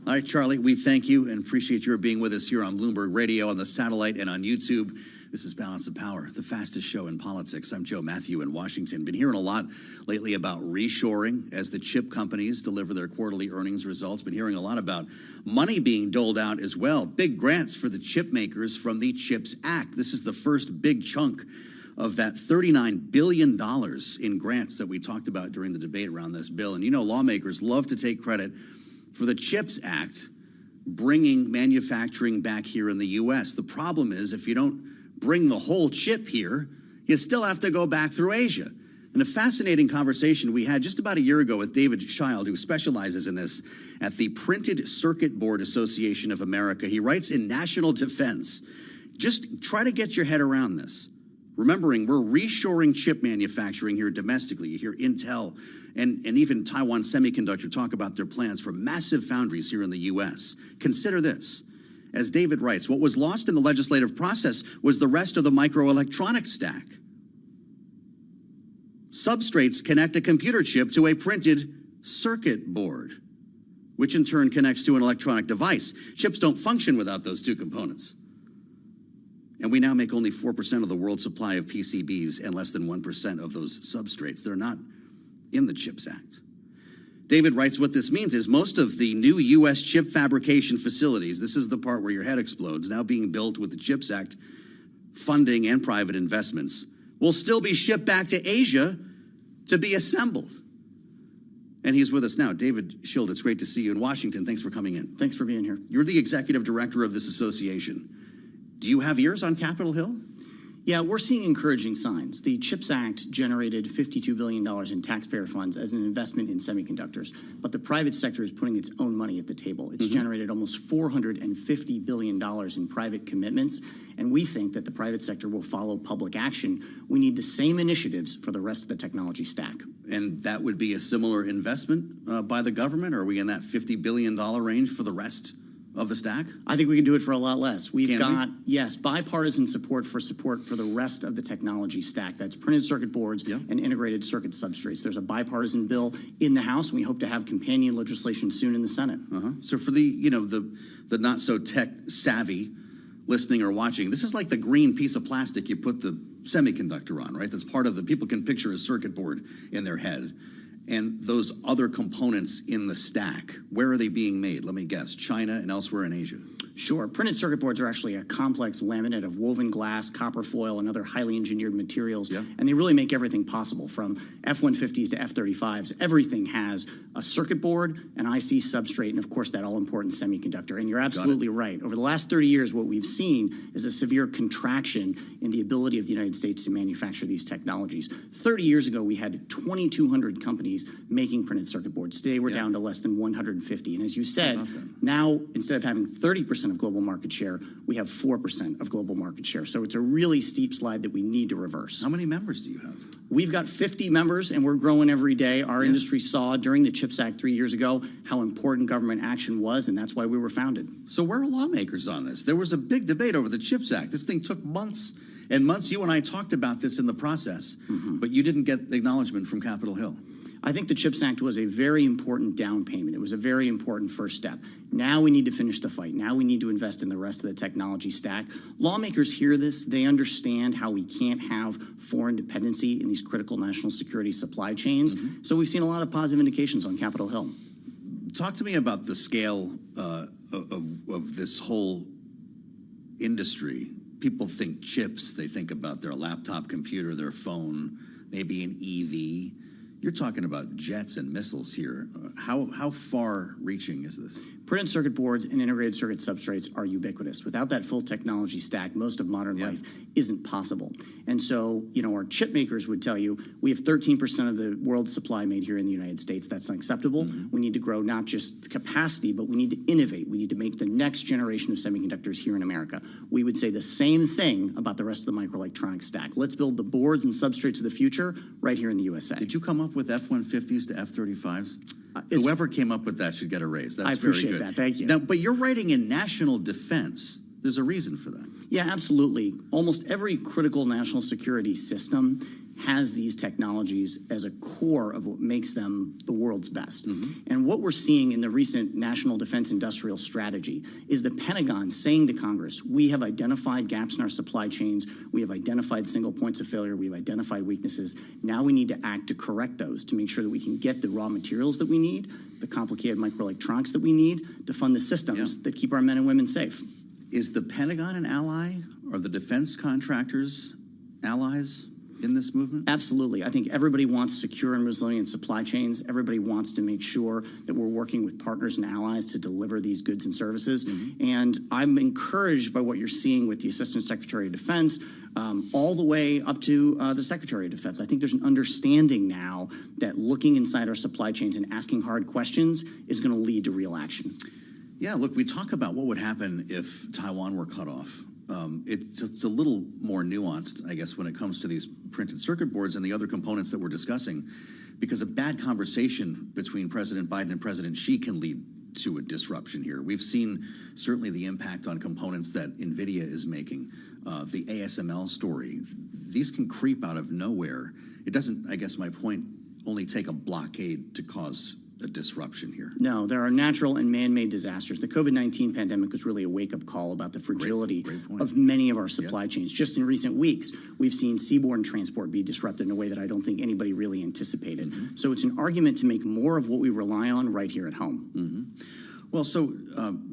Speaker 7: All right, Charlie, we thank you and appreciate your being with us here on Bloomberg Radio, on the satellite, and on YouTube. This is Balance of Power, the fastest show in politics. I'm Joe Matthew in Washington. Been hearing a lot lately about reshoring as the chip companies deliver their quarterly earnings results. Been hearing a lot about money being doled out as well. Big grants for the chip makers from the CHIPS Act. This is the first big chunk of that $39 billion in grants that we talked about during the debate around this bill. And you know, lawmakers love to take credit for the CHIPS Act bringing manufacturing back here in the U.S. The problem is if you don't bring the whole chip here, you still have to go back through Asia. And a fascinating conversation we had just about a year ago with David Child, who specializes in this at the Printed Circuit Board Association of America. He writes in National Defense. Just try to get your head around this. Remembering, we're reshoring chip manufacturing here domestically. You hear Intel and even Taiwan Semiconductor talk about their plans for massive foundries here in the U.S. Consider this. As David writes, what was lost in the legislative process was the rest of the microelectronics stack. Substrates connect a computer chip to a printed circuit board, which in turn connects to an electronic device. Chips don't function without those two components. And we now make only 4% of the world's supply of PCBs and less than 1% of those substrates. They're not in the CHIPS Act. David writes what this means is most of the new U.S. chip fabrication facilities, this is the part where your head explodes, now being built with the CHIPS Act funding and private investments, will still be shipped back to Asia to be assembled. And he's with us now. David Schild, it's great to see you in Washington. Thanks for coming in.
Speaker 15: Thanks for being here.
Speaker 7: You're the executive director of this association. Do you have ears on Capitol Hill?
Speaker 15: Yeah, we're seeing encouraging signs. The CHIPS Act generated $52 billion in taxpayer funds as an investment in semiconductors, but the private sector is putting its own money at the table. It's generated almost $450 billion in private commitments, and we think that the private sector will follow public action. We need the same initiatives for the rest of the technology stack.
Speaker 7: And that would be a similar investment by the government? Or are we in that $50 billion range for the rest of the stack?
Speaker 15: I think we can do it for a lot less. We've got, yes, bipartisan support for the rest of the technology stack. That's printed circuit boards and integrated circuit substrates. There's a bipartisan bill in the House, and we hope to have companion legislation soon in the Senate.
Speaker 7: So for the not so tech savvy listening or watching, this is like the green piece of plastic you put the semiconductor on, right? That's part of people can picture a circuit board in their head. And those other components in the stack, where are they being made? Let me guess, China and elsewhere in Asia.
Speaker 15: Sure. Printed circuit boards are actually a complex laminate of woven glass, copper foil, and other highly engineered materials. And they really make everything possible, from F-150s to F-35s. Everything has a circuit board, an IC substrate, and of course that all-important semiconductor. And you're absolutely right. Over the last 30 years, what we've seen is a severe contraction in the ability of the United States to manufacture these technologies. 30 years ago, we had 2,200 companies making printed circuit boards. Today, we're down to less than 150. And as you said, now instead of having 30% 20% of global market share. We have 4% of global market share. So it's a really steep slide that we need to reverse.
Speaker 7: How many members do you have?
Speaker 15: We've got 50 members, and we're growing every day. Our industry saw during the CHIPS Act 3 years ago how important government action was, and that's why we were founded.
Speaker 7: So where are lawmakers on this? There was a big debate over the CHIPS Act. This thing took months and months. You and I talked about this in the process, but you didn't get acknowledgement from Capitol Hill.
Speaker 15: I think the CHIPS Act was a very important down payment. It was a very important first step. Now we need to finish the fight. Now we need to invest in the rest of the technology stack. Lawmakers hear this. They understand how we can't have foreign dependency in these critical national security supply chains. So we've seen a lot of positive indications on Capitol Hill.
Speaker 7: Talk to me about the scale of this whole industry. People think chips. They think about their laptop computer, their phone, maybe an EV. You're talking about jets and missiles here. How far-reaching is this?
Speaker 15: Printed circuit boards and integrated circuit substrates are ubiquitous. Without that full technology stack, most of modern life isn't possible. And so, our chip makers would tell you, we have 13% of the world's supply made here in the United States. That's unacceptable. We need to grow not just the capacity, but we need to innovate. We need to make the next generation of semiconductors here in America. We would say the same thing about the rest of the microelectronics stack. Let's build the boards and substrates of the future right here in the USA.
Speaker 7: Did you come up with F-150s to F-35s? Whoever came up with that should get a raise. That's
Speaker 15: I appreciate
Speaker 7: very good.
Speaker 15: that. Thank you.
Speaker 7: Now, but you're writing in national defense. There's a reason for that.
Speaker 15: Yeah, absolutely. Almost every critical national security system has these technologies as a core of what makes them the world's best. And what we're seeing in the recent National Defense Industrial Strategy is the Pentagon saying to Congress, we have identified gaps in our supply chains, we have identified single points of failure, we have identified weaknesses. Now we need to act to correct those to make sure that we can get the raw materials that we need, the complicated microelectronics that we need to fund the systems that keep our men and women safe.
Speaker 7: Is the Pentagon an ally? Are the defense contractors allies in this movement?
Speaker 15: Absolutely. I think everybody wants secure and resilient supply chains. Everybody wants to make sure that we're working with partners and allies to deliver these goods and services. And I'm encouraged by what you're seeing with the Assistant Secretary of Defense, all the way up to the Secretary of Defense. I think there's an understanding now that looking inside our supply chains and asking hard questions is going to lead to real action.
Speaker 7: Yeah, look, we talk about what would happen if Taiwan were cut off. It's a little more nuanced, I guess, when it comes to these printed circuit boards and the other components that we're discussing, because a bad conversation between President Biden and President Xi can lead to a disruption here. We've seen certainly the impact on components that NVIDIA is making, the ASML story. These can creep out of nowhere. It doesn't, I guess my point, only take a blockade to cause a disruption here.
Speaker 15: No, there are natural and man-made disasters. The COVID-19 pandemic was really a wake-up call about the fragility of many of our supply chains. Just in recent weeks, we've seen seaborne transport be disrupted in a way that I don't think anybody really anticipated. So it's an argument to make more of what we rely on right here at home.
Speaker 7: Well, so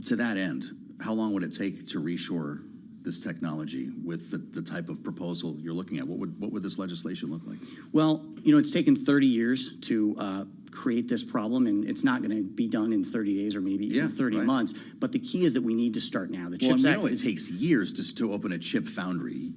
Speaker 7: to that end, how long would it take to reshore this technology with the type of proposal you're looking at? What would this legislation look like?
Speaker 15: Well, it's taken 30 years to create this problem, and it's not going to be done in 30 days or maybe even 30 months. But the key is that we need to start now. The CHIPS Act
Speaker 7: it takes years just to open a chip foundry.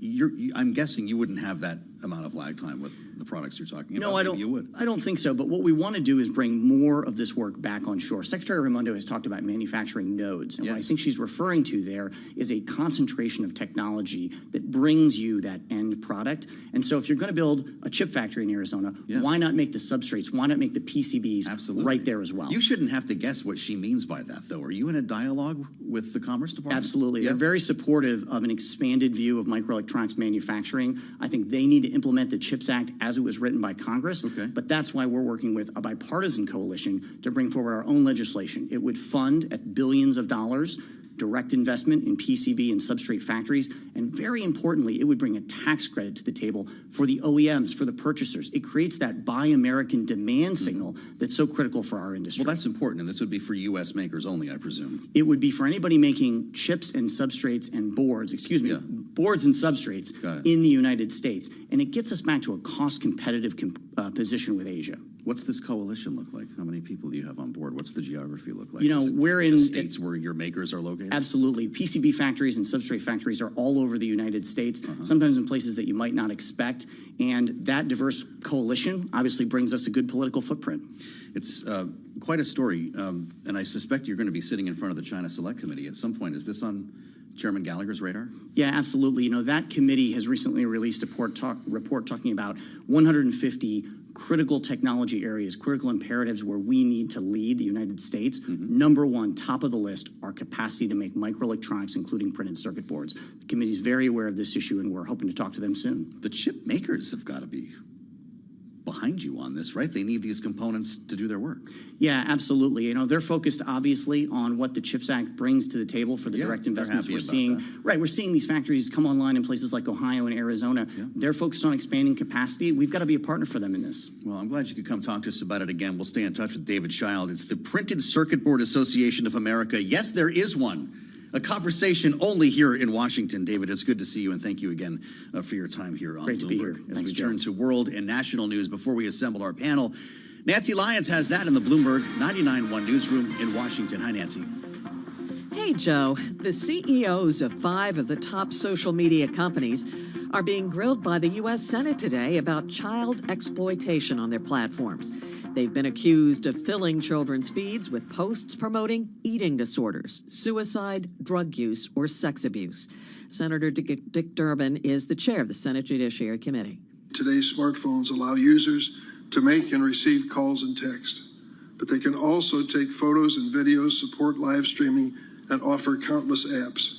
Speaker 7: I'm guessing you wouldn't have that amount of lag time with the products you're talking about.
Speaker 15: No, I don't.
Speaker 7: You would.
Speaker 15: I don't think so. But what we want to do is bring more of this work back on shore. Secretary Raimondo has talked about manufacturing nodes, and what I think she's referring to there is a concentration of technology that brings you that end product. And so, if you're going to build a chip factory in Arizona, why not make the substrates? Why not make the PCBs right there as well?
Speaker 7: You shouldn't have to guess what she means by that, though. Are you in a dialogue with the Commerce Department?
Speaker 15: Absolutely. They're very supportive of an expanded view of microelectronics manufacturing. I think they need to implement the CHIPS Act as it was written by Congress. But that's why we're working with a bipartisan coalition to bring forward our own legislation. It would fund at billions of dollars direct investment in PCB and substrate factories, and very importantly, it would bring a tax credit to the table for the OEMs, for the purchasers. It creates that Buy American demand signal that's so critical for our industry.
Speaker 7: Well, that's important, and this would be for U.S. makers only, I presume.
Speaker 15: It would be for anybody making chips and substrates and boards, boards and substrates in the United States. And it gets us back to a cost-competitive position with Asia.
Speaker 7: What's this coalition look like? How many people do you have on board? What's the geography look like?
Speaker 15: You know, we're in
Speaker 7: the states where your makers are located?
Speaker 15: Absolutely. PCB factories and substrate factories are all over the United States, sometimes in places that you might not expect. And that diverse coalition obviously brings us a good political footprint.
Speaker 7: It's quite a story. And I suspect you're going to be sitting in front of the China Select Committee at some point. Is this on Chairman Gallagher's radar?
Speaker 15: Yeah, absolutely. You know, that committee has recently released a report talking about 150 critical technology areas, critical imperatives where we need to lead the United States. Number one, top of the list, our capacity to make microelectronics, including printed circuit boards. The committee is very aware of this issue, and we're hoping to talk to them soon.
Speaker 7: The chip makers have got to be behind you on this, right? They need these components to do their work.
Speaker 15: Yeah, absolutely. You know, they're focused obviously on what the CHIPS Act brings to the table for the direct investments we're seeing. Right, we're seeing these factories come online in places like Ohio and Arizona. They're focused on expanding capacity. We've got to be a partner for them in this.
Speaker 7: Well, I'm glad you could come talk to us about it again. We'll stay in touch with David Child. It's the Printed Circuit Board Association of America. Yes, there is one. A conversation only here in Washington. David, it's good to see you, and thank you again for your time here on
Speaker 15: Great
Speaker 7: Bloomberg.
Speaker 15: to be here.
Speaker 7: As
Speaker 15: Thanks,
Speaker 7: we
Speaker 15: Joe.
Speaker 7: turn to world and national news before we assemble our panel, Nancy Lyons has that in the Bloomberg 99.1 newsroom in Washington. Hi, Nancy.
Speaker 16: Hey, Joe. The CEOs of 5 of the top social media companies are being grilled by the U.S. Senate today about child exploitation on their platforms. They've been accused of filling children's feeds with posts promoting eating disorders, suicide, drug use, or sex abuse. Senator Dick Durbin is the chair of the Senate Judiciary Committee.
Speaker 17: Today's smartphones allow users to make and receive calls and text, but they can also take photos and videos, support live streaming, and offer countless apps.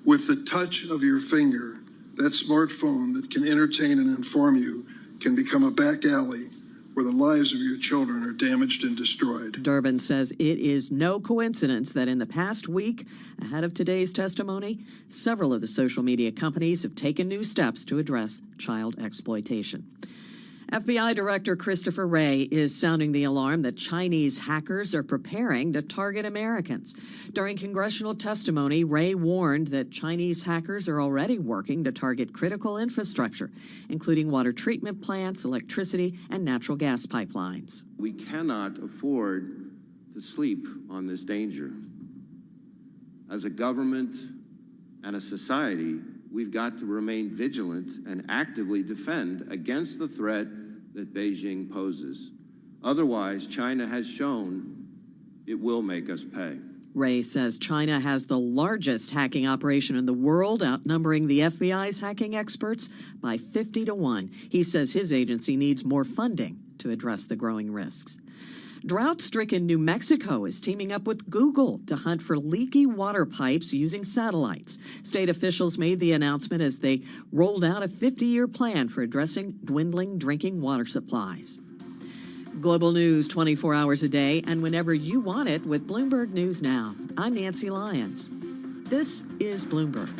Speaker 17: With the touch of your finger, that smartphone that can entertain and inform you can become a back alley where the lives of your children are damaged and destroyed.
Speaker 16: Durbin says it is no coincidence that in the past week, ahead of today's testimony, several of the social media companies have taken new steps to address child exploitation. FBI Director Christopher Wray is sounding the alarm that Chinese hackers are preparing to target Americans. During congressional testimony, Wray warned that Chinese hackers are already working to target critical infrastructure, including water treatment plants, electricity, and natural gas pipelines.
Speaker 18: We cannot afford to sleep on this danger. As a government and a society, we've got to remain vigilant and actively defend against the threat that Beijing poses. Otherwise, China has shown it will make us pay.
Speaker 16: Wray says China has the largest hacking operation in the world, outnumbering the FBI's hacking experts by 50 to 1. He says his agency needs more funding to address the growing risks. Drought-stricken New Mexico is teaming up with Google to hunt for leaky water pipes using satellites. State officials made the announcement as they rolled out a 50-year plan for addressing dwindling drinking water supplies. Global news 24 hours a day and whenever you want it with Bloomberg News Now. I'm Nancy Lyons. This is Bloomberg.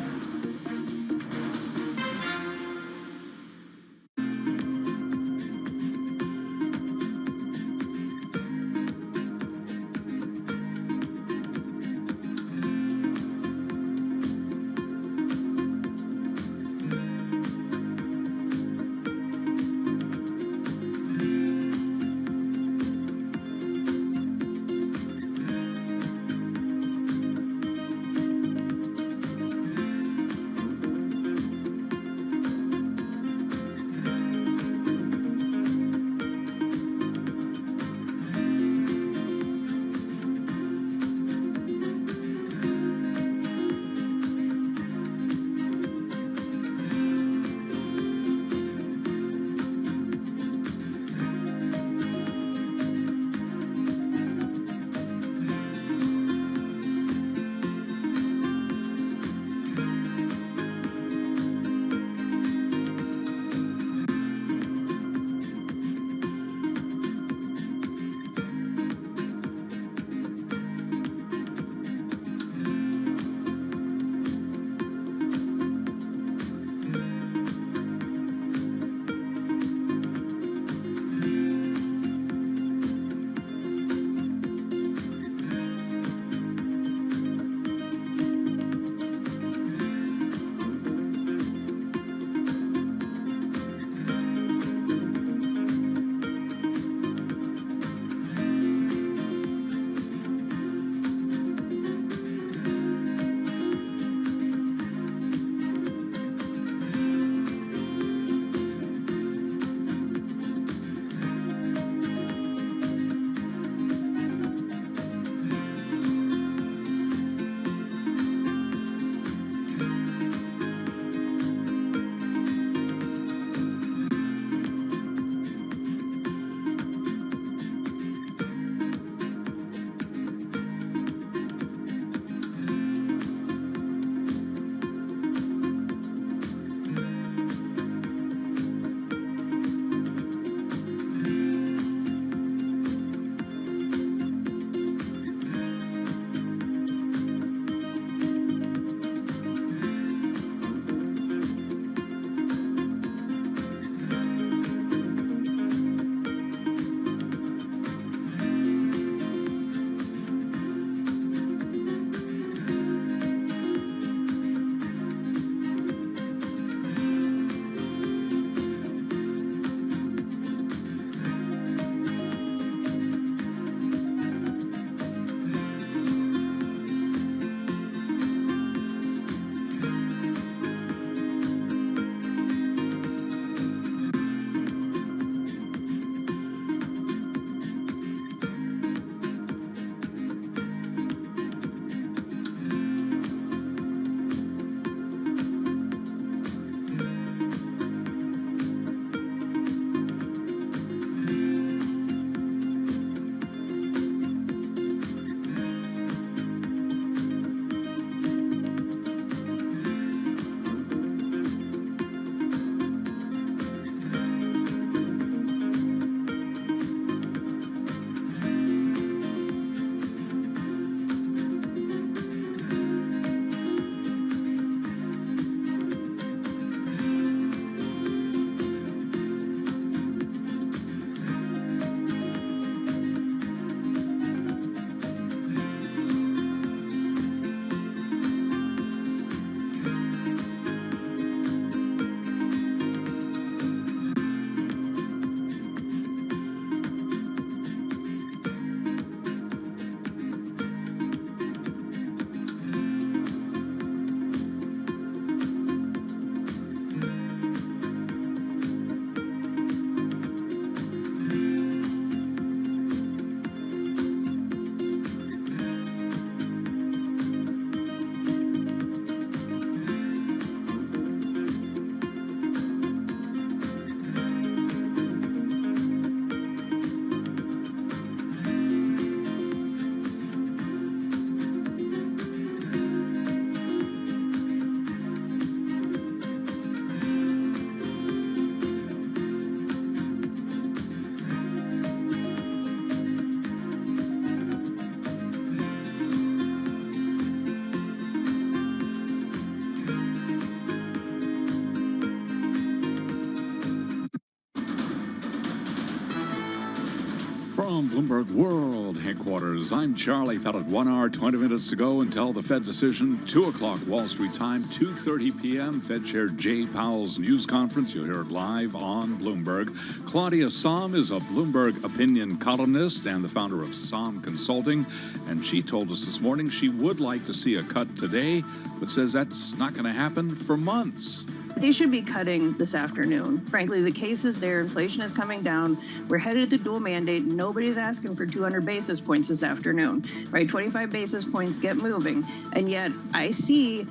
Speaker 8: From Bloomberg World Headquarters, I'm Charlie Pellet. 1 hour, 20 minutes to go until the Fed decision. 2 o'clock Wall Street time, 2:30 p.m. Fed Chair Jay Powell's news conference. You'll hear it live on Bloomberg. Claudia Sahm is a Bloomberg opinion columnist and the founder of Sahm Consulting. And she told us this morning she would like to see a cut today, but says that's not going to happen for months.
Speaker 6: They should be cutting this afternoon. Frankly, the case is there. Inflation is coming down. We're headed to dual mandate. Nobody's asking for 200 basis points this afternoon, right? 25 basis points, get moving. And yet I see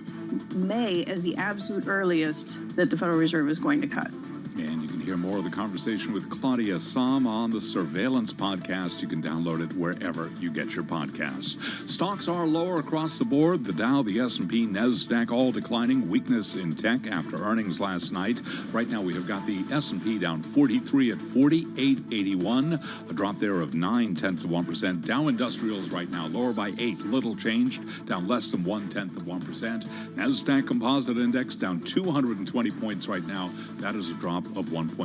Speaker 6: May as the absolute earliest that the Federal Reserve is going to cut.
Speaker 8: And you can hear more of the conversation with Claudia Sahm on the Surveillance podcast. You can download it wherever you get your podcasts. Stocks are lower across the board. The Dow, the S&P, NASDAQ all declining. Weakness in tech after earnings last night. Right now we have got the S&P down 43 at 48.81. A drop there of 0.9%. Dow Industrials right now lower by 8. Little changed. Down less than 0.1%. NASDAQ Composite Index down 220 points right now. That is a drop of 1.4%.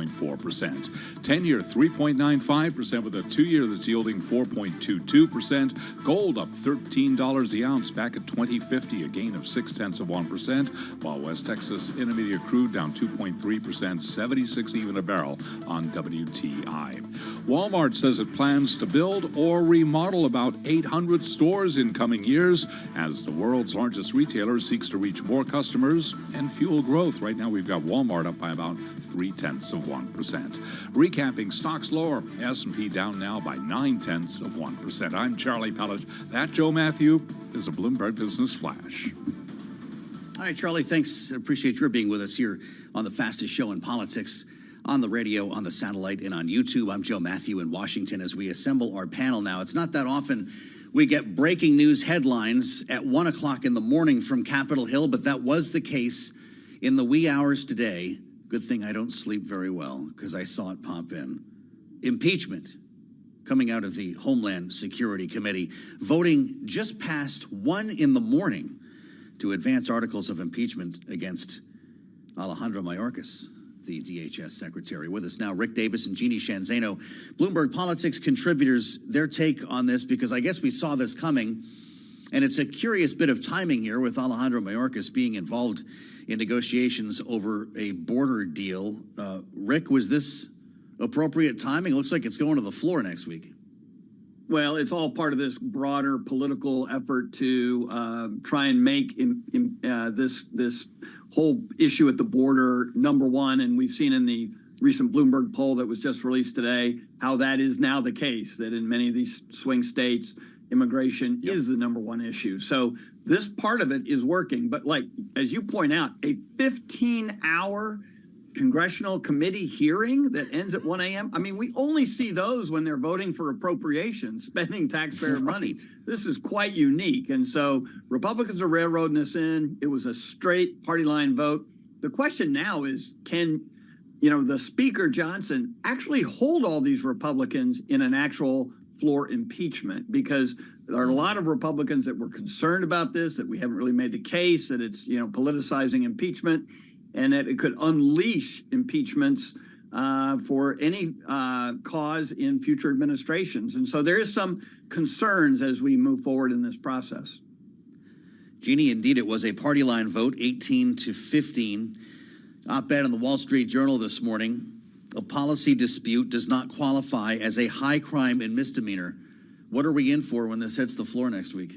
Speaker 8: 10-year 3.95% with a 2-year that's yielding 4.22%. Gold up $13 the ounce back at $20.50, a gain of 0.6%, while West Texas Intermediate crude down 2.3%, 76 even a barrel on WTI. Walmart says it plans to build or remodel about 800 stores in coming years as the world's largest retailer seeks to reach more customers and fuel growth. Right now we've got Walmart up by about 0.3%. Recapping, stocks lower, S&P down now by 0.9%. I'm Charlie Pellet. That Joe Matthew is a Bloomberg Business Flash.
Speaker 7: All right, Charlie, thanks. Appreciate your being with us here on the fastest show in politics, on the radio, on the satellite, and on YouTube. I'm Joe Matthew in Washington as we assemble our panel now. It's not that often we get breaking news headlines at 1 o'clock in the morning from Capitol Hill, but that was the case in the wee hours today. Good thing I don't sleep very well because I saw it pop in. Impeachment coming out of the Homeland Security Committee, voting just past 1 in the morning to advance articles of impeachment against Alejandro Mayorkas, the DHS secretary. With us now, Rick Davis and Jeannie Shanzano, Bloomberg Politics contributors, their take on this, because I guess we saw this coming, and it's a curious bit of timing here with Alejandro Mayorkas being involved in negotiations over a border deal. Rick, was this appropriate timing? It looks like it's going to the floor next week.
Speaker 19: Well, it's all part of this broader political effort to try and make this whole issue at the border number one. And we've seen in the recent Bloomberg poll that was just released today how that is now the case, that in many of these swing states, immigration is the number one issue. So this part of it is working. But like, as you point out, a 15-hour congressional committee hearing that ends at 1 a.m. I mean, we only see those when they're voting for appropriations, spending taxpayer money. This is quite unique. And so Republicans are railroading this in. It was a straight party line vote. The question now is, can the Speaker Johnson actually hold all these Republicans in an actual floor impeachment? Because there are a lot of Republicans that were concerned about this, that we haven't really made the case, that it's, politicizing impeachment, and that it could unleash impeachments for any cause in future administrations. And so there is some concerns as we move forward in this process.
Speaker 7: Jeannie, indeed, it was a party line vote, 18-15. Op-ed in the Wall Street Journal this morning. A policy dispute does not qualify as a high crime and misdemeanor. What are we in for when this hits the floor next week?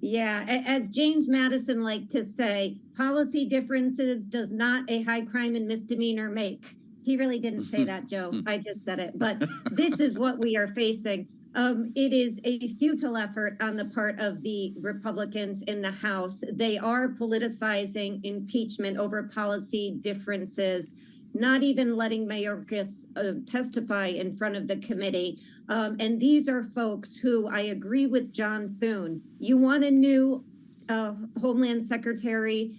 Speaker 20: Yeah, as James Madison liked to say, policy differences does not a high crime and misdemeanor make. He really didn't say that, Joe. I just said it. But this is what we are facing. It is a futile effort on the part of the Republicans in the House. They are politicizing impeachment over policy differences, not even letting Mayorkas testify in front of the committee. And these are folks who, I agree with John Thune, you want a new Homeland Secretary,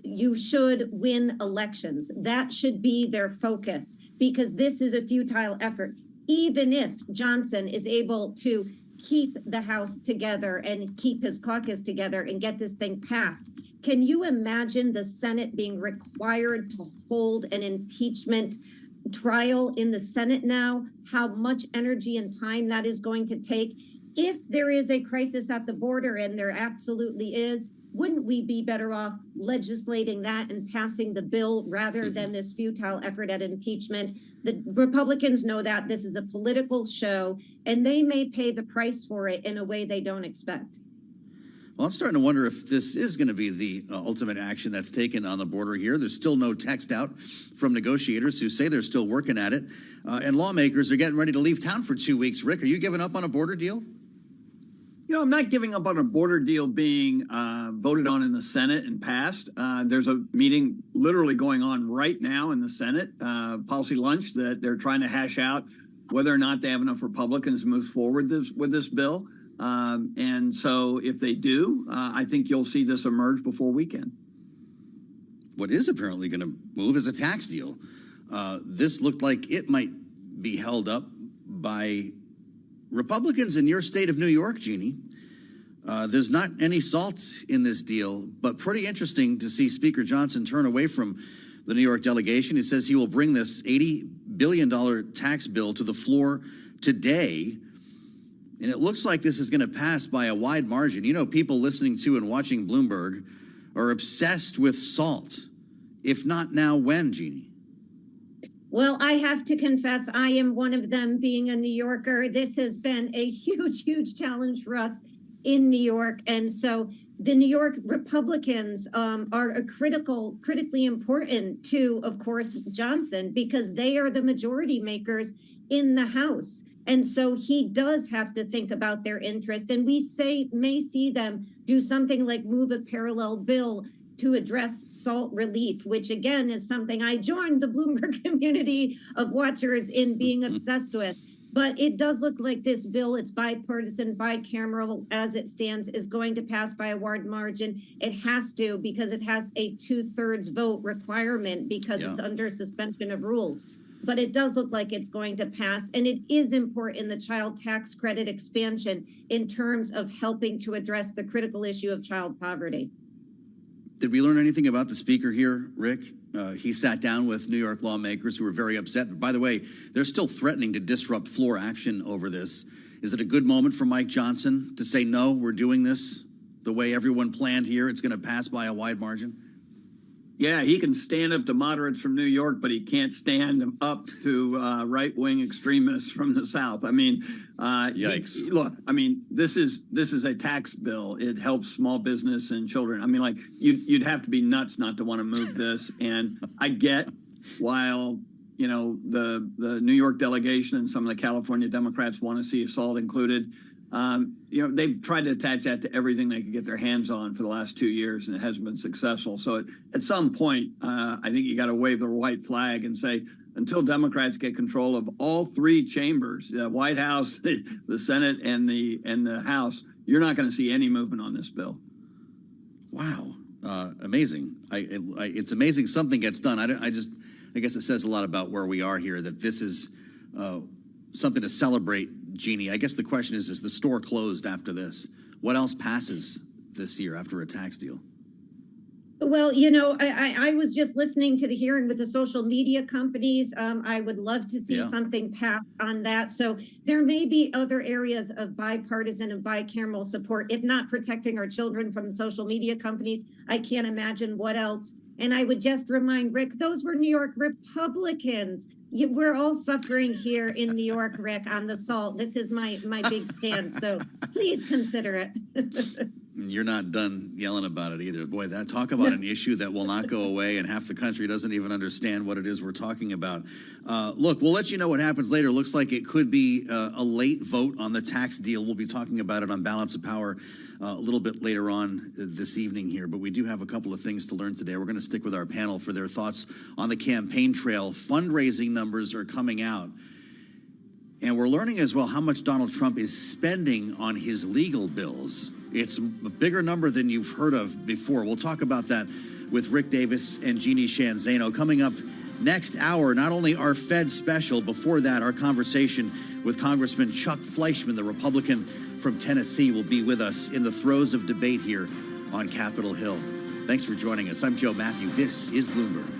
Speaker 20: you should win elections. That should be their focus, because this is a futile effort. Even if Johnson is able to keep the House together and keep his caucus together and get this thing passed, can you imagine the Senate being required to hold an impeachment trial in the Senate now, how much energy and time that is going to take. If there is a crisis at the border, and there absolutely is, wouldn't we be better off legislating that and passing the bill rather than this futile effort at impeachment? The Republicans know that this is a political show, and they may pay the price for it in a way they don't expect.
Speaker 7: Well, I'm starting to wonder if this is going to be the ultimate action that's taken on the border here. There's still no text out from negotiators who say they're still working at it. And lawmakers are getting ready to leave town for 2 weeks. Rick, are you giving up on a border deal?
Speaker 19: You know, I'm not giving up on a border deal being voted on in the Senate and passed. There's a meeting literally going on right now in the Senate, policy lunch, that they're trying to hash out whether or not they have enough Republicans to move forward with this bill. And so if they do, I think you'll see this emerge before weekend.
Speaker 7: What is apparently going to move is a tax deal. This looked like it might be held up by Republicans in your state of New York, Jeannie. There's not any salt in this deal, but pretty interesting to see Speaker Johnson turn away from the New York delegation. He says he will bring this $80 billion tax bill to the floor today. And it looks like this is going to pass by a wide margin. You know, people listening to and watching Bloomberg are obsessed with salt. If not now, when, Jeannie?
Speaker 20: Well, I have to confess, I am one of them, being a New Yorker. This has been a huge, huge challenge for us in New York. And so the New York Republicans are critically important to, of course, Johnson, because they are the majority makers in the House. And so he does have to think about their interest. And we may see them do something like move a parallel bill to address salt relief, which again is something I joined the Bloomberg community of watchers in being obsessed with. But it does look like this bill, it's bipartisan, bicameral as it stands, is going to pass by a wide margin. It has to, because it has a 2/3 vote requirement, because it's under suspension of rules. But it does look like it's going to pass. And it is important in the child tax credit expansion in terms of helping to address the critical issue of child poverty.
Speaker 7: Did we learn anything about the speaker here, Rick? He sat down with New York lawmakers who were very upset. By the way, they're still threatening to disrupt floor action over this. Is it a good moment for Mike Johnson to say, no, we're doing this the way everyone planned here? It's going to pass by a wide margin?
Speaker 19: Yeah, he can stand up to moderates from New York, but he can't stand up to right-wing extremists from the South. I mean,
Speaker 7: yikes!
Speaker 19: Look, I mean, this is a tax bill. It helps small business and children. I mean, like you'd have to be nuts not to want to move this. And I get, while you know the New York delegation and some of the California Democrats want to see assault included. You know, they've tried to attach that to everything they could get their hands on for the last 2 years, and it hasn't been successful. So at some point, I think you got to wave the white flag and say, until Democrats get control of all three chambers, the White House, the Senate, and the House, you're not going to see any movement on this bill.
Speaker 7: Wow, amazing! It's amazing something gets done. I guess it says a lot about where we are here, that this is something to celebrate. Jeannie, I guess the question is the store closed after this? What else passes this year after a tax deal?
Speaker 20: Well, you know, I was just listening to the hearing with the social media companies. I would love to see something pass on that. So there may be other areas of bipartisan and bicameral support, if not protecting our children from the social media companies. I can't imagine what else. And I would just remind Rick, those were New York Republicans. We're all suffering here in New York, Rick, on the salt. This is my big stand. So please consider it.
Speaker 7: You're not done yelling about it either. Boy, talk about an issue that will not go away, and half the country doesn't even understand what it is we're talking about. Look, we'll let you know what happens later. Looks like it could be a late vote on the tax deal. We'll be talking about it on Balance of Power a little bit later on this evening here, but we do have a couple of things to learn today. We're going to stick with our panel for their thoughts on the campaign trail. Fundraising numbers are coming out, and we're learning as well how much Donald Trump is spending on his legal bills. It's a bigger number than you've heard of before. We'll talk about that with Rick Davis and Jeannie Shanzano. Coming up next hour, not only our Fed special, before that, our conversation with Congressman Chuck Fleischmann, the Republican from Tennessee, will be with us in the throes of debate here on Capitol Hill. Thanks for joining us. I'm Joe Matthew. This is Bloomberg.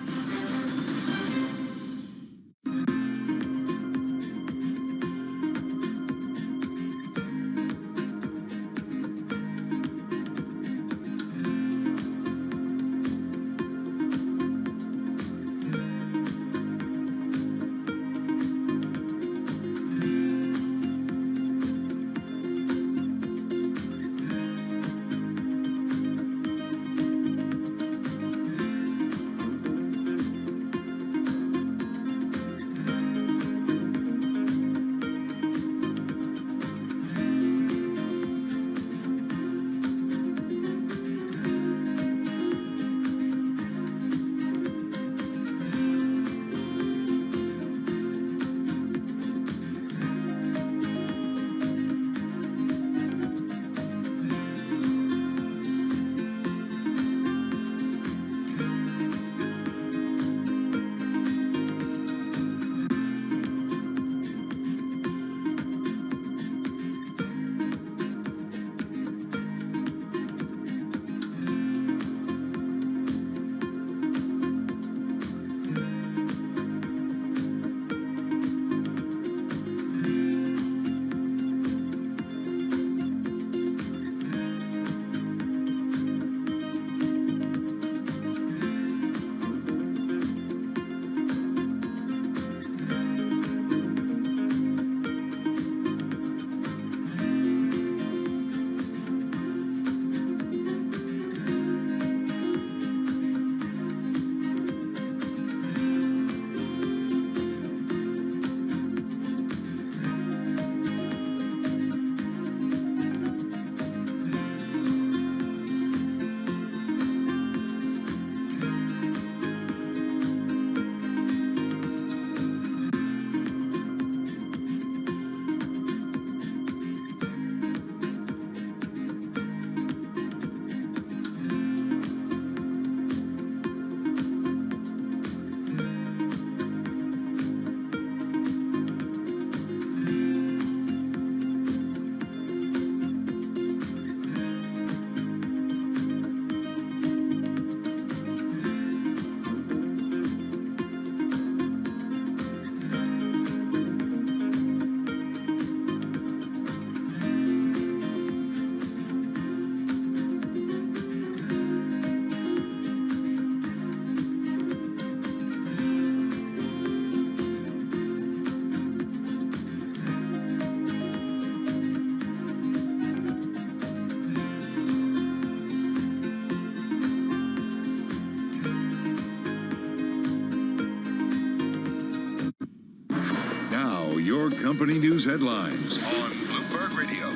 Speaker 10: company news headlines on Bloomberg Radio.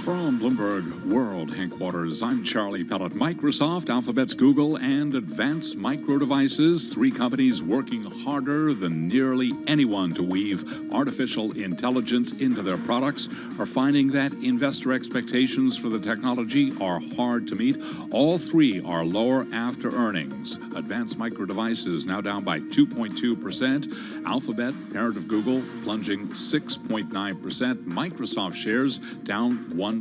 Speaker 8: From Bloomberg World Headquarters, I'm Charlie Pellet. Microsoft, Alphabet's Google, and Advanced Micro Devices, three companies working harder than nearly anyone to weave artificial intelligence into their products, are finding that investor expectations for the technology are hard to meet. All three are lower after earnings. Advanced Micro Devices now down by 2.2%. Alphabet, parent of Google, plunging 6.9%. Microsoft shares down 1.6%.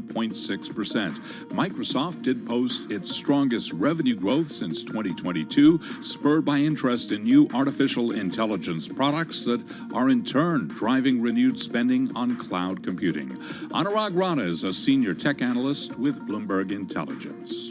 Speaker 8: Microsoft did post its strongest revenue growth since 2022, spurred by interest in new artificial intelligence products that are in turn driving renewed spending on cloud computing. Anurag Rana is a senior tech analyst with Bloomberg Intelligence.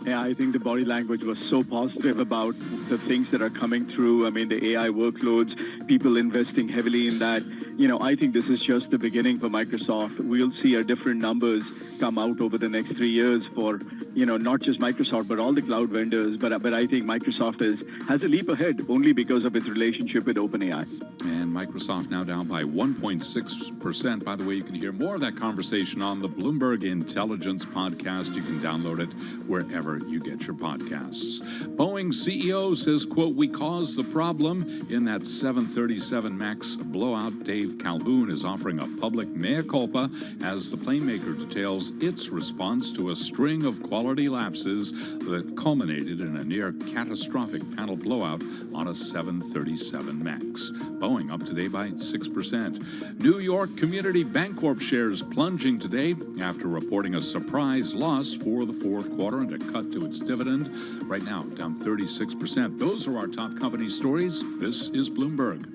Speaker 9: Yeah, I think the body language was so positive about the things that are coming through. I mean, the AI workloads, people investing heavily in that. You know, I think this is just the beginning for Microsoft. We'll see a different numbers come out over the next 3 years for, you know, not just Microsoft, but all the cloud vendors. But I think Microsoft has a leap ahead only because of its relationship with OpenAI.
Speaker 8: And Microsoft now down by 1.6%. By the way, you can hear more of that conversation on the Bloomberg Intelligence podcast. You can download it wherever you get your podcasts. Boeing CEO says, quote, "We caused the problem in that 737 MAX blowout." Dave Calhoun is offering a public mea culpa as the plane maker details its response to a string of quality lapses that culminated in a near catastrophic panel blowout on a 737 MAX. Boeing up today by 6%. New York Community Bancorp shares plunging today after reporting a surprise loss for the fourth quarter and a cut to its dividend. Right now, down 36%. Those are our top company stories. This is Bloomberg.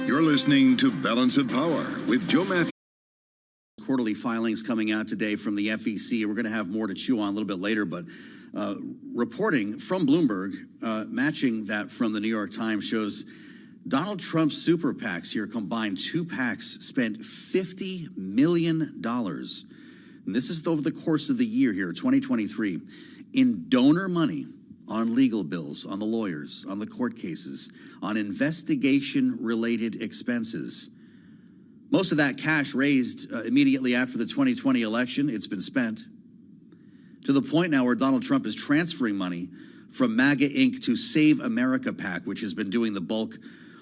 Speaker 10: You're listening to Balance of Power with Joe Matthews.
Speaker 7: Quarterly filings coming out today from the FEC. We're going to have more to chew on a little bit later, but reporting from Bloomberg, matching that from the New York Times, shows Donald Trump's super PACs here, combined two PACs, spent $50 million. And this is over the course of the year here, 2023, in donor money on legal bills, on the lawyers, on the court cases, on investigation-related expenses. Most of that cash raised immediately after the 2020 election. It's been spent to the point now where Donald Trump is transferring money from MAGA Inc. to Save America PAC, which has been doing the bulk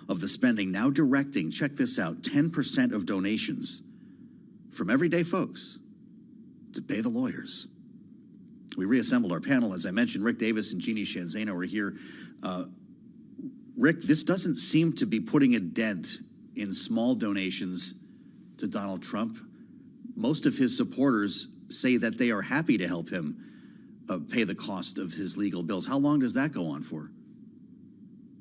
Speaker 7: of the spending, now directing, check this out, 10% of donations from everyday folks to pay the lawyers. We reassembled our panel. As I mentioned, Rick Davis and Jeannie Shanzano are here. Rick, this doesn't seem to be putting a dent in small donations to Donald Trump. Most of his supporters say that they are happy to help him pay the cost of his legal bills. How long does that go on for?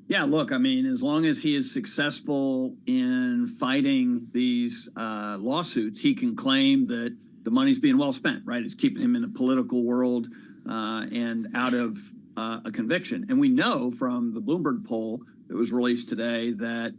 Speaker 19: Yeah, look, I mean, as long as he is successful in fighting these lawsuits, he can claim that the money's being well spent, right? It's keeping him in the political world and out of a conviction. And we know from the Bloomberg poll that was released today that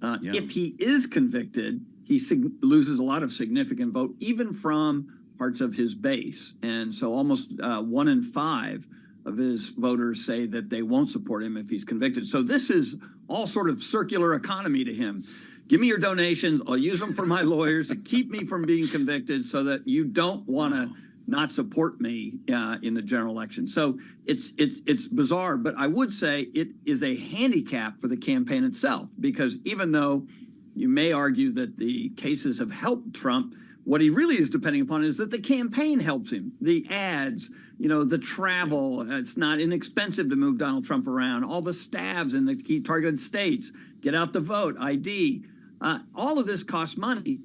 Speaker 19: if he is convicted, he loses a lot of significant vote, even from parts of his base. And so almost 1 in 5 of his voters say that they won't support him if he's convicted. So this is all sort of circular economy to him. Give me your donations. I'll use them for my lawyers to keep me from being convicted so that you don't want to not support me in the general election. So it's bizarre, but I would say it is a handicap for the campaign itself, because even though you may argue that the cases have helped Trump, what he really is depending upon is that the campaign helps him. The ads, you know, the travel, it's not inexpensive to move Donald Trump around, all the stabs in the key targeted states, get out the vote, ID. All of this costs money,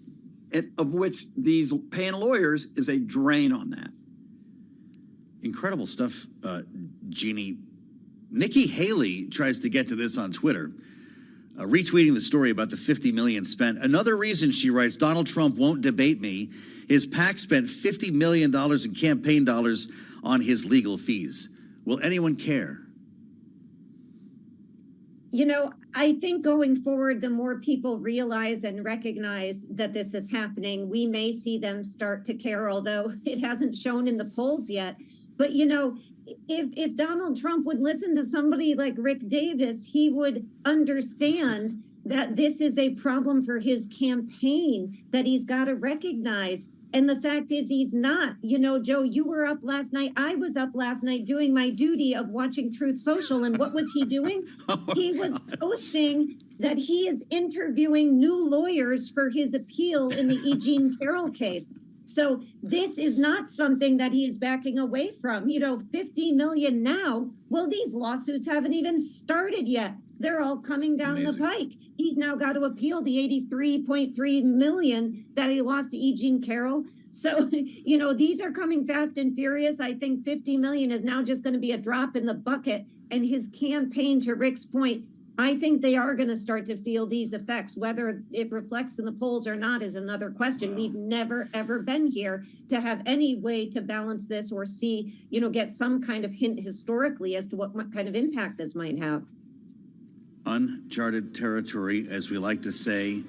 Speaker 19: of which these paying lawyers is a drain on that.
Speaker 7: Incredible stuff, Jeannie. Nikki Haley tries to get to this on Twitter, retweeting the story about the $50 million spent. Another reason, she writes, Donald Trump won't debate me. His PAC spent $50 million in campaign dollars on his legal fees. Will anyone care?
Speaker 20: You know, I think going forward, the more people realize and recognize that this is happening, we may see them start to care, although it hasn't shown in the polls yet. But, you know, if Donald Trump would listen to somebody like Rick Davis, he would understand that this is a problem for his campaign that he's got to recognize. And the fact is he's not. You know, Joe, you were up last night. I was up last night doing my duty of watching Truth Social. And what was he doing? He was posting that he is interviewing new lawyers for his appeal in the E. Jean Carroll case. So this is not something that he's backing away from. You know, 50 million now. Well, these lawsuits haven't even started yet. They're all coming down the pike. He's now got to appeal the 83.3 million that he lost to E. Jean Carroll. So, you know, these are coming fast and furious. I think 50 million is now just going to be a drop in the bucket. And his campaign, to Rick's point, I think they are going to start to feel these effects. Whether it reflects in the polls or not is another question. We've never, ever been here to have any way to balance this or see, you know, get some kind of hint historically as to what kind of impact this might have.
Speaker 7: Uncharted territory, as we like to say.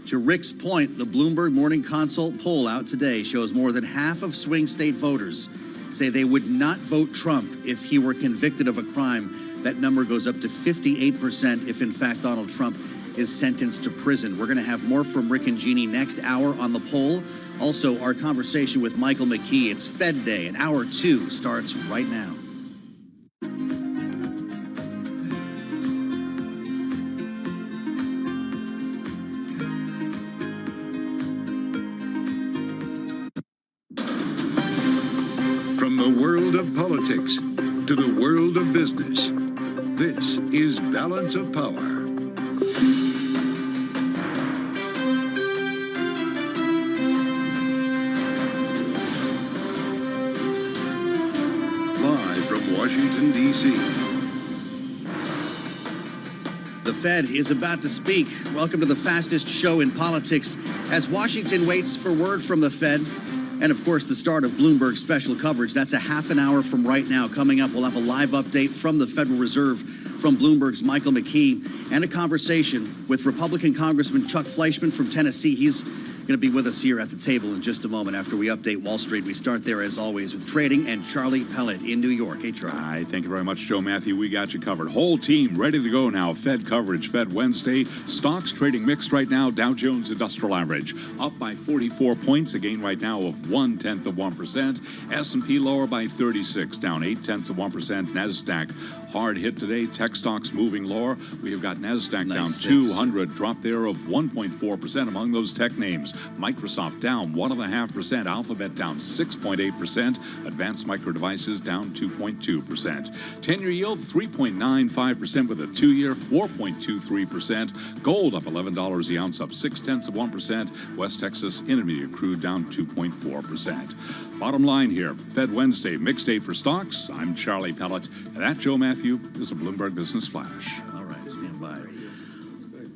Speaker 7: To Rick's point, the Bloomberg Morning Consult poll out today shows more than half of swing state voters say they would not vote Trump if he were convicted of a crime. That number goes up to 58% if, in fact, Donald Trump is sentenced to prison. We're going to have more from Rick and Jeannie next hour on the poll. Also, our conversation with Michael McKee. It's Fed Day, and Hour 2 starts right now.
Speaker 10: From the world of politics to the world of business, this is Balance of Power. Live from Washington, D.C.
Speaker 7: The Fed is about to speak. Welcome to the fastest show in politics as Washington waits for word from the Fed. And, of course, the start of Bloomberg special coverage. That's a half an hour from right now. Coming up, we'll have a live update from the Federal Reserve from Bloomberg's Michael McKee and a conversation with Republican Congressman Chuck Fleischmann from Tennessee. He's going to be with us here at the table in just a moment after we update Wall Street. We start there, as always, with trading and Charlie Pellet in New York. Hey, Charlie.
Speaker 8: Hi, thank you very much, Joe Matthew. We got you covered. Whole team ready to go now. Fed coverage, Fed Wednesday. Stocks trading mixed right now. Dow Jones Industrial Average up by 44 points, a gain right now of 0.1%. S&P lower by 36, down 0.8%. NASDAQ hard hit today. Tech stocks moving lower. We have got NASDAQ down 200, drop there of 1.4% among those tech names. Microsoft down 1.5%, Alphabet down 6.8%, Advanced Micro Devices down 2.2%. 10-year yield 3.95% with a 2-year 4.23%. Gold up $11 the ounce, up 0.6%. West Texas Intermediate crude down 2.4%. Bottom line here, Fed Wednesday, mixed day for stocks. I'm Charlie Pellet, and that, Joe Matthew, is a Bloomberg Business Flash.
Speaker 7: All right, stand by.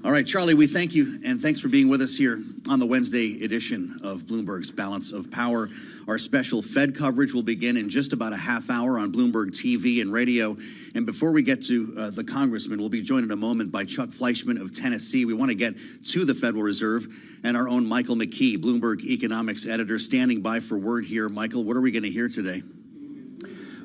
Speaker 7: All right, Charlie, we thank you, and thanks for being with us here on the Wednesday edition of Bloomberg's Balance of Power. Our special Fed coverage will begin in just about a half hour on Bloomberg TV and radio. And before we get to the congressman, we'll be joined in a moment by Chuck Fleischmann of Tennessee. We want to get to the Federal Reserve and our own Michael McKee, Bloomberg economics editor, standing by for word here. Michael, what are we going to hear today?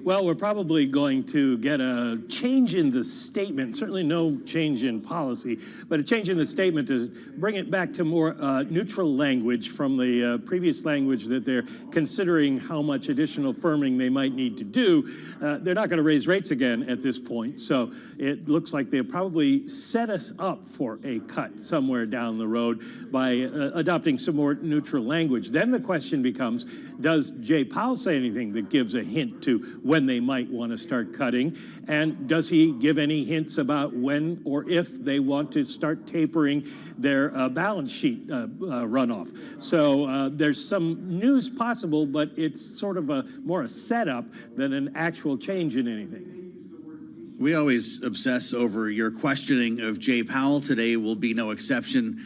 Speaker 5: Well, we're probably going to get a change in the statement, certainly no change in policy, but a change in the statement to bring it back to more neutral language from the previous language that they're considering how much additional firming they might need to do. They're not going to raise rates again at this point, so it looks like they'll probably set us up for a cut somewhere down the road by adopting some more neutral language. Then the question becomes, does Jay Powell say anything that gives a hint to when they might want to start cutting? And does he give any hints about when or if they want to start tapering their balance sheet runoff? So there's some news possible, but it's sort of more a setup than an actual change in anything.
Speaker 7: We always obsess over your questioning of Jay Powell. Today will be no exception.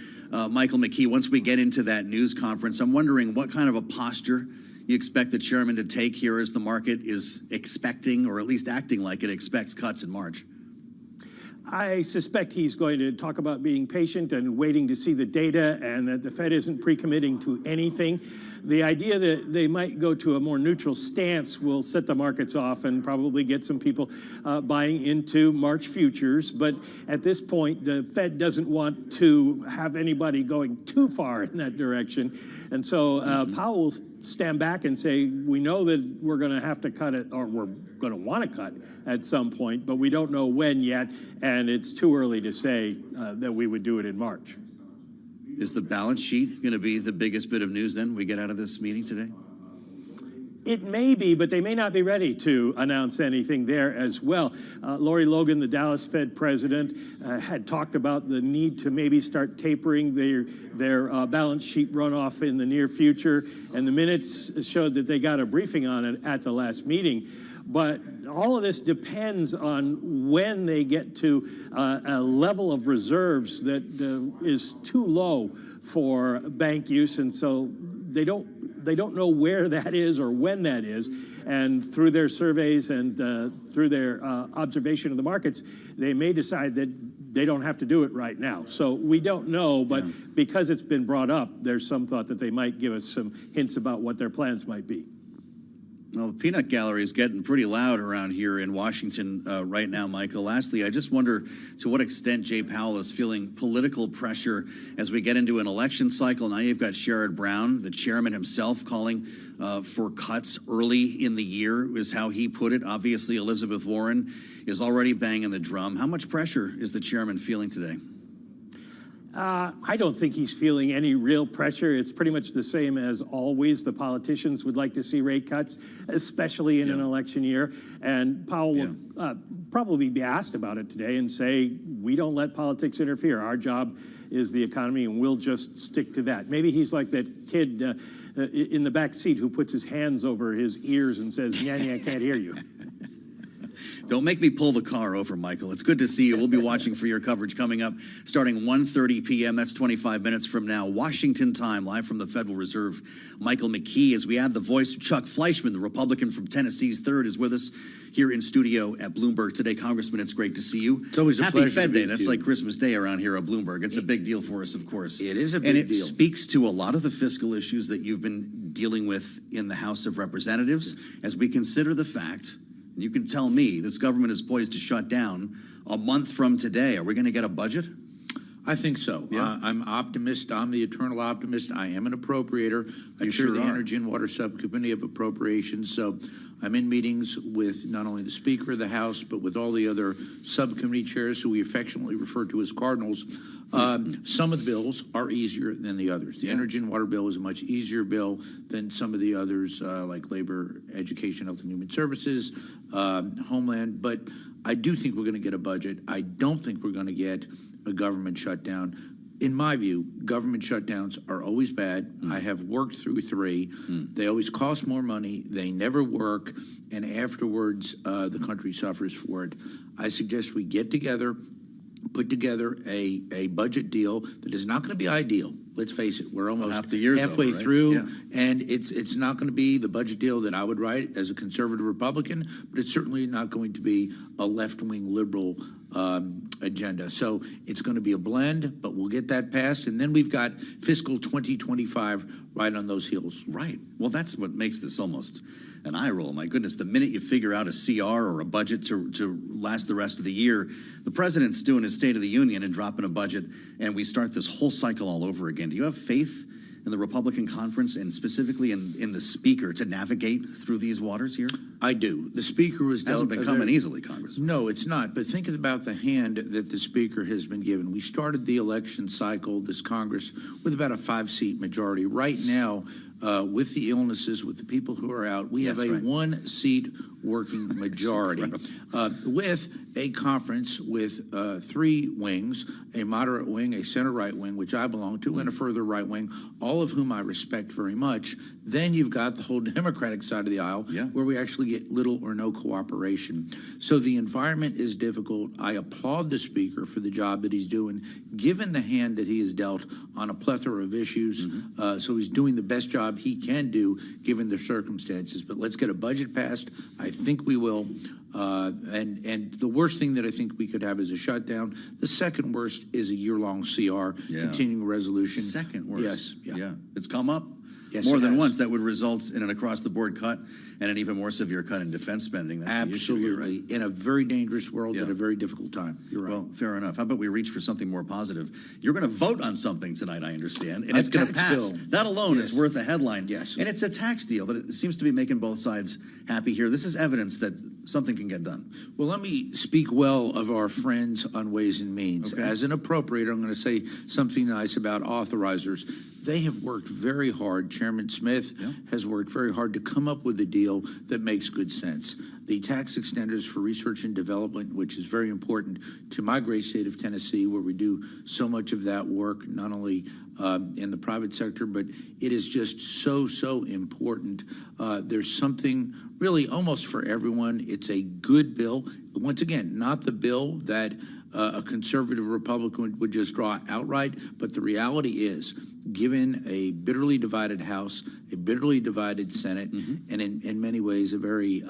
Speaker 7: Michael McKee, once we get into that news conference, I'm wondering what kind of a posture you expect the chairman to take here as the market is expecting, or at least acting like it expects, cuts in March.
Speaker 5: I suspect he's going to talk about being patient and waiting to see the data, and that the Fed isn't pre-committing to anything. The idea that they might go to a more neutral stance will set the markets off and probably get some people buying into March futures. But at this point, the Fed doesn't want to have anybody going too far in that direction. And so Powell will stand back and say, we know that we're going to have to cut it, or we're going to want to cut at some point, but we don't know when yet, and it's too early to say that we would do it in March.
Speaker 7: Is the balance sheet going to be the biggest bit of news then we get out of this meeting today?
Speaker 5: It may be, but they may not be ready to announce anything there as well. Lori Logan, the Dallas Fed president, had talked about the need to maybe start tapering their balance sheet runoff in the near future, and the minutes showed that they got a briefing on it at the last meeting. But all of this depends on when they get to a level of reserves that is too low for bank use, and so they don't know where that is or when that is. And through their surveys and through their observation of the markets, they may decide that they don't have to do it right now. So we don't know, but because it's been brought up, there's some thought that they might give us some hints about what their plans might be.
Speaker 7: Well, the peanut gallery is getting pretty loud around here in Washington right now, Michael. Lastly, I just wonder to what extent Jay Powell is feeling political pressure as we get into an election cycle. Now you've got Sherrod Brown, the chairman himself, calling for cuts early in the year, is how he put it. Obviously, Elizabeth Warren is already banging the drum. How much pressure is the chairman feeling today?
Speaker 5: I don't think he's feeling any real pressure. It's pretty much the same as always. The politicians would like to see rate cuts, especially in an election year. And Powell will probably be asked about it today and say, we don't let politics interfere. Our job is the economy, and we'll just stick to that. Maybe he's like that kid in the back seat who puts his hands over his ears and says, yeah, I can't hear you.
Speaker 7: Don't make me pull the car over, Michael. It's good to see you. We'll be watching for your coverage coming up starting 1:30 p.m. That's 25 minutes from now. Washington time, live from the Federal Reserve. Michael McKee, as we add the voice of Chuck Fleischman, the Republican from Tennessee's 3rd, is with us here in studio at Bloomberg today. Congressman, it's great to see you.
Speaker 13: It's always a
Speaker 7: Happy
Speaker 13: pleasure
Speaker 7: Fed
Speaker 13: to be
Speaker 7: Day.
Speaker 13: with
Speaker 7: That's
Speaker 13: you.
Speaker 7: like Christmas Day around here at Bloomberg. It's a big deal for us, of course.
Speaker 13: It is a big
Speaker 7: deal. And it
Speaker 13: deal.
Speaker 7: speaks to a lot of the fiscal issues that you've been dealing with in the House of Representatives as we consider the fact, you can tell me, this government is poised to shut down a month from today. Are we going to get a budget?
Speaker 13: I think so.
Speaker 7: Yeah.
Speaker 13: I'm optimist. I'm the eternal optimist. I am an appropriator. I chair the Energy and Water Subcommittee of Appropriations. So I'm in meetings with not only the Speaker of the House, but with all the other subcommittee chairs who we affectionately refer to as cardinals. Some of the bills are easier than the others. The Energy and Water bill is a much easier bill than some of the others, like Labor, Education, Health and Human Services, Homeland. But I do think we're going to get a budget. I don't think we're going to get a government shutdown. In my view, government shutdowns are always bad. I have worked through 3. They always cost more money. They never work. And afterwards, the country suffers for it. I suggest we get together, put together a budget deal that is not going to be ideal. Let's face it, we're almost halfway through, and it's not going to be the budget deal that I would write as a conservative Republican, but it's certainly not going to be a left-wing liberal agenda. So it's going to be a blend, but we'll get that passed, and then we've got fiscal 2025 right on those heels.
Speaker 7: Right. Well, that's what makes this almost an eye roll. My goodness, the minute you figure out a CR or a budget to last the rest of the year, the president's doing his State of the Union and dropping a budget, and we start this whole cycle all over again. Do you have faith in the Republican conference and specifically in the Speaker to navigate through these waters here?
Speaker 13: I do. The Speaker was
Speaker 7: hasn't been coming easily, Congressman.
Speaker 13: No, it's not. But think about the hand that the Speaker has been given. We started the election cycle, this Congress, with about a 5-seat majority. Right now, with the illnesses, with the people who are out, we have a 1-seat working majority with a conference with 3 wings, a moderate wing, a center-right wing, which I belong to, and a further right wing, all of whom I respect very much. Then you've got the whole Democratic side of the aisle, where we actually get little or no cooperation. So the environment is difficult. I applaud the Speaker for the job that he's doing, given the hand that he has dealt on a plethora of issues. So he's doing the best job he can do, given the circumstances. But let's get a budget passed. I think we will. And the worst thing that I think we could have is a shutdown. The second worst is a year-long CR, continuing resolution.
Speaker 7: Second worst.
Speaker 13: Yes.
Speaker 7: Yeah. It's come up
Speaker 13: Yes,
Speaker 7: more
Speaker 13: it
Speaker 7: than
Speaker 13: has.
Speaker 7: once. That would result in an across-the-board cut and an even more severe cut in defense spending. That's the issue here,
Speaker 13: Absolutely.
Speaker 7: right?
Speaker 13: In a very dangerous world at a very difficult time. You're right.
Speaker 7: Well, fair enough. How about we reach for something more positive? You're going to vote on something tonight, I understand, and
Speaker 13: A
Speaker 7: it's going to
Speaker 13: tax
Speaker 7: pass.
Speaker 13: bill.
Speaker 7: That alone
Speaker 13: Yes.
Speaker 7: is worth a headline.
Speaker 13: Yes.
Speaker 7: And it's a tax deal that it seems to be making both sides happy here. This is evidence that something can get done.
Speaker 13: Well, let me speak well of our friends on Ways and Means.
Speaker 7: Okay.
Speaker 13: As an appropriator, I'm going to say something nice about authorizers. They have worked very hard. Chairman Smith has worked very hard to come up with a deal that makes good sense. The tax extenders for research and development, which is very important to my great state of Tennessee, where we do so much of that work, not only in the private sector, but it is just so important. There's something really almost for everyone. It's a good bill. Once again, not the bill that a conservative Republican would just draw outright, but the reality is, given a bitterly divided House, a bitterly divided Senate, and in many ways a very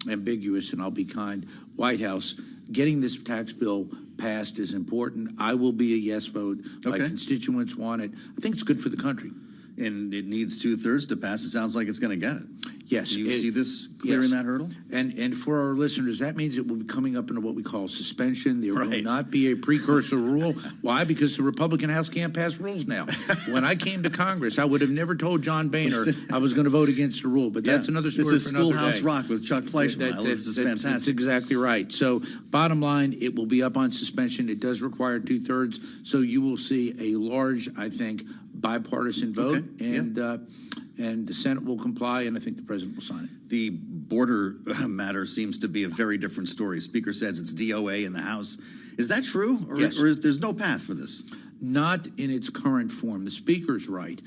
Speaker 13: ambiguous, and I'll be kind, White House, getting this tax bill passed is important. I will be a yes vote. My constituents want it. I think it's good for the country.
Speaker 7: And it needs 2/3 to pass. It sounds like it's going to get it.
Speaker 13: Yes.
Speaker 7: Do you see this clearing that hurdle?
Speaker 13: And for our listeners, that means it will be coming up into what we call suspension. There will not be a precursor rule. Why? Because the Republican House can't pass rules now. When I came to Congress, I would have never told John Boehner I was going to vote against a rule. But that's another story
Speaker 7: This is
Speaker 13: for another
Speaker 7: Schoolhouse
Speaker 13: day.
Speaker 7: Rock with Chuck Fleischman. This is fantastic.
Speaker 13: That's exactly right. So bottom line, it will be up on suspension. It does require 2/3. So you will see a large, I think, bipartisan vote, and the Senate will comply, and I think the president will sign it.
Speaker 7: The border matter seems to be a very different story. Speaker says it's DOA in the House. Is that true, or,
Speaker 13: Yes.
Speaker 7: or is there's no path for this?
Speaker 13: Not in its current form. The Speaker's right.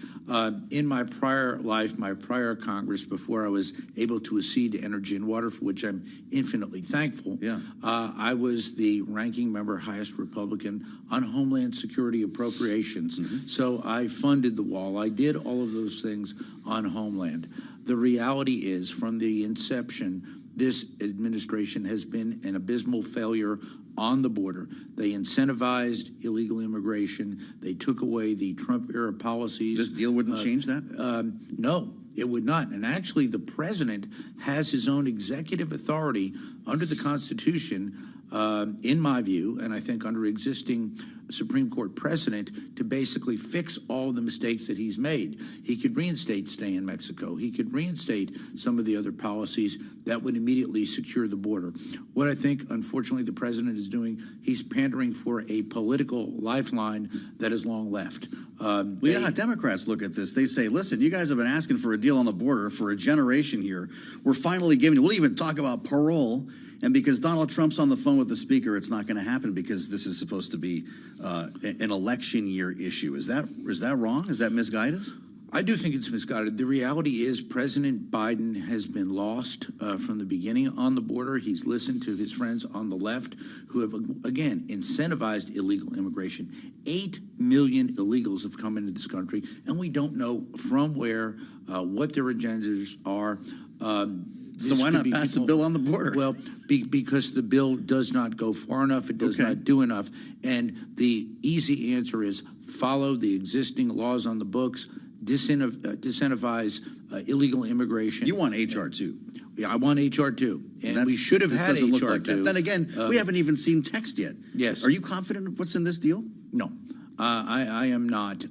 Speaker 13: In my prior life, my prior Congress, before I was able to accede to energy and water, for which I'm infinitely thankful, I was the ranking member, highest Republican, on Homeland Security appropriations. So I funded the wall. I did all of those things on Homeland. The reality is, from the inception, this administration has been an abysmal failure on the border. They incentivized illegal immigration. They took away the Trump-era policies.
Speaker 7: This deal wouldn't change that?
Speaker 13: No, it would not. And actually, the president has his own executive authority under the Constitution, in my view, and I think under existing Supreme Court precedent, to basically fix all the mistakes that he's made. He could reinstate stay in Mexico. He could reinstate some of the other policies that would immediately secure the border. What I think, unfortunately, the president is doing, he's pandering for a political lifeline that is long left.
Speaker 7: Democrats look at this. They say, listen, you guys have been asking for a deal on the border for a generation here. We're finally giving you, we'll even talk about parole. And because Donald Trump's on the phone with the speaker, it's not going to happen because this is supposed to be an election year issue. Is that wrong? Is that misguided?
Speaker 13: I do think it's misguided. The reality is President Biden has been lost from the beginning on the border. He's listened to his friends on the left who have, again, incentivized illegal immigration. 8 million illegals have come into this country, and we don't know from where, what their agendas are.
Speaker 7: So why not pass the bill on the border?
Speaker 13: Well, because the bill does not go far enough. It does not do enough. And the easy answer is follow the existing laws on the books, disincentivize illegal immigration.
Speaker 7: You want H.R. 2.
Speaker 13: Yeah, I want H.R. 2. And we should have had H.R. 2.
Speaker 7: Then again, we haven't even seen text yet.
Speaker 13: Yes.
Speaker 7: Are you confident of what's in this deal?
Speaker 13: No, I am not.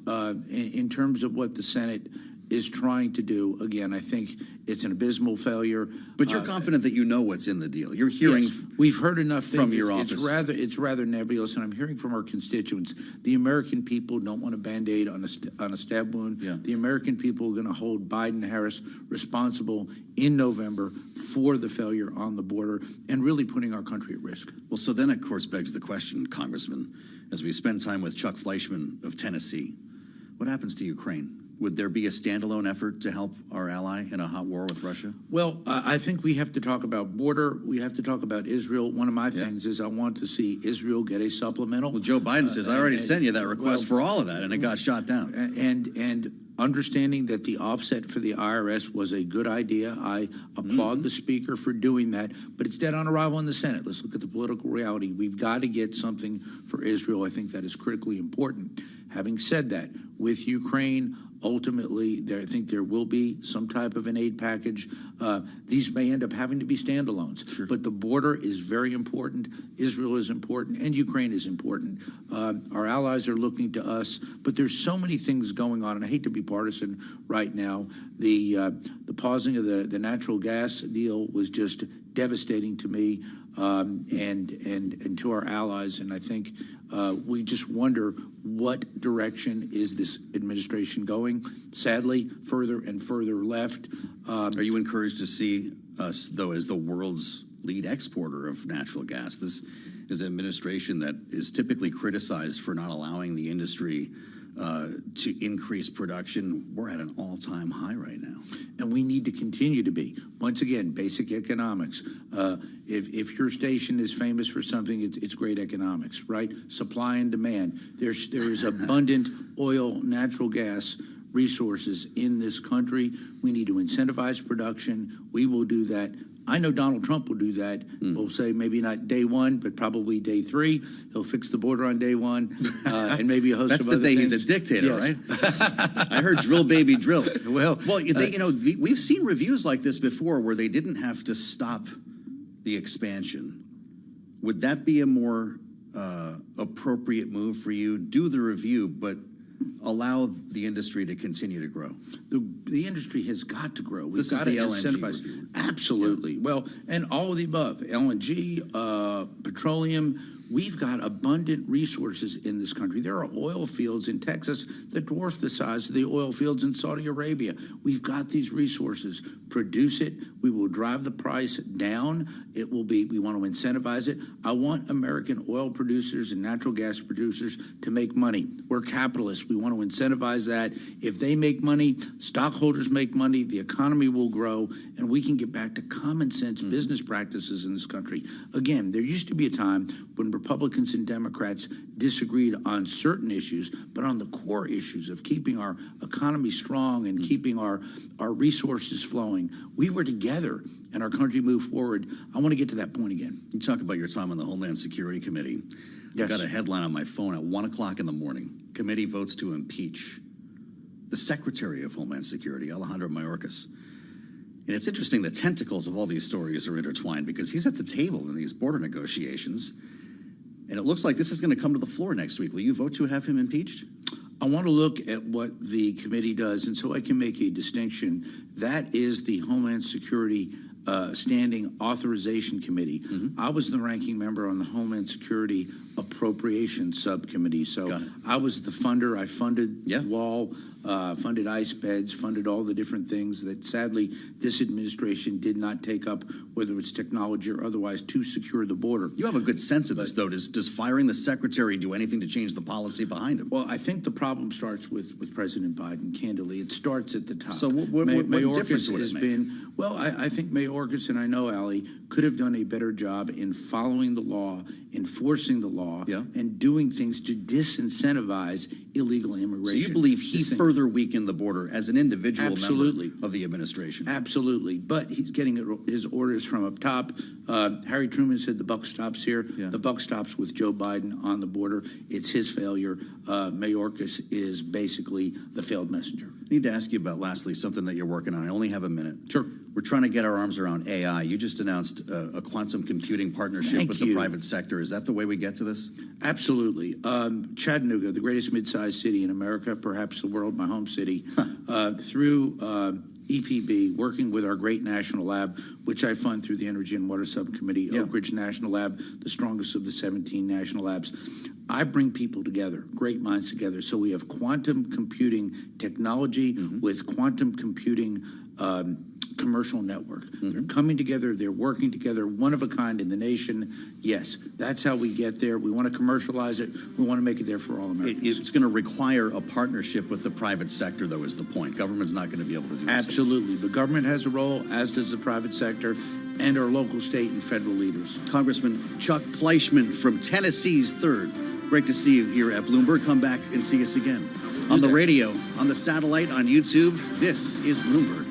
Speaker 13: In terms of what the Senate is trying to do, again, I think it's an abysmal failure.
Speaker 7: But you're confident that you know what's in the deal. You're hearing.
Speaker 13: Yes, we've heard enough things
Speaker 7: from your office.
Speaker 13: It's rather nebulous, and I'm hearing from our constituents. The American people don't want a Band-Aid on a stab wound.
Speaker 7: Yeah.
Speaker 13: The American people are going to hold Biden-Harris responsible in November for the failure on the border and really putting our country at risk.
Speaker 7: Well, so then, of course, begs the question, Congressman, as we spend time with Chuck Fleischman of Tennessee, what happens to Ukraine? Would there be a standalone effort to help our ally in a hot war with Russia?
Speaker 13: Well, I think we have to talk about border. We have to talk about Israel. One of my things is I want to see Israel get a supplemental.
Speaker 7: Well, Joe Biden says, I already sent you that request for all of that, and it got shot down.
Speaker 13: And understanding that the offset for the IRS was a good idea. I applaud the Speaker for doing that, but it's dead on arrival in the Senate. Let's look at the political reality. We've got to get something for Israel. I think that is critically important. Having said that, with Ukraine, ultimately, I think there will be some type of an aid package. These may end up having to be standalones, but the border is very important. Israel is important, and Ukraine is important. Our allies are looking to us, but there's so many things going on, and I hate to be partisan right now. The pausing of the natural gas deal was just devastating to me and to our allies, and I think we just wonder what direction is this administration going. Sadly, further and further left.
Speaker 7: Are you encouraged to see us, though, as the world's lead exporter of natural gas? This is an administration that is typically criticized for not allowing the industry to increase production. We're at an all-time high right now.
Speaker 13: And we need to continue to be. Once again, basic economics. If your station is famous for something, it's great economics, right? Supply and demand. There is abundant oil, natural gas resources in this country. We need to incentivize production. We will do that. I know Donald Trump will do that. We'll say maybe not day one, but probably day 3. He'll fix the border on day 1, and maybe a host of other things.
Speaker 7: That's the thing. He's a dictator, right? I heard drill, baby, drill. Well, we've seen reviews like this before where they didn't have to stop the expansion. Would that be a more appropriate move for you? Do the review, but allow the industry to continue to grow.
Speaker 13: The industry has got to grow. We've
Speaker 7: This is
Speaker 13: got to
Speaker 7: the LNG
Speaker 13: incentivize.
Speaker 7: review.
Speaker 13: Absolutely. Yeah. Well, and all of the above. LNG, petroleum. We've got abundant resources in this country. There are oil fields in Texas that dwarf the size of the oil fields in Saudi Arabia. We've got these resources. Produce it. We will drive the price down. It will be, we want to incentivize it. I want American oil producers and natural gas producers to make money. We're capitalists. We want to incentivize that. If they make money, stockholders make money, the economy will grow, and we can get back to common sense business practices in this country. Again, there used to be a time when Republicans and Democrats disagreed on certain issues, but on the core issues of keeping our economy strong and keeping our resources flowing, we were together and our country moved forward. I want to get to that point again.
Speaker 7: You talk about your time on the Homeland Security Committee.
Speaker 13: Yes.
Speaker 7: I got a headline on my phone at 1 o'clock in the morning. Committee votes to impeach the Secretary of Homeland Security, Alejandro Mayorkas. And it's interesting, the tentacles of all these stories are intertwined because he's at the table in these border negotiations. And it looks like this is going to come to the floor next week. Will you vote to have him impeached?
Speaker 13: I want to look at what the committee does, and so I can make a distinction. That is the Homeland Security Standing Authorization Committee. I was the ranking member on the Homeland Security Appropriations Subcommittee. So I was the funder. I funded Wall, funded ICE beds, funded all the different things that sadly this administration did not take up, whether it's technology or otherwise, to secure the border.
Speaker 7: You have a good sense of this, though. Does firing the secretary do anything to change the policy behind him?
Speaker 13: Well, I think the problem starts with President Biden, candidly. It starts at the top.
Speaker 7: So what difference would it make?
Speaker 13: Well, I think Mayorkas, and I know Ali, could have done a better job in following the law, enforcing the law, and doing things to disincentivize illegal immigration.
Speaker 7: So you believe he further weakened the border as an individual
Speaker 13: Absolutely.
Speaker 7: member of the administration?
Speaker 13: Absolutely. But he's getting his orders from up top. Harry Truman said the buck stops here. The buck stops with Joe Biden on the border. It's his failure. Mayorkas is basically the failed messenger.
Speaker 7: I need to ask you about, lastly, something that you're working on. I only have a minute.
Speaker 13: Sure.
Speaker 7: We're trying to get our arms around AI. You just announced a quantum computing partnership with the private sector. Is that the way we get to this?
Speaker 13: Absolutely. Chattanooga, the greatest mid-sized city in America, perhaps the world, my home city, through EPB, working with our great national lab, which I fund through the Energy and Water Subcommittee, Oak Ridge National Lab, the strongest of the 17 national labs. I bring people together, great minds together. So we have quantum computing technology with quantum computing commercial network. They're coming together, they're working together, one of a kind in the nation. Yes, that's how we get there. We want to commercialize it. We want to make it there for all Americans.
Speaker 7: It's going to require a partnership with the private sector, though, is the point. Government's not going to be able to do this.
Speaker 13: Absolutely. The government has a role, as does the private sector, and our local, state, and federal leaders.
Speaker 7: Congressman Chuck Fleischman from Tennessee's 3rd. Great to see you here at Bloomberg. Come back and see us again. On the radio, on the satellite, on YouTube, this is Bloomberg.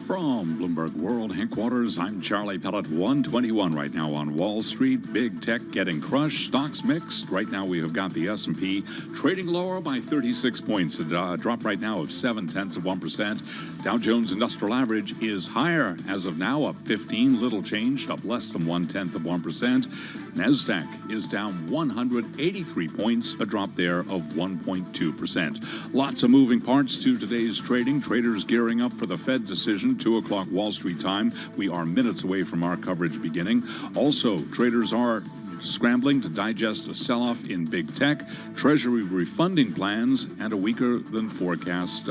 Speaker 8: From Bloomberg World Headquarters, I'm Charlie Pellet. 121 right now on Wall Street. Big tech getting crushed. Stocks mixed. Right now we have got the S&P trading lower by 36 points. A drop right now of 0.7%. Dow Jones Industrial Average is higher as of now, up 15, little changed, up less than 0.1%. NASDAQ is down 183 points, a drop there of 1.2%. Lots of moving parts to today's trading. Traders gearing up for the Fed decision, 2 o'clock Wall Street time. We are minutes away from our coverage beginning. Also, traders are scrambling to digest a sell-off in big tech, Treasury refunding plans, and a weaker than forecast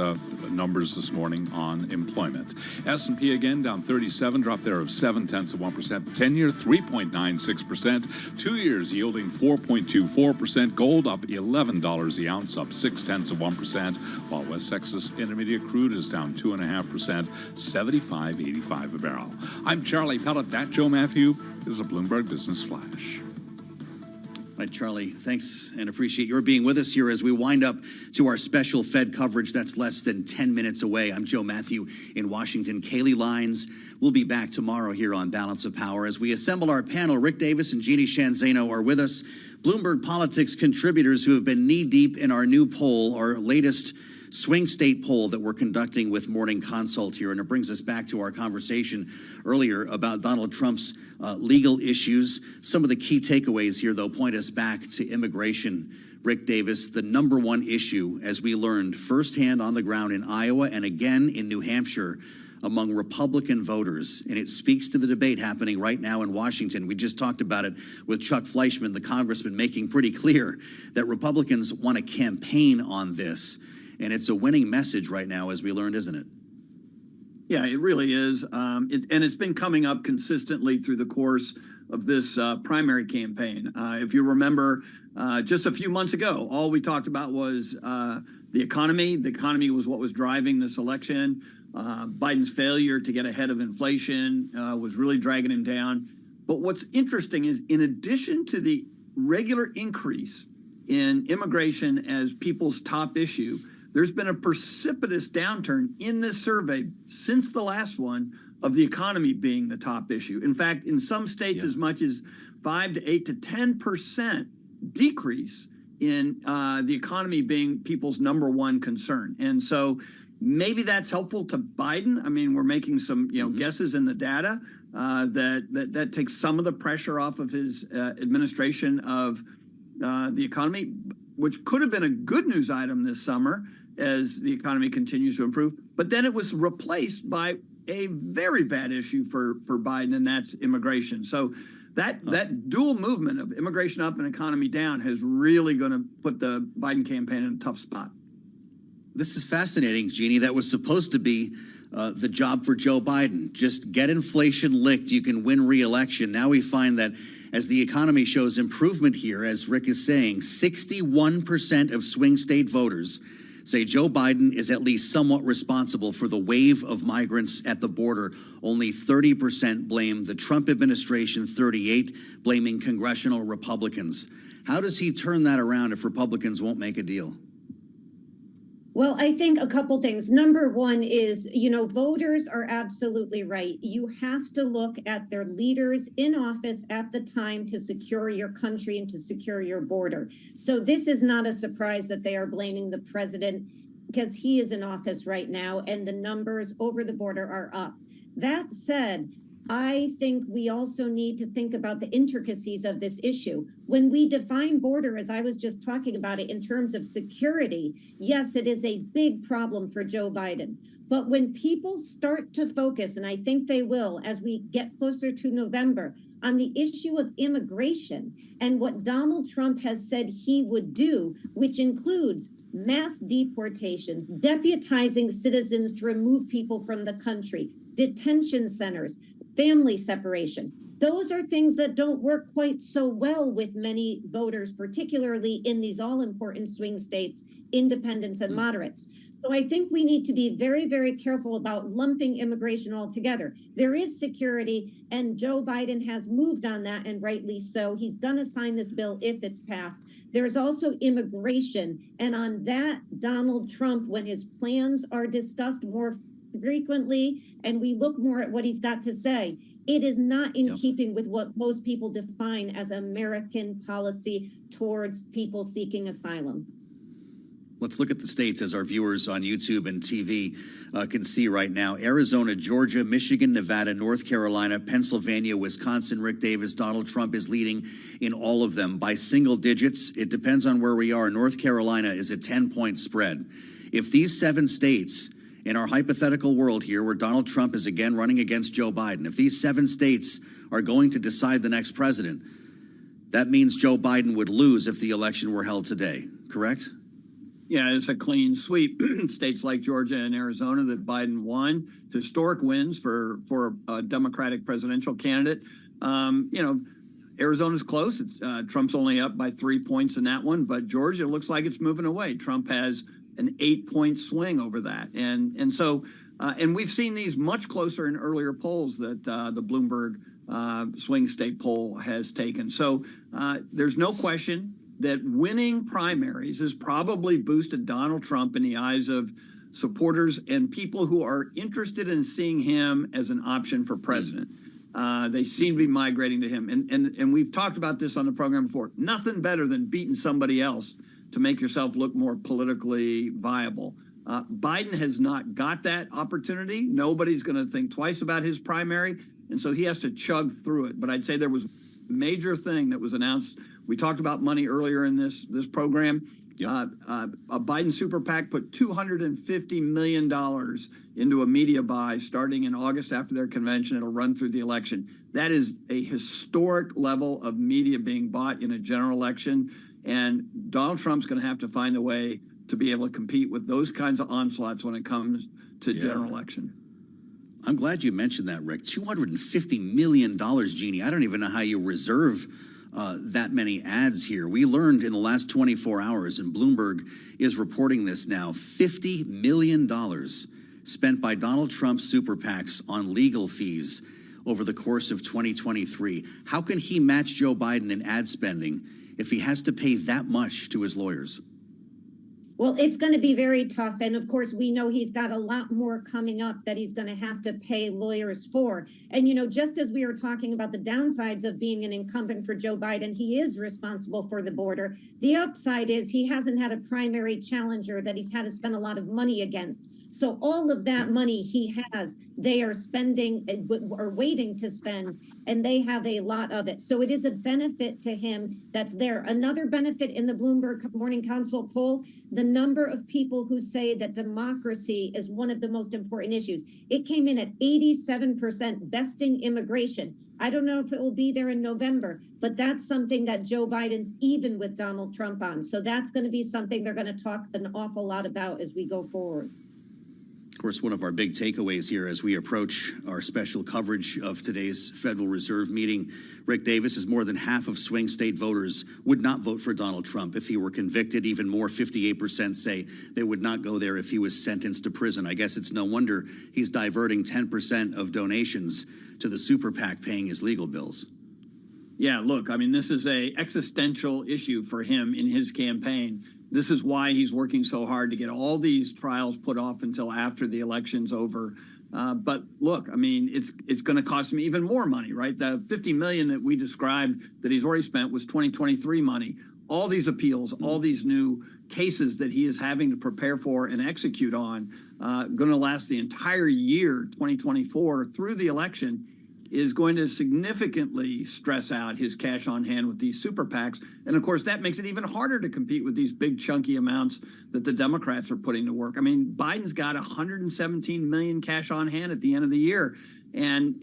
Speaker 8: numbers this morning on employment. S&P again down 37, drop there of 0.7%. The 10-year 3.96%. 2 years yielding 4.24%. Gold up $11 the ounce, up 0.6%. While West Texas Intermediate crude is down 2.5%, 75.85 a barrel. I'm Charlie Pellet. That Joe Matthew is a Bloomberg Business Flash.
Speaker 7: Right, Charlie, thanks and appreciate your being with us here as we wind up to our special Fed coverage that's less than 10 minutes away. I'm Joe Matthew in Washington. Kaylee Lyons will be back tomorrow here on Balance of Power. As we assemble our panel, Rick Davis and Jeannie Shanzano are with us. Bloomberg Politics contributors who have been knee-deep in our new poll, our latest swing state poll that we're conducting with Morning Consult here. And it brings us back to our conversation earlier about Donald Trump's legal issues. Some of the key takeaways here, though, point us back to immigration. Rick Davis, the number one issue, as we learned firsthand on the ground in Iowa and again in New Hampshire among Republican voters. And it speaks to the debate happening right now in Washington. We just talked about it with Chuck Fleischman, the congressman, making pretty clear that Republicans want to campaign on this. And it's a winning message right now, as we learned, isn't it?
Speaker 19: Yeah, it really is. And it's been coming up consistently through the course of this primary campaign. If you remember, just a few months ago, all we talked about was the economy. The economy was what was driving this election. Biden's failure to get ahead of inflation was really dragging him down. But what's interesting is, in addition to the regular increase in immigration as people's top issue, there's been a precipitous downturn in this survey since the last one of the economy being the top issue. In fact, in some states, as much as 5 to 8 to 10% decrease in the economy being people's number one concern. And so maybe that's helpful to Biden. I mean, we're making some guesses in the data that takes some of the pressure off of his administration of the economy, which could have been a good news item this summer as the economy continues to improve. But then it was replaced by a very bad issue for Biden, and that's immigration. So that dual movement of immigration up and economy down is really going to put the Biden campaign in a tough spot.
Speaker 7: This is fascinating, Jeannie. That was supposed to be the job for Joe Biden. Just get inflation licked, you can win re-election. Now we find that as the economy shows improvement here, as Rick is saying, 61% of swing state voters say Joe Biden is at least somewhat responsible for the wave of migrants at the border. Only 30% blame the Trump administration, 38% blaming congressional Republicans. How does he turn that around if Republicans won't make a deal?
Speaker 20: Well, I think a couple things. Number one is, voters are absolutely right. You have to look at their leaders in office at the time to secure your country and to secure your border. So this is not a surprise that they are blaming the president because he is in office right now and the numbers over the border are up. That said, I think we also need to think about the intricacies of this issue. When we define border, as I was just talking about it, in terms of security, yes, it is a big problem for Joe Biden. But when people start to focus, and I think they will as we get closer to November, on the issue of immigration and what Donald Trump has said he would do, which includes mass deportations, deputizing citizens to remove people from the country, detention centers, family separation. Those are things that don't work quite so well with many voters, particularly in these all-important swing states, independents and moderates. So I think we need to be very, very careful about lumping immigration all together. There is security, and Joe Biden has moved on that, and rightly so. He's going to sign this bill if it's passed. There's also immigration, and on that, Donald Trump, when his plans are discussed more frequently and we look more at what he's got to say, it is not in keeping with what most people define as American policy towards people seeking asylum.
Speaker 7: Let's look at the states as our viewers on YouTube and TV can see right now. Arizona, Georgia, Michigan, Nevada, North Carolina, Pennsylvania, Wisconsin. Rick Davis, Donald Trump is leading in all of them by single digits. It depends on where we are. North Carolina is a 10-point spread. If these 7 states in our hypothetical world here, where Donald Trump is again running against Joe Biden, if these 7 states are going to decide the next president, that means Joe Biden would lose if the election were held today, correct?
Speaker 19: Yeah, it's a clean sweep. States like Georgia and Arizona that Biden won, historic wins for a Democratic presidential candidate. Arizona's close. Trump's only up by 3 points in that one, but Georgia looks like it's moving away. Trump has an 8-point swing over that. And so we've seen these much closer in earlier polls that the Bloomberg swing state poll has taken. So there's no question that winning primaries has probably boosted Donald Trump in the eyes of supporters and people who are interested in seeing him as an option for president. They seem to be migrating to him. And we've talked about this on the program before. Nothing better than beating somebody else to make yourself look more politically viable. Biden has not got that opportunity. Nobody's going to think twice about his primary. And so he has to chug through it. But I'd say there was a major thing that was announced. We talked about money earlier in this program. Yep. A Biden super PAC put $250 million into a media buy starting in August after their convention. It'll run through the election. That is a historic level of media being bought in a general election. And Donald Trump's going to have to find a way to be able to compete with those kinds of onslaughts when it comes to general election.
Speaker 7: I'm glad you mentioned that, Rick. $250 million, Jeannie. I don't even know how you reserve that many ads here. We learned in the last 24 hours, and Bloomberg is reporting this now, $50 million spent by Donald Trump's super PACs on legal fees over the course of 2023. How can he match Joe Biden in ad spending if he has to pay that much to his lawyers?
Speaker 20: Well, it's going to be very tough. And of course, we know he's got a lot more coming up that he's going to have to pay lawyers for. And, you know, just as we were talking about the downsides of being an incumbent for Joe Biden, he is responsible for the border. The upside is he hasn't had a primary challenger that he's had to spend a lot of money against. So all of that money he has, they are spending or waiting to spend, and they have a lot of it. So it is a benefit to him that's there. Another benefit in the Bloomberg Morning Consult poll, the number of people who say that democracy is one of the most important issues. It came in at 87%, besting immigration. I don't know if it will be there in November, but that's something that Joe Biden's even with Donald Trump on. So that's going to be something they're going to talk an awful lot about as we go forward.
Speaker 7: Of course, one of our big takeaways here as we approach our special coverage of today's Federal Reserve meeting, Rick Davis, is more than half of swing state voters would not vote for Donald Trump if he were convicted. Even more, 58% say they would not go there if he was sentenced to prison. I guess it's no wonder he's diverting 10% of donations to the super PAC paying his legal bills.
Speaker 19: Yeah, look, I mean, this is an existential issue for him in his campaign. This is why he's working so hard to get all these trials put off until after the election's over. But look, I mean, it's going to cost him even more money, right? The $50 million that we described that he's already spent was 2023 money. All these appeals, all these new cases that he is having to prepare for and execute on, going to last the entire year, 2024, through the election, is going to significantly stress out his cash on hand with these super PACs. And of course, that makes it even harder to compete with these big chunky amounts that the Democrats are putting to work. I mean, Biden's got 117 million cash on hand at the end of the year. And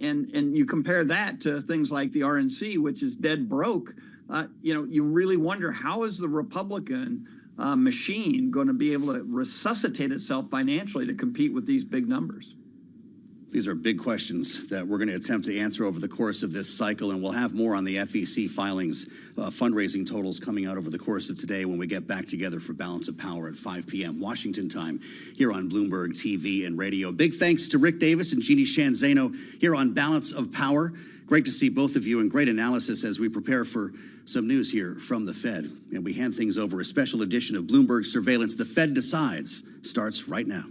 Speaker 19: you compare that to things like the RNC, which is dead broke. You know, you really wonder, how is the Republican machine going to be able to resuscitate itself financially to compete with these big numbers?
Speaker 7: These are big questions that we're going to attempt to answer over the course of this cycle, and we'll have more on the FEC filings, fundraising totals coming out over the course of today when we get back together for Balance of Power at 5 p.m. Washington time here on Bloomberg TV and radio. Big thanks to Rick Davis and Jeannie Shanzano here on Balance of Power. Great to see both of you, and great analysis as we prepare for some news here from the Fed. And we hand things over. A special edition of Bloomberg Surveillance, The Fed Decides, starts right now.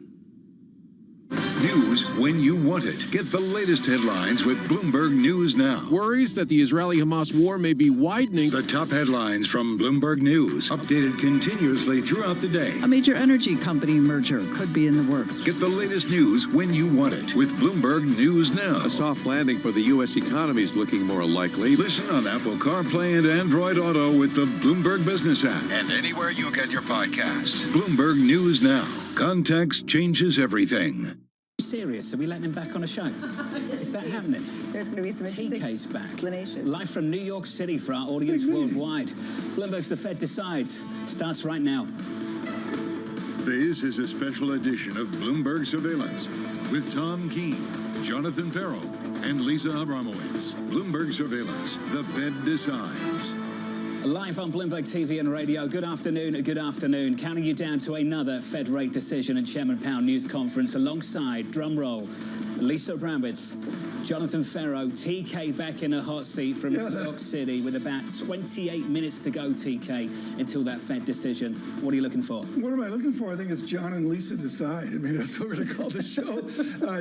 Speaker 10: News when you want it. Get the latest headlines with Bloomberg News Now.
Speaker 4: Worries that the Israeli-Hamas war may be widening.
Speaker 10: The top headlines from Bloomberg News, updated continuously throughout the day.
Speaker 21: A major energy company merger could be in the works.
Speaker 10: Get the latest news when you want it with Bloomberg News Now.
Speaker 4: A soft landing for the U.S. economy is looking more likely.
Speaker 10: Listen on Apple CarPlay and Android Auto with the Bloomberg Business app. And anywhere you get your podcasts. Bloomberg News Now. Context changes everything.
Speaker 22: Serious? Are we letting him back on a show? Is that happening?
Speaker 24: There's going to be some interesting
Speaker 22: TK's back.
Speaker 24: explanation.
Speaker 22: Live from New York City for our audience worldwide. Bloomberg's The Fed Decides starts right now.
Speaker 10: This is a special edition of Bloomberg Surveillance with Tom Keene, Jonathan Farrow, and Lisa Abramowitz. Bloomberg Surveillance, The Fed Decides.
Speaker 22: Live on Bloomberg TV and radio. Good afternoon, good afternoon. Counting you down to another Fed rate decision and Chairman Powell news conference alongside, drumroll, Lisa Abramowitz, Jonathan Ferro, TK back in a hot seat from New York City with about 28 minutes to go, TK, until that Fed decision. What are you looking for?
Speaker 1: What am I looking for? I think it's John and Lisa decide. I mean, that's what we're going to call the show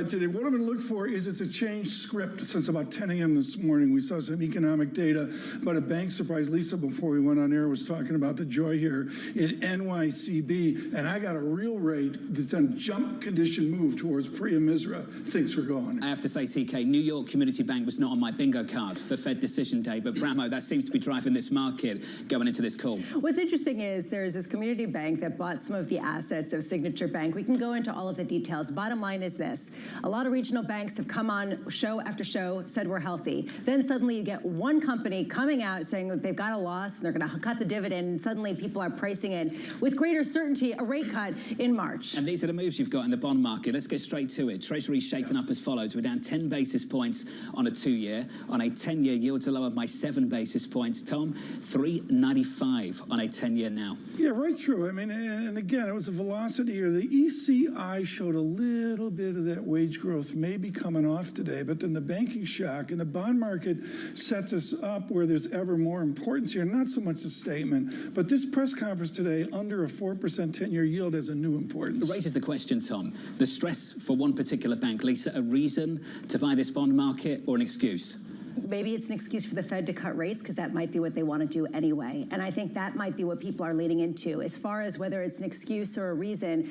Speaker 1: today. What I'm going to look for is it's a changed script. Since about 10 a.m. this morning, we saw some economic data, but a bank surprise. Lisa, before we went on air, was talking about the joy here in NYCB, and I got a real rate that's on jump condition move towards Priya Misra thinks we're going.
Speaker 22: I have to say, TK, New York Community Bank was not on my bingo card for Fed decision day, but Bramo, that seems to be driving this market going into this call.
Speaker 2: What's interesting is there's this community bank that bought some of the assets of Signature Bank. We can go into all of the details. Bottom line is this. A lot of regional banks have come on show after show, said we're healthy. Then suddenly you get one company coming out saying that they've got a loss and they're going to cut the dividend, and suddenly people are pricing in with greater certainty a rate cut in March.
Speaker 22: And these are the moves you've got in the bond market. Let's get straight to it. Treasury's shaping up as follows. We're down 10 basis points on a 2-year. On a 10-year, yields are lower by 7 basis points. Tom, 3.95 on a 10-year now.
Speaker 1: Yeah, right through. I mean, and again, it was a velocity here. The ECI showed a little bit of that wage growth maybe coming off today, but then the banking shock and the bond market sets us up where there's ever more importance here. Not so much the statement, but this press conference today under a 4% 10-year yield has a new importance.
Speaker 22: It raises the question, Tom. The stress for one particular bank, Lisa, a reason to buy this bond market or an excuse?
Speaker 2: Maybe it's an excuse for the Fed to cut rates because that might be what they want to do anyway. And I think that might be what people are leaning into. As far as whether it's an excuse or a reason,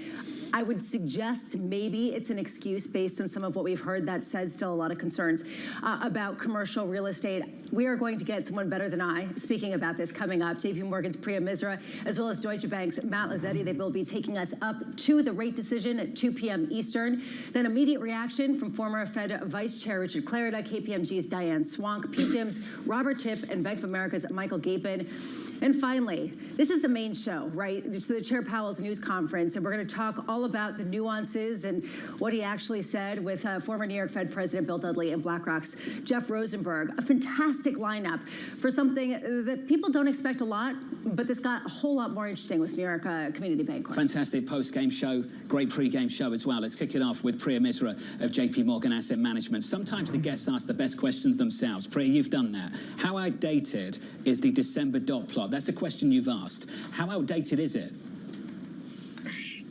Speaker 2: I would suggest maybe it's an excuse based on some of what we've heard. That said, still a lot of concerns about commercial real estate. We are going to get someone better than I speaking about this coming up. JP Morgan's Priya Misra, as well as Deutsche Bank's Matt Lazzetti. They will be taking us up to the rate decision at 2 p.m. Eastern. Then immediate reaction from former Fed Vice Chair Richard Clarida, KPMG's Diane Swank, PGIM's Robert Tipp, and Bank of America's Michael Gapin. And finally, this is the main show, right? So the Chair Powell's news conference, and we're going to talk all about the nuances and what he actually said with former New York Fed President Bill Dudley and BlackRock's Jeff Rosenberg. A fantastic lineup for something that people don't expect a lot, but this got a whole lot more interesting with New York Community Bank.
Speaker 22: Fantastic post-game show, great pre-game show as well. Let's kick it off with Priya Misra of JP Morgan Asset Management. Sometimes the guests ask the best questions themselves. Priya, you've done that. How outdated is the December dot plot? That's a question you've asked. How outdated is it?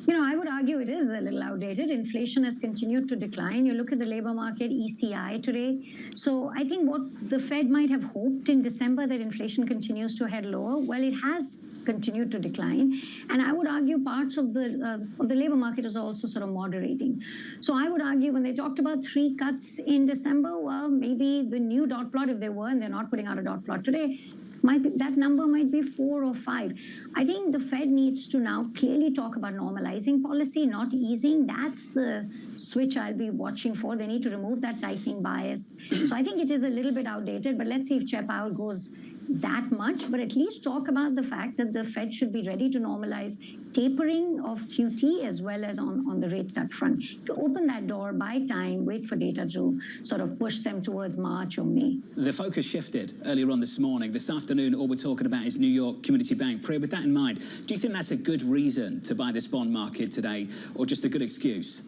Speaker 23: You know, I would argue it is a little outdated. Inflation has continued to decline. You look at the labor market, ECI today. So I think what the Fed might have hoped in December that inflation continues to head lower, well, it has continued to decline. And I would argue parts of the labor market is also sort of moderating. So I would argue when they talked about 3 cuts in December, well, maybe the new dot plot, if they were, and they're not putting out a dot plot today, that number might be 4 or 5. I think the Fed needs to now clearly talk about normalizing policy, not easing. That's the switch I'll be watching for. They need to remove that tightening bias. So I think it is a little bit outdated, but let's see if Chair Powell goes that much, but at least talk about the fact that the Fed should be ready to normalize tapering of QT as well as on the rate cut front. To open that door, buy time, wait for data to sort of push them towards March or May.
Speaker 22: The focus shifted earlier on this morning. This afternoon, all we're talking about is New York Community Bank. Priya, with that in mind, do you think that's a good reason to buy this bond market today, or just a good excuse?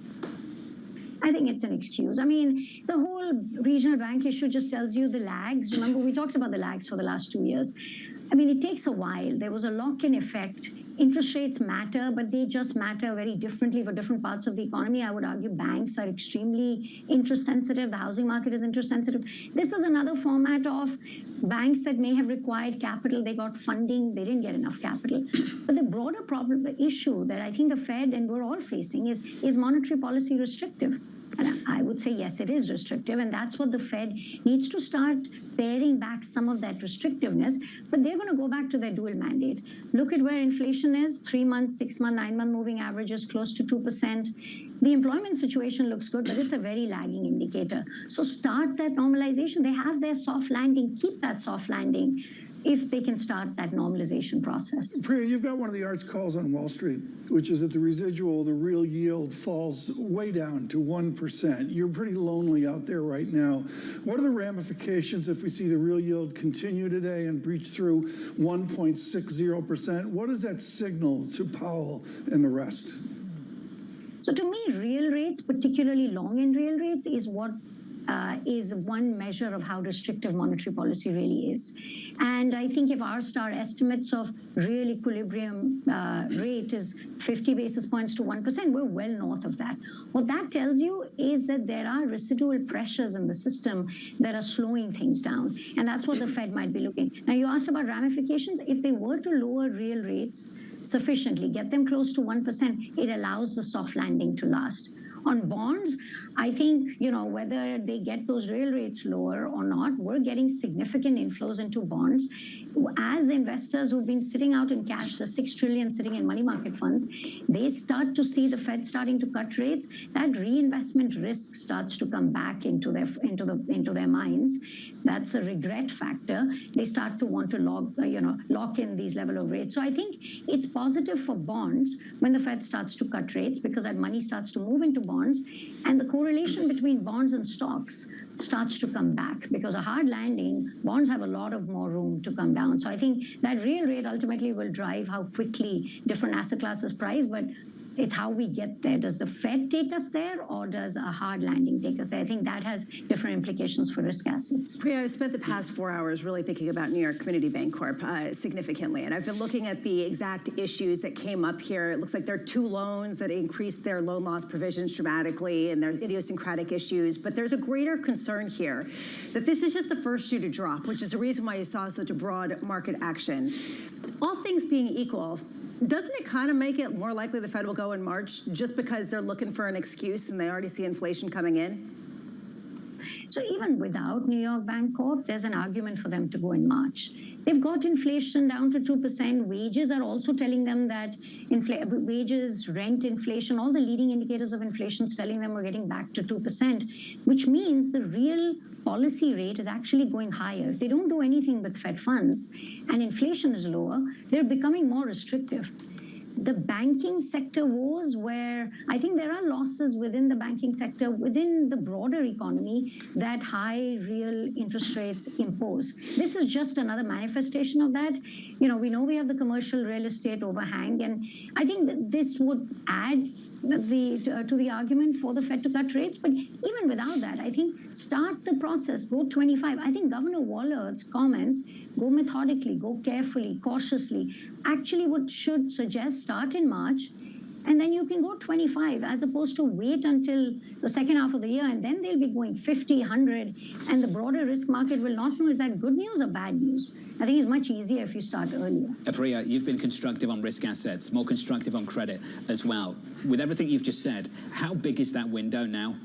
Speaker 23: I think it's an excuse. I mean, the whole regional bank issue just tells you the lags. Remember, we talked about the lags for the last 2 years. I mean, it takes a while. There was a lock-in effect. Interest rates matter, but they just matter very differently for different parts of the economy. I would argue banks are extremely interest sensitive. The housing market is interest sensitive. This is another format of banks that may have required capital. They got funding. They didn't get enough capital. But the broader problem, the issue that I think the Fed and we're all facing is monetary policy restrictive. And I would say, yes, it is restrictive. And that's what the Fed needs to start paring back some of that restrictiveness. But they're going to go back to their dual mandate. Look at where inflation is, 3 months, 6 month, 9 month moving averages, close to 2%. The employment situation looks good, but it's a very lagging indicator. So start that normalization. They have their soft landing. Keep that soft landing if they can start that normalization process.
Speaker 1: Priya, you've got one of the arch calls on Wall Street, which is that the residual, the real yield falls way down to 1%. You're pretty lonely out there right now. What are the ramifications if we see the real yield continue today and breach through 1.60%? What does that signal to Powell and the rest?
Speaker 23: So to me, real rates, particularly long-end real rates, is what is one measure of how restrictive monetary policy really is. And I think if our star estimates of real equilibrium rate is 50 basis points to 1%, we're well north of that. What that tells you is that there are residual pressures in the system that are slowing things down. And that's what the Fed might be looking. Now, you asked about ramifications. If they were to lower real rates sufficiently, get them close to 1%, it allows the soft landing to last. On bonds, I think, whether they get those real rates lower or not, we're getting significant inflows into bonds. As investors who've been sitting out in cash, the $6 trillion sitting in money market funds, they start to see the Fed starting to cut rates. That reinvestment risk starts to come back into their minds. That's a regret factor. They start to want to lock in these level of rates. So I think it's positive for bonds when the Fed starts to cut rates, because that money starts to move into bonds, and the correlation between bonds and stocks starts to come back, because a hard landing, bonds have a lot of more room to come down. So I think that real rate ultimately will drive how quickly different asset classes price, but it's how we get there. Does the Fed take us there, or does a hard landing take us there? I think that has different implications for risk assets.
Speaker 2: Priya, I've spent the past 4 hours really thinking about New York Community Bank Corp significantly, and I've been looking at the exact issues that came up here. It looks like there are 2 loans that increased their loan loss provisions dramatically, and there's idiosyncratic issues, but there's a greater concern here that this is just the first shoe to drop, which is the reason why you saw such a broad market action. All things being equal, doesn't it kind of make it more likely the Fed will go in March just because they're looking for an excuse and they already see inflation coming in?
Speaker 23: So even without New York Bank Corp, there's an argument for them to go in March. They've got inflation down to 2%. Wages are also telling them that wages, rent, inflation, all the leading indicators of inflation is telling them we're getting back to 2%, which means the real policy rate is actually going higher. If they don't do anything with Fed funds and inflation is lower, they're becoming more restrictive. The banking sector woes, where I think there are losses within the banking sector, within the broader economy, that high real interest rates impose. This is just another manifestation of that. We know we have the commercial real estate overhang, and I think that this would add to the argument for the Fed to cut rates. But even without that, I think start the process, go 25. I think Governor Waller's comments, go methodically, go carefully, cautiously, actually should suggest start in March, and then you can go 25, as opposed to wait until the second half of the year, and then they'll be going 50, 100, and the broader risk market will not know is that good news or bad news. I think it's much easier if you start earlier.
Speaker 22: Priya, you've been constructive on risk assets, more constructive on credit as well. With everything you've just said, how big is that window now?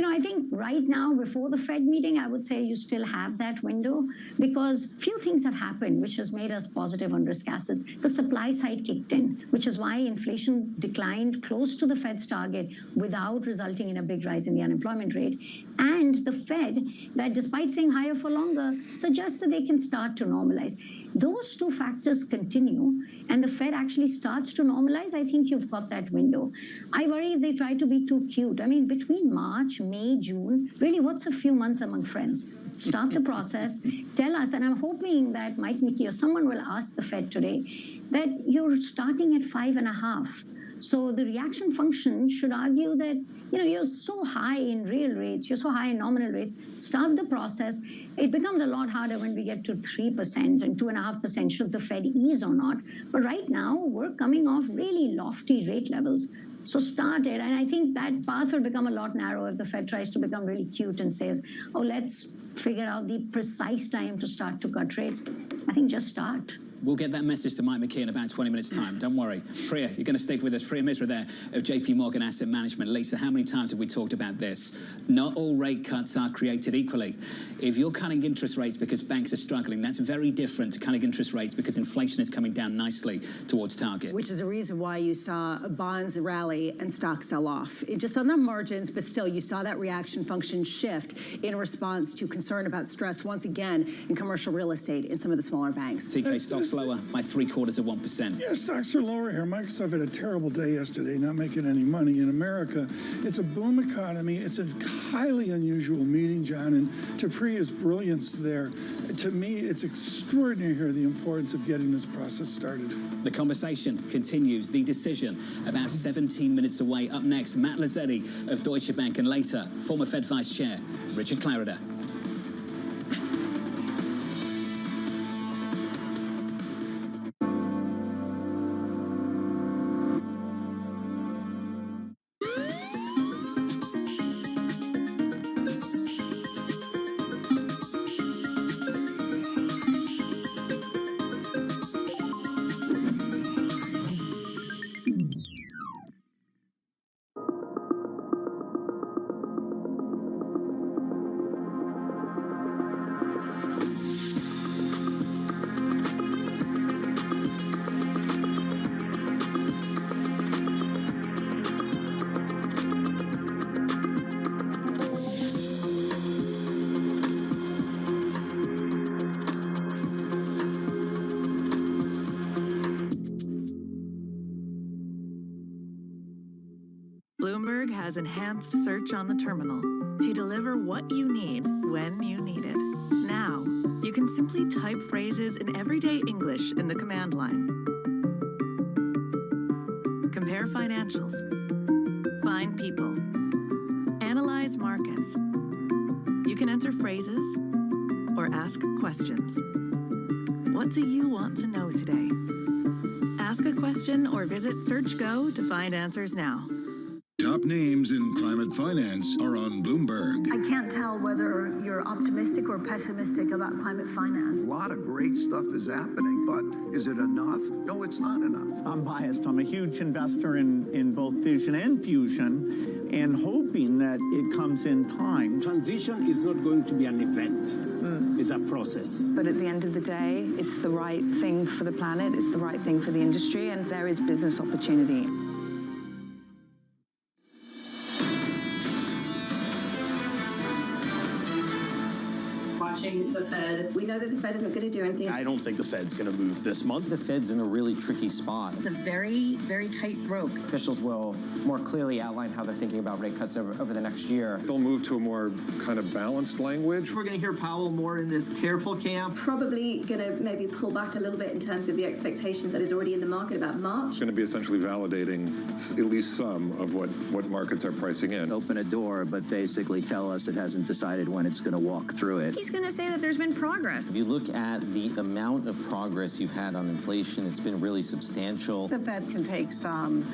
Speaker 23: I think right now, before the Fed meeting, I would say you still have that window, because few things have happened which has made us positive on risk assets. The supply side kicked in, which is why inflation declined close to the Fed's target without resulting in a big rise in the unemployment rate. And the Fed, that despite saying higher for longer, suggests that they can start to normalize. Those 2 factors continue, and the Fed actually starts to normalize. I think you've got that window. I worry if they try to be too cute. I mean, between March, May, June, really, what's a few months among friends? Start the process, tell us, and I'm hoping that Mike Mickey or someone will ask the Fed today that you're starting at 5.5. So the reaction function should argue that, you're so high in real rates, you're so high in nominal rates, start the process. It becomes a lot harder when we get to 3% and 2.5% should the Fed ease or not. But right now, we're coming off really lofty rate levels. So start it. And I think that path will become a lot narrower if the Fed tries to become really cute and says, oh, let's figure out the precise time to start to cut rates. I think just start.
Speaker 22: We'll get that message to Mike McKee in about 20 minutes' time. Don't worry. Priya, you're going to stick with us. Priya Misra there of JP Morgan Asset Management. Lisa, how many times have we talked about this? Not all rate cuts are created equally. If you're cutting interest rates because banks are struggling, that's very different to cutting interest rates because inflation is coming down nicely towards target.
Speaker 2: Which is a reason why you saw bonds rally and stocks sell off. Just on the margins, but still, you saw that reaction function shift in response to concern about stress once again in commercial real estate in some of the smaller banks.
Speaker 22: CK stocks stocks lower by 0.75%.
Speaker 1: Yeah, stocks are lower here. Microsoft had a terrible day yesterday, not making any money in America. It's a boom economy. It's a highly unusual meeting, John, and to Priya's brilliance there, to me, it's extraordinary here, the importance of getting this process started.
Speaker 22: The conversation continues. The decision about 17 minutes away. Up next, Matt Lazzetti of Deutsche Bank, and later, former Fed Vice Chair Richard Clarida.
Speaker 3: Bloomberg has enhanced search on the terminal to deliver what you need when you need it. Now, you can simply type phrases in everyday English in the command line. Compare financials. Find people. Analyze markets. You can enter phrases or ask questions. What do you want to know today? Ask a question or visit SearchGo to find answers now.
Speaker 10: Top names in climate finance are on Bloomberg.
Speaker 11: I can't tell whether you're optimistic or pessimistic about climate finance.
Speaker 12: A lot of great stuff is happening, but is it enough? No, it's not enough.
Speaker 24: I'm biased. I'm a huge investor in both fission and fusion, and hoping that it comes in time.
Speaker 25: Transition is not going to be an event. It's a process.
Speaker 26: But at the end of the day, it's the right thing for the planet, it's the right thing for the industry, and there is business opportunity.
Speaker 27: The Fed. We know that the Fed isn't going to do anything.
Speaker 28: I don't think the Fed's going to move this month.
Speaker 29: The Fed's in a really tricky spot.
Speaker 27: It's a very, very tight rope.
Speaker 29: Officials will more clearly outline how they're thinking about rate cuts over the next year.
Speaker 30: They'll move to a more kind of balanced language.
Speaker 31: We're going to hear Powell more in this careful camp.
Speaker 27: Probably going to maybe pull back a little bit in terms of the expectations that is already in the market about March.
Speaker 30: It's going to be essentially validating at least some of what markets are pricing in.
Speaker 32: Open a door, but basically tell us it hasn't decided when it's going to walk through it.
Speaker 27: He's going to say that there's been progress.
Speaker 29: If you look at the amount of progress you've had on inflation, it's been really substantial.
Speaker 33: The Fed can take some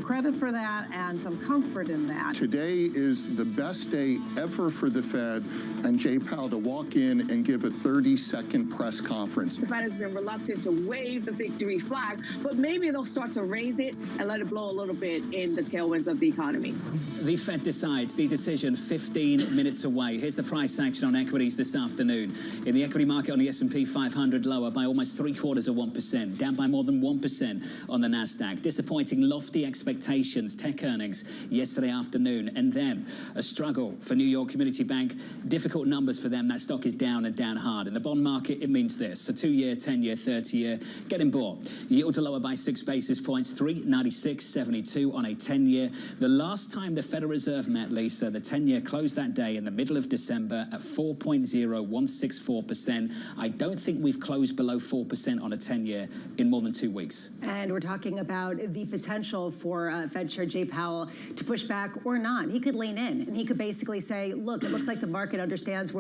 Speaker 33: credit for that and some comfort in that.
Speaker 14: Today is the best day ever for the Fed and Jay Powell to walk in and give a 30-second press conference.
Speaker 33: The Fed has been reluctant to wave the victory flag, but maybe they'll start to raise it and let it blow a little bit in the tailwinds of the economy.
Speaker 22: The Fed decides. The decision 15 minutes away. Here's the price action on equities this afternoon. In the equity market on the S&P 500, lower by almost 0.75%, down by more than 1% on the Nasdaq. Disappointing lofty expectations, tech earnings yesterday afternoon, and then a struggle for New York Community Bank. Difficult numbers for them. That stock is down and down hard. In the bond market, it means this: so 2-year, 10-year, 30-year, getting bought. Yields are lower by 6 basis points, 396.72 on a 10-year. The last time the Federal Reserve met, Lisa, the 10-year closed that day in the middle of December at 4.0164%. I don't think we've closed below 4% on a 10-year in more than 2 weeks.
Speaker 2: And we're talking about the potential for Fed Chair Jay Powell to push back or not. He could lean in and he could basically say, look, it looks like the market understands